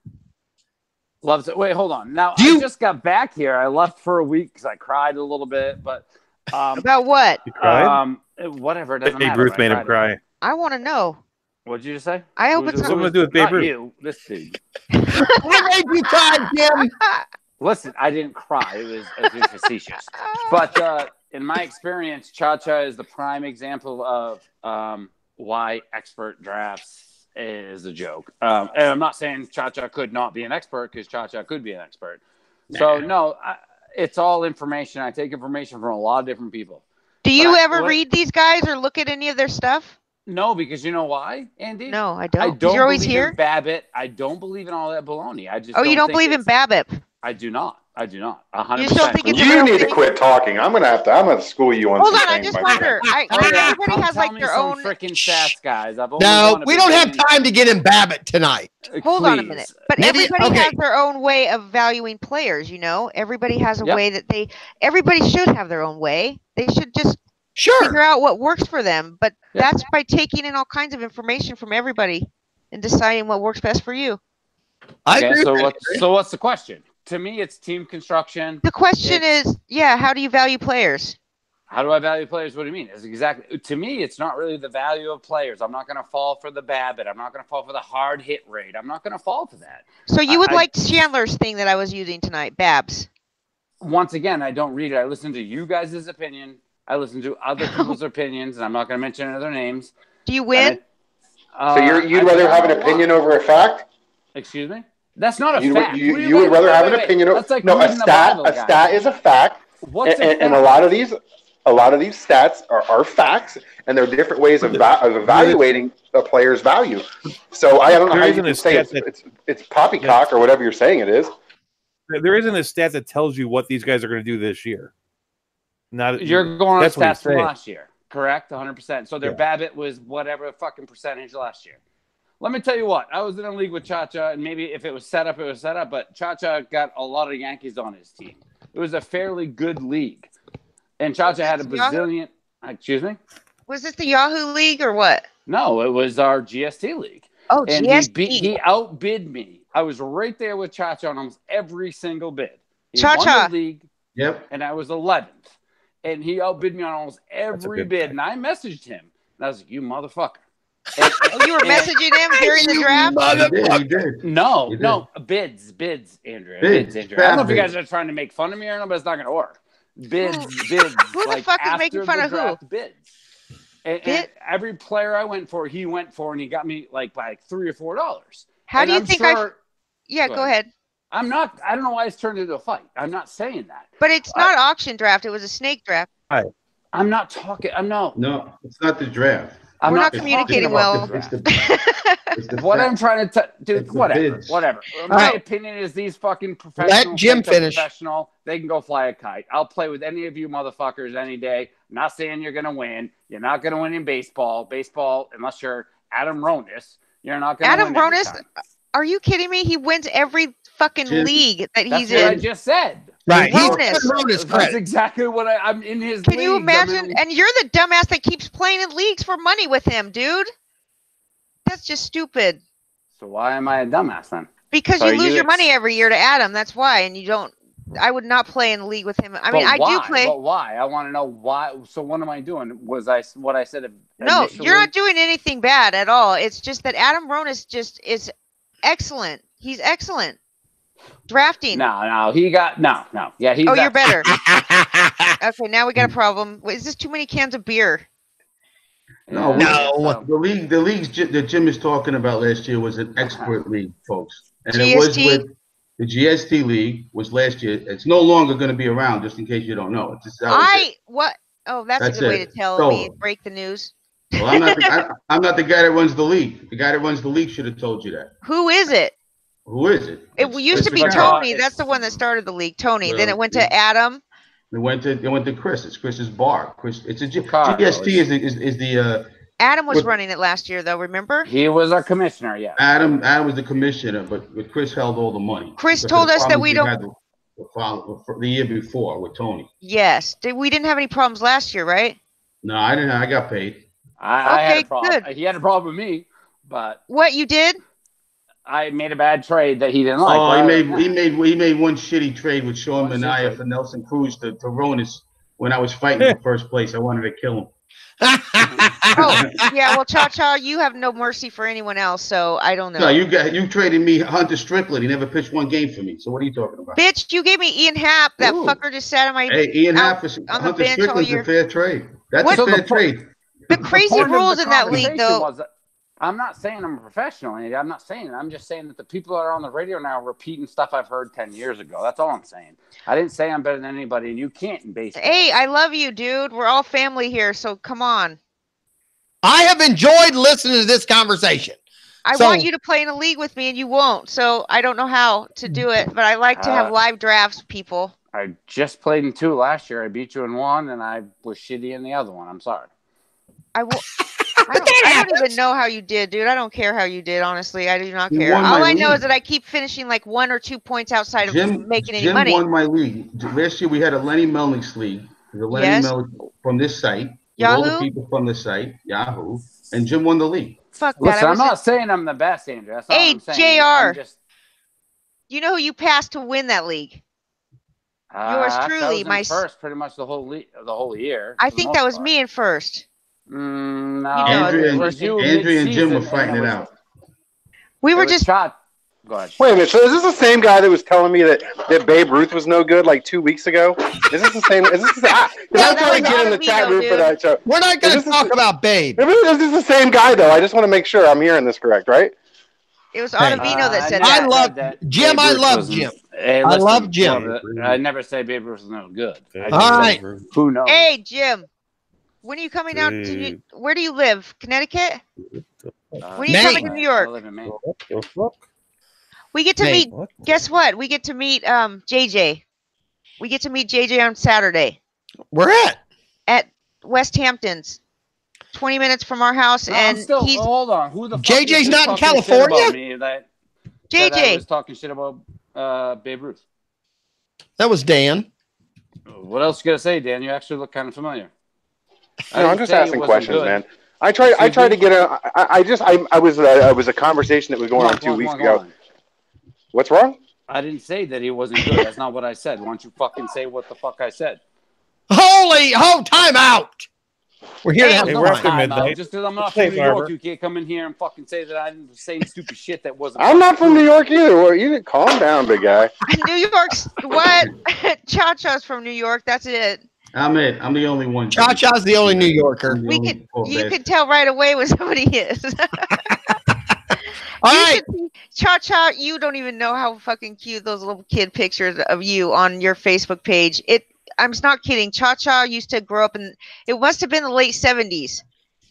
Loves it. Wait, hold on. Now I just got back here. I left for a week because I cried a little bit. But about what? You cried? Whatever. It doesn't Babe matter. Ruth made him cry. I want to know. What did you just say? I hope it's something to do with Babe Ruth. You. This dude. What made you cry, Jim? Listen, I didn't cry. It was facetious. But in my experience, Cha-Cha is the prime example of why expert drafts is a joke. And I'm not saying Cha-Cha could not be an expert, because Cha-Cha could be an expert. So, no, it's all information. I take information from a lot of different people. Do you ever read these guys or look at any of their stuff? No, because you know why, Andy? No, I don't. I don't You're always believe here? in Babbitt. I don't believe in all that baloney. I just you don't believe in Babbitt? I do not. 100%. You still think it's You need to quit talking. I'm gonna school you on. Hold some on, I things, just my wonder. friend. Everybody has like their own freaking stats, guys. No, we don't have time to get in Babbitt tonight. Hold on a minute. But everybody has their own way of valuing players, you know? Everybody has a way that everybody should have their own way. They should just figure out what works for them. But that's by taking in all kinds of information from everybody and deciding what works best for you. So what's the question? To me, it's team construction. The question is, how do you value players? How do I value players? What do you mean? To me, it's not really the value of players. I'm not going to fall for the Babbitt. I'm not going to fall for the hard hit rate. I'm not going to fall for that. So you would like Chandler's thing that I was using tonight, Babs. Once again, I don't read it. I listen to you guys' opinion. I listen to other people's opinions, and I'm not going to mention other names. Do you win? So you'd rather have an opinion over a fact? Excuse me? That's not a fact. You would rather have an opinion over a stat is a fact. And a lot of these stats are facts, and they're different ways of evaluating a player's value. So I don't know how you can say it's poppycock or whatever you're saying it is. There isn't a stat that tells you what these guys are going to do this year. You're going on stats from last year, correct? 100%. So their Babbitt was whatever fucking percentage last year. Let me tell you what. I was in a league with Cha-Cha, and maybe if it was set up, it was set up. But Cha-Cha got a lot of Yankees on his team. It was a fairly good league. And Cha-Cha had a bazillion. Excuse me? Was this the Yahoo League or what? No, it was our GST League. Oh, and GST. He outbid me. I was right there with Cha-Cha on almost every single bid. He Cha-Cha. won the league. Yep. And I was 11th. And he outbid me on almost every bid. And I messaged him. And I was like, you motherfucker. You were messaging him during the draft? You did. No, bids, Andrea. Bids, Andrea. I don't know if you guys are trying to make fun of me or not, but it's not going to work. Bids. Who the fuck is making fun of who? Bids. And every player I went for, he went for, and he got me by $3 or $4. How do you think Yeah, go ahead. I don't know why it's turned into a fight. I'm not saying that. But it's not auction draft. It was a snake draft. I'm not talking. No, it's not the draft. We're not communicating well. What I'm trying to do, whatever. My opinion is these fucking professionals. Let Jim finish. Professional, they can go fly a kite. I'll play with any of you motherfuckers any day. I'm not saying you're gonna win. You're not gonna win in baseball. Unless you're Adam Ronis, you're not gonna win. Adam Ronis? Are you kidding me? He wins every fucking league that he's in. That's what I just said. Right. That's exactly what I'm in his league. Can you imagine? And you're the dumbass that keeps playing in leagues for money with him, dude. That's just stupid. So why am I a dumbass then? Because you lose your money every year to Adam. That's why. And you don't I would not play in the league with him. I mean, I do play. But why? I want to know why. So what am I doing? Was I what I said? No, initially? you're not doing anything bad at all. It's just that Adam Ronis is excellent. He's excellent. Drafting. No. He got no. Yeah, he's. Oh, you're better. Okay, now we got a problem. Is this too many cans of beer? No. The league that Jim is talking about last year was an expert league, folks, and GST? it was with the GST league was last year. It's no longer going to be around, just in case you don't know. What? Oh, that's a good way to tell me. Break the news. Well, I'm not the guy that runs the league. The guy that runs the league should have told you that. Who is it? Who is it? It used to be Tony. That's the one that started the league. Tony. Then it went to Adam. It went to Chris. It's Chris's bar. It's a GST is the. Adam was running it last year, though. Remember? He was our commissioner. Yeah. Adam was the commissioner, but Chris held all the money. Chris told us that we don't. The year before with Tony. Yes, we didn't have any problems last year, right? No, I didn't. I got paid. I had a problem. Good. He had a problem with me, but what you did? I made a bad trade that he didn't like. Oh, he made one shitty trade with Sean Mania for Nelson Cruz to Ronis when I was fighting for first place. I wanted to kill him. Oh yeah, well, Cha, you have no mercy for anyone else, so I don't know. No, you traded me Hunter Strickland. He never pitched one game for me. So what are you talking about? Bitch, you gave me Ian Happ. That fucker just sat on my. Hey, Ian Happ on Hunter Strickland's a fair trade. That's a fair trade. The crazy rules in that league, though. I'm not saying I'm a professional. I'm not saying it. I'm just saying that the people that are on the radio now are repeating stuff I've heard 10 years ago. That's all I'm saying. I didn't say I'm better than anybody, and you can't in baseball. Hey, I love you, dude. We're all family here, so come on. I have enjoyed listening to this conversation. I want you to play in a league with me, and you won't. So I don't know how to do it, but I like to have live drafts, people. I just played in 2 last year. I beat you in 1, and I was shitty in the other one. I'm sorry. I don't even know how you did, dude. I don't care how you did, honestly. I do not care. All I know is that I keep finishing like 1 or 2 points outside of making any money. Jim won my league. Last year we had a Lenny Melnick's league. The Lenny Melnick from this site. Yahoo? All the people from the site, Yahoo. And Jim won the league. Fuck that. Listen, I'm not saying I'm the best, Andrew. That's all I'm saying. JR. You know who you passed to win that league? Yours truly. My first pretty much the whole year. I think that was me in first. No, Andrea and Jim were fighting it out. We were just. Go ahead. Wait a minute. So is this the same guy that was telling me that Babe Ruth was no good like 2 weeks ago? Is this the same? Is this? I'm trying to get in the chat room for that show. We're not going to talk about Babe. Is this the same guy though? I just want to make sure I'm hearing this correct, right? It was Ottavino that said that. I love Jim. I love Jim. Hey, I love Jim. I never say Babe Ruth was no good. All right. Who knows? Hey, Jim. When are you coming out to where do you live? Connecticut? When are you coming to New York? I live in Maine. We get to meet. Guess what? We get to meet JJ. We get to meet JJ on Saturday. Where at? At West Hamptons. 20 minutes from our house, and he's. Hold on. Who the fuck JJ's not in California? JJ I was talking shit about Babe Ruth. That was Dan. What else you gotta say, Dan? You actually look kind of familiar. I'm just asking questions, man. I tried to get I was a conversation that was going on 2 weeks ago. What's wrong? I didn't say that he wasn't good. That's not what I said. Why don't you fucking say what the fuck I said? Time out. We're here to have fun. Just because I'm not from New York, you can't come in here and fucking say that I didn't say stupid shit that wasn't. I'm not from New York either. Well, you calm down, big guy. New York's what? Cha-Cha's from New York. That's it. I'm the only one. Cha-Cha's the only New Yorker. You can tell right away when somebody is. All right. Cha-Cha, you don't even know how fucking cute those little kid pictures of you on your Facebook page. I'm not kidding. Cha-Cha used to grow up in, it must have been the late 70s.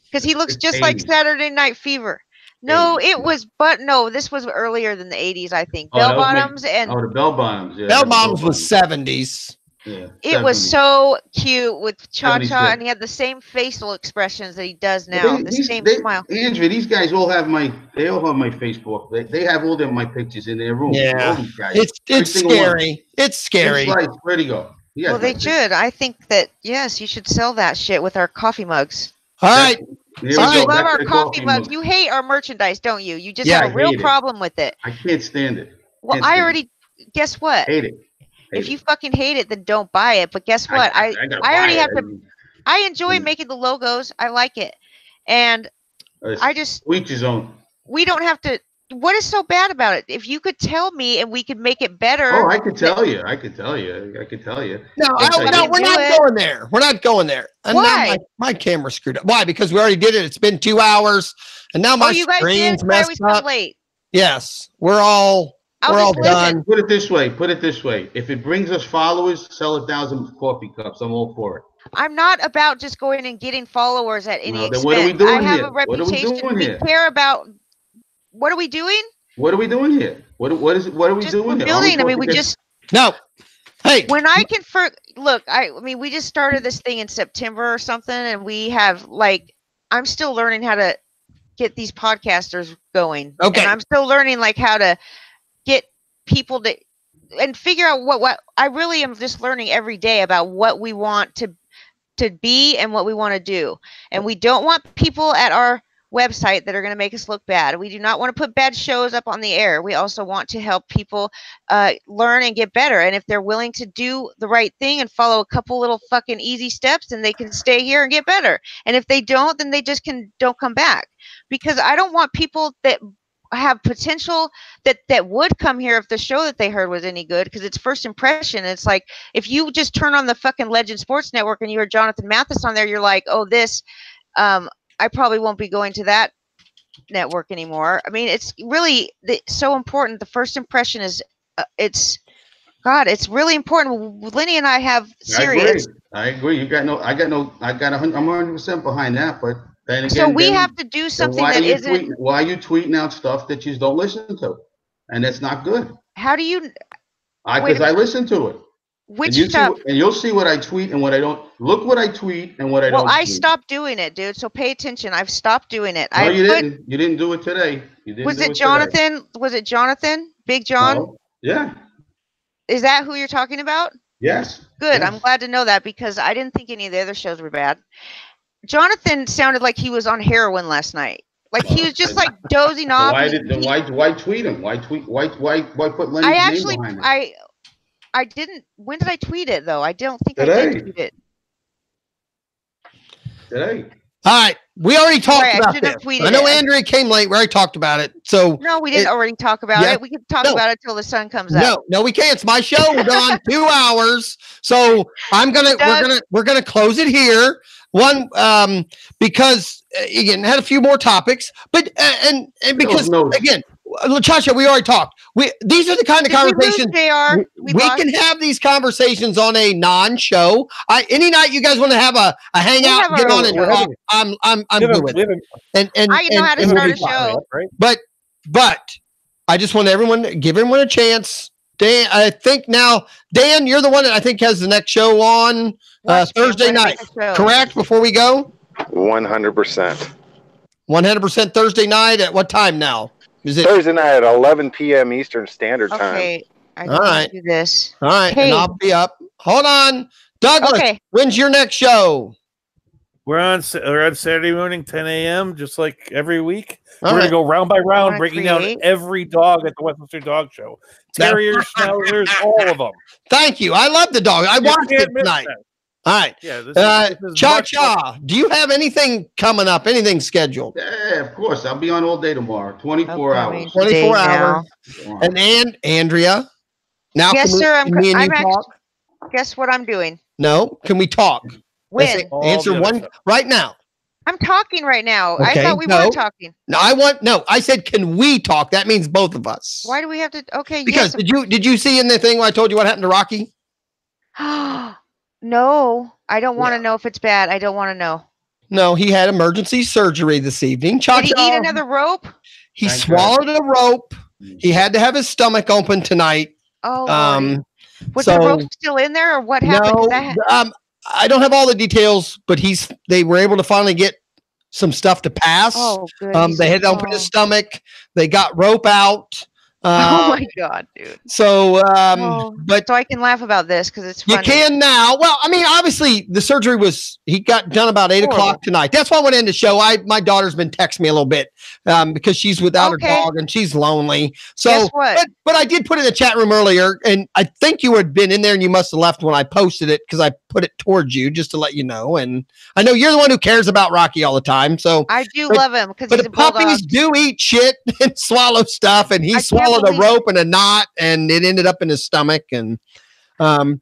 Because he looks just like Saturday Night Fever. No, this was earlier than the 80s, I think. Bell Bottoms the Bell Bottoms. Yeah, Bell Bottoms was 70s. Yeah, it was so cute with Cha-Cha, and he had the same facial expressions that he does now. The same smile. Andrew, these guys all have my Facebook. They have all my pictures in their room. Yeah, it's scary. It's scary. Where'd he go? Well, they should. I think that, yes, you should sell that shit with our coffee mugs. All right. You love our coffee mugs. You hate our merchandise, don't you? You just have a real problem with it. I can't stand it. Well, guess what? Hate it. If you fucking hate it, then don't buy it. But guess what? I already have to. I enjoy making the logos. I like it, and I just each his own. We don't have to. What is so bad about it? If you could tell me and we could make it better. Oh, I could tell you. I could tell you. No, we're not going there. We're not going there. And why? Now my camera screwed up. Why? Because we already did it. It's been 2 hours, and now my screen's messed up. Late. Yes, we're all done. Put it this way. If it brings us followers, sell 1,000 coffee cups. I'm all for it. I'm not about just going and getting followers at any expense. Then what are we doing I have here? a reputation. What are we doing here? Care about. What are we doing? What are we doing here? What are we doing here? Building. I mean, we just no. Hey, when I can look, I mean, we just started this thing in September or something, and we have I'm still learning how to get these podcasters going. Okay, and I'm still learning how to get people to and figure out what I really am just learning every day about what we want to be and what we want to do, and we don't want people at our website that are going to make us look bad. We do not want to put bad shows up on the air. We also want to help people learn and get better. And if they're willing to do the right thing and follow a couple little fucking easy steps, then they can stay here and get better. And if they don't, then they just don't come back. Because I don't want people that have potential that would come here if the show that they heard was any good, because it's first impression. It's like if you just turn on the fucking Legend Sports Network and you heard Jonathan Mathis on there, you're like, oh, this I probably won't be going to that network anymore. I mean, it's really so important. The first impression is it's really important. Lenny and I have serious. I agree. I'm 100% behind that. But then again, so we have to do something that isn't. Why are you tweeting out stuff that you don't listen to? And that's not good. How do you? Because I listen to it. Which stuff? And you'll see what I tweet and what I don't. Look what I tweet and what I don't. Well, I stopped doing it, dude. So pay attention. I've stopped doing it. No, you didn't. You didn't do it today. Was it Jonathan? Was it Jonathan? Big John? No. Yeah. Is that who you're talking about? Yes. Good. Yes. I'm glad to know that, because I didn't think any of the other shows were bad. Jonathan sounded like he was on heroin last night. Like he was just dozing off. Why tweet him? Why put Lenny's name behind it? I didn't. When did I tweet it though? I don't think I did tweet it. Today. All right, we already talked about this. I know Andrea came late. We already talked about it. So no, we didn't already talk about it. We can talk about it till the sun comes up. No, we can't. It's my show. We're done 2 hours. So we're gonna close it here. Because again, had a few more topics, but and because again. LaChacha, we already talked. These are the kind of conversations we can have. These conversations on a non-show. Any night you guys want to have a hangout, get on and talk. I'm good with it. And I know how to start a show. But I just want give everyone a chance. Dan, I think now, Dan, you're the one that I think has the next show on Thursday night. Correct? Before we go, 100%. 100% Thursday night at what time now? Is it Thursday night at 11 p.m. Eastern Standard Time? Okay, I do this. All right, and I'll be up. Hold on, Douglas. Okay. When's your next show? We're on Saturday morning, 10 a.m. Just like every week. We're gonna go round by round, breaking down every dog at the Westminster Dog Show. Terriers, Schnauzers, all of them. Thank you. I love the dog. I watched it tonight. All right. Yeah. Cha-Cha, do you have anything coming up? Anything scheduled? Yeah, of course. I'll be on all day tomorrow. 24 hours. 24 hours. And Andrea. Now, yes, sir. talk? Guess what I'm doing? No. Can we talk? When? Answer one right now. I'm talking right now. Okay, I thought we weren't talking. No, I said, can we talk? That means both of us. Why do we have to? Okay. Because did you see in the thing where I told you what happened to Rocky? No, I don't want to know if it's bad. I don't want to know. No, he had emergency surgery this evening. Did he eat another rope? He swallowed a rope. He had to have his stomach open tonight. Oh, was the rope still in there, or what happened? No, I don't have all the details, but they were able to finally get some stuff to pass. Oh, good. They had to open his stomach. They got rope out. Oh my God, dude. So, but so I can laugh about this because it's funny. You can now. Well, I mean, obviously the surgery he got done about 8:00 tonight. That's why I went in the show. My daughter's been texting me a little bit because she's without her dog and she's lonely. So, guess what? But I did put it in the chat room earlier, and I think you had been in there and you must have left when I posted it because I put it towards you just to let you know. And I know you're the one who cares about Rocky all the time. So I do love him because he's the a bulldog. puppies do eat shit and swallow stuff, and he swallowed a rope and a knot, and it ended up in his stomach, and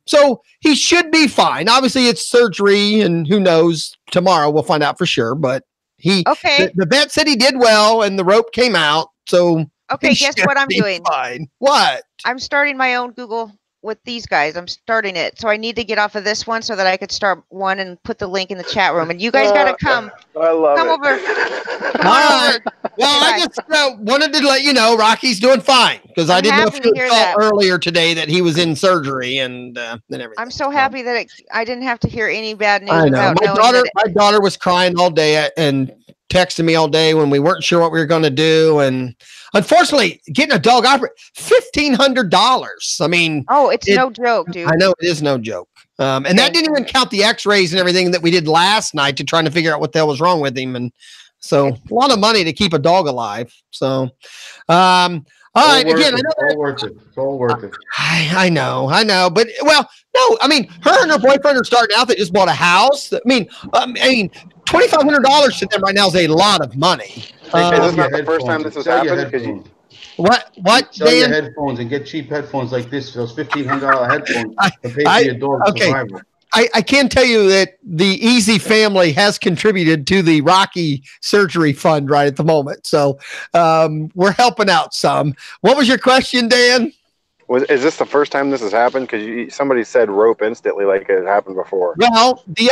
so he should be fine. Obviously, it's surgery, and who knows? Tomorrow we'll find out for sure. But the vet said he did well, and the rope came out. So guess what I'm doing? Fine. What? I'm starting my own Google with these guys. I'm starting it, so I need to get off of this one so that I could start one and put the link in the chat room. And you guys got to come. I love come it. over. Well, I just wanted to let you know Rocky's doing fine because I didn't know if you saw earlier today that he was in surgery and everything. I'm so happy that I didn't have to hear any bad news. I know. About my daughter was crying all day and texting me all day when we weren't sure what we were going to do, and unfortunately, getting a dog operated $1,500. I mean, it's no joke, dude. I know it is no joke. And that didn't even count the X-rays and everything that we did last night to trying to figure out what the hell was wrong with him. And so a lot of money to keep a dog alive. So, all right. Again, I know it's all worth it. It's all worth it. I know. But no, I mean, her and her boyfriend are starting out. They just bought a house. I mean, $2,500 to them right now is a lot of money. Is this not the first time this has happened? What? Sell your headphones and get cheap headphones like this. Those $1,500 headphones to pay for your dog's survival. I can tell you that the EEEZ family has contributed to the Rocky surgery fund right at the moment. So we're helping out some. What was your question, Dan? Is this the first time this has happened? Because somebody said rope instantly like it happened before. Well, we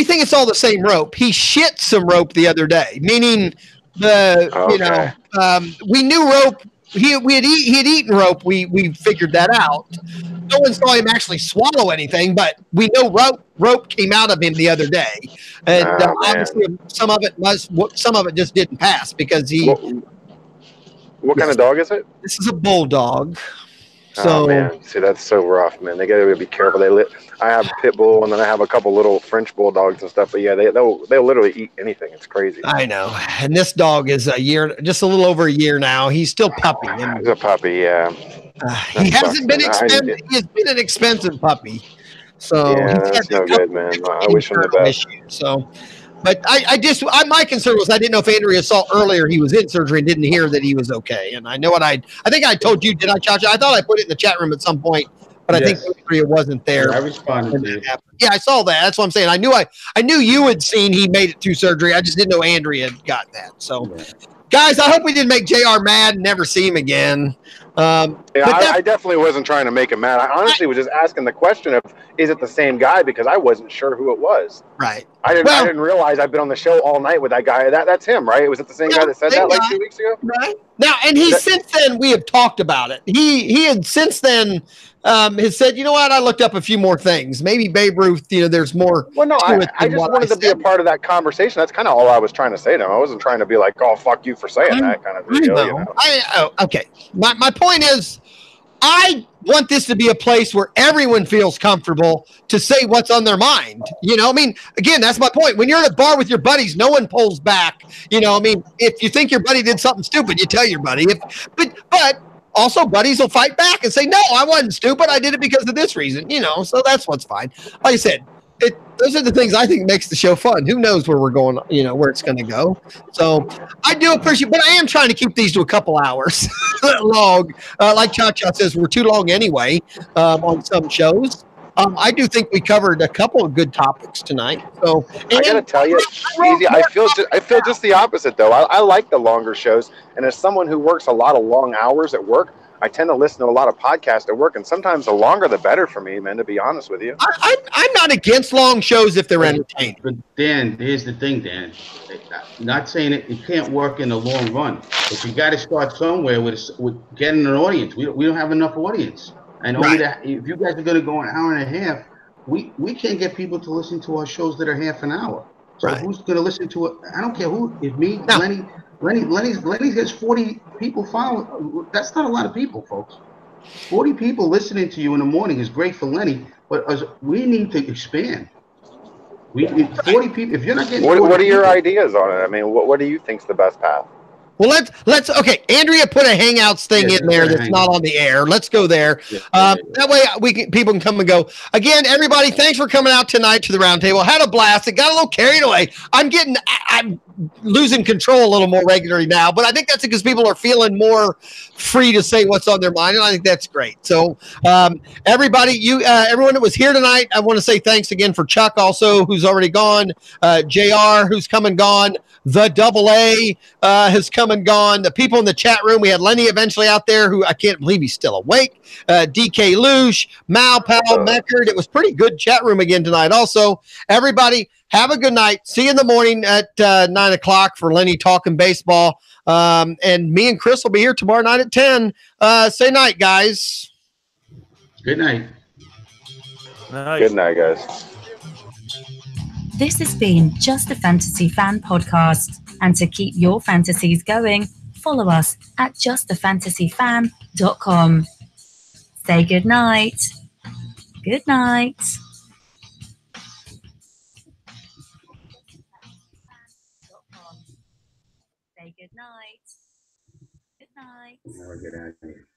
think it's all the same rope. He shit some rope the other day, meaning we knew rope. He had eaten rope. We figured that out. No one saw him actually swallow anything, but we know rope came out of him the other day, and obviously some of it just didn't pass because he. What kind of dog is it? This is a bulldog. So, man, see, that's so rough, man. They gotta be careful. I have pit bull, and then I have a couple little French bulldogs and stuff. But yeah, they'll literally eat anything. It's crazy. I know. And this dog is just a little over a year now. He's still puppy. He's a puppy, yeah. He hasn't been expensive. He has been an expensive puppy. So that's no good, man. I wish him the best. So. But my concern was I didn't know if Andrea saw earlier he was in surgery and didn't hear that he was okay. And I know I think I told you, did I, Chacha? I thought I put it in the chat room at some point, but I think Andrea wasn't there. I responded to you. Yeah, I saw that. That's what I'm saying. I knew you had seen he made it through surgery. I just didn't know Andrea had got that. So, guys, I hope we didn't make JR mad and never see him again. I definitely wasn't trying to make him mad. I honestly was just asking the question of, is it the same guy? Because I wasn't sure who it was. Right. I didn't realize I've been on the show all night with that guy. That's him, right? Was it the same guy that said that like 2 weeks ago? Right. Now, and since then, we have talked about it. He had since then has said, you know what? I looked up a few more things. Maybe Babe Ruth, there's more. Well, no, I just wanted to be a part of that conversation. That's kind of all I was trying to say to him. I wasn't trying to be like, oh, fuck you for saying that kind of deal. Okay. My point is, I want this to be a place where everyone feels comfortable to say what's on their mind. I mean, again, that's my point. When you're at a bar with your buddies, no one pulls back. I mean, if you think your buddy did something stupid, you tell your buddy. But also buddies will fight back and say, no, I wasn't stupid. I did it because of this reason, so that's what's fine. Like I said, those are the things I think makes the show fun. Who knows where we're going, where it's going to go. So I do appreciate, but I am trying to keep these to a couple hours long. Like Cha-Cha says, we're too long anyway on some shows. I do think we covered a couple of good topics tonight. So I gotta tell you, easy. I feel just the opposite though. I like the longer shows, and as someone who works a lot of long hours at work, I tend to listen to a lot of podcasts at work, and sometimes the longer the better for me, man, to be honest with you. I'm not against long shows if they're entertaining. But Dan, here's the thing, Dan. Not saying it can't work in the long run, but you got to start somewhere with getting an audience. We don't have enough audience. And if you guys are going to go an hour and a half, we can't get people to listen to our shows that are half an hour. So who's going to listen to it? I don't care who. If me, Lenny, Lenny has 40 people following. That's not a lot of people, folks. 40 people listening to you in the morning is great for Lenny, but we need to expand. 40 people. If you're not getting, what are your ideas on it? I mean, what do you think's the best path? Well, let's okay. Andrea put a Hangouts thing in there that's not on the air. Let's go there. That way people can come and go. Again, everybody, thanks for coming out tonight to the roundtable. Had a blast. It got a little carried away. I'm losing control a little more regularly now, but I think that's because people are feeling more free to say what's on their mind, and I think that's great. So, everybody, everyone that was here tonight, I want to say thanks again for Chuck, also who's already gone, JR, who's come and gone. The AA has come and gone. The people in the chat room, we had Lenny eventually out there, who I can't believe he's still awake. DK Lush, Mal Powell, Meckard. It was pretty good chat room again tonight. Also, everybody, have a good night. See you in the morning at 9 o'clock for Lenny talking baseball. And me and Chris will be here tomorrow night at 10. Say night, guys. Good night. Good night, guys. This has been Just a Fantasy Fan podcast. And to keep your fantasies going, follow us at justafantasyfan.com. Say good night. Good night. Say good night. Good night. Never get out of here.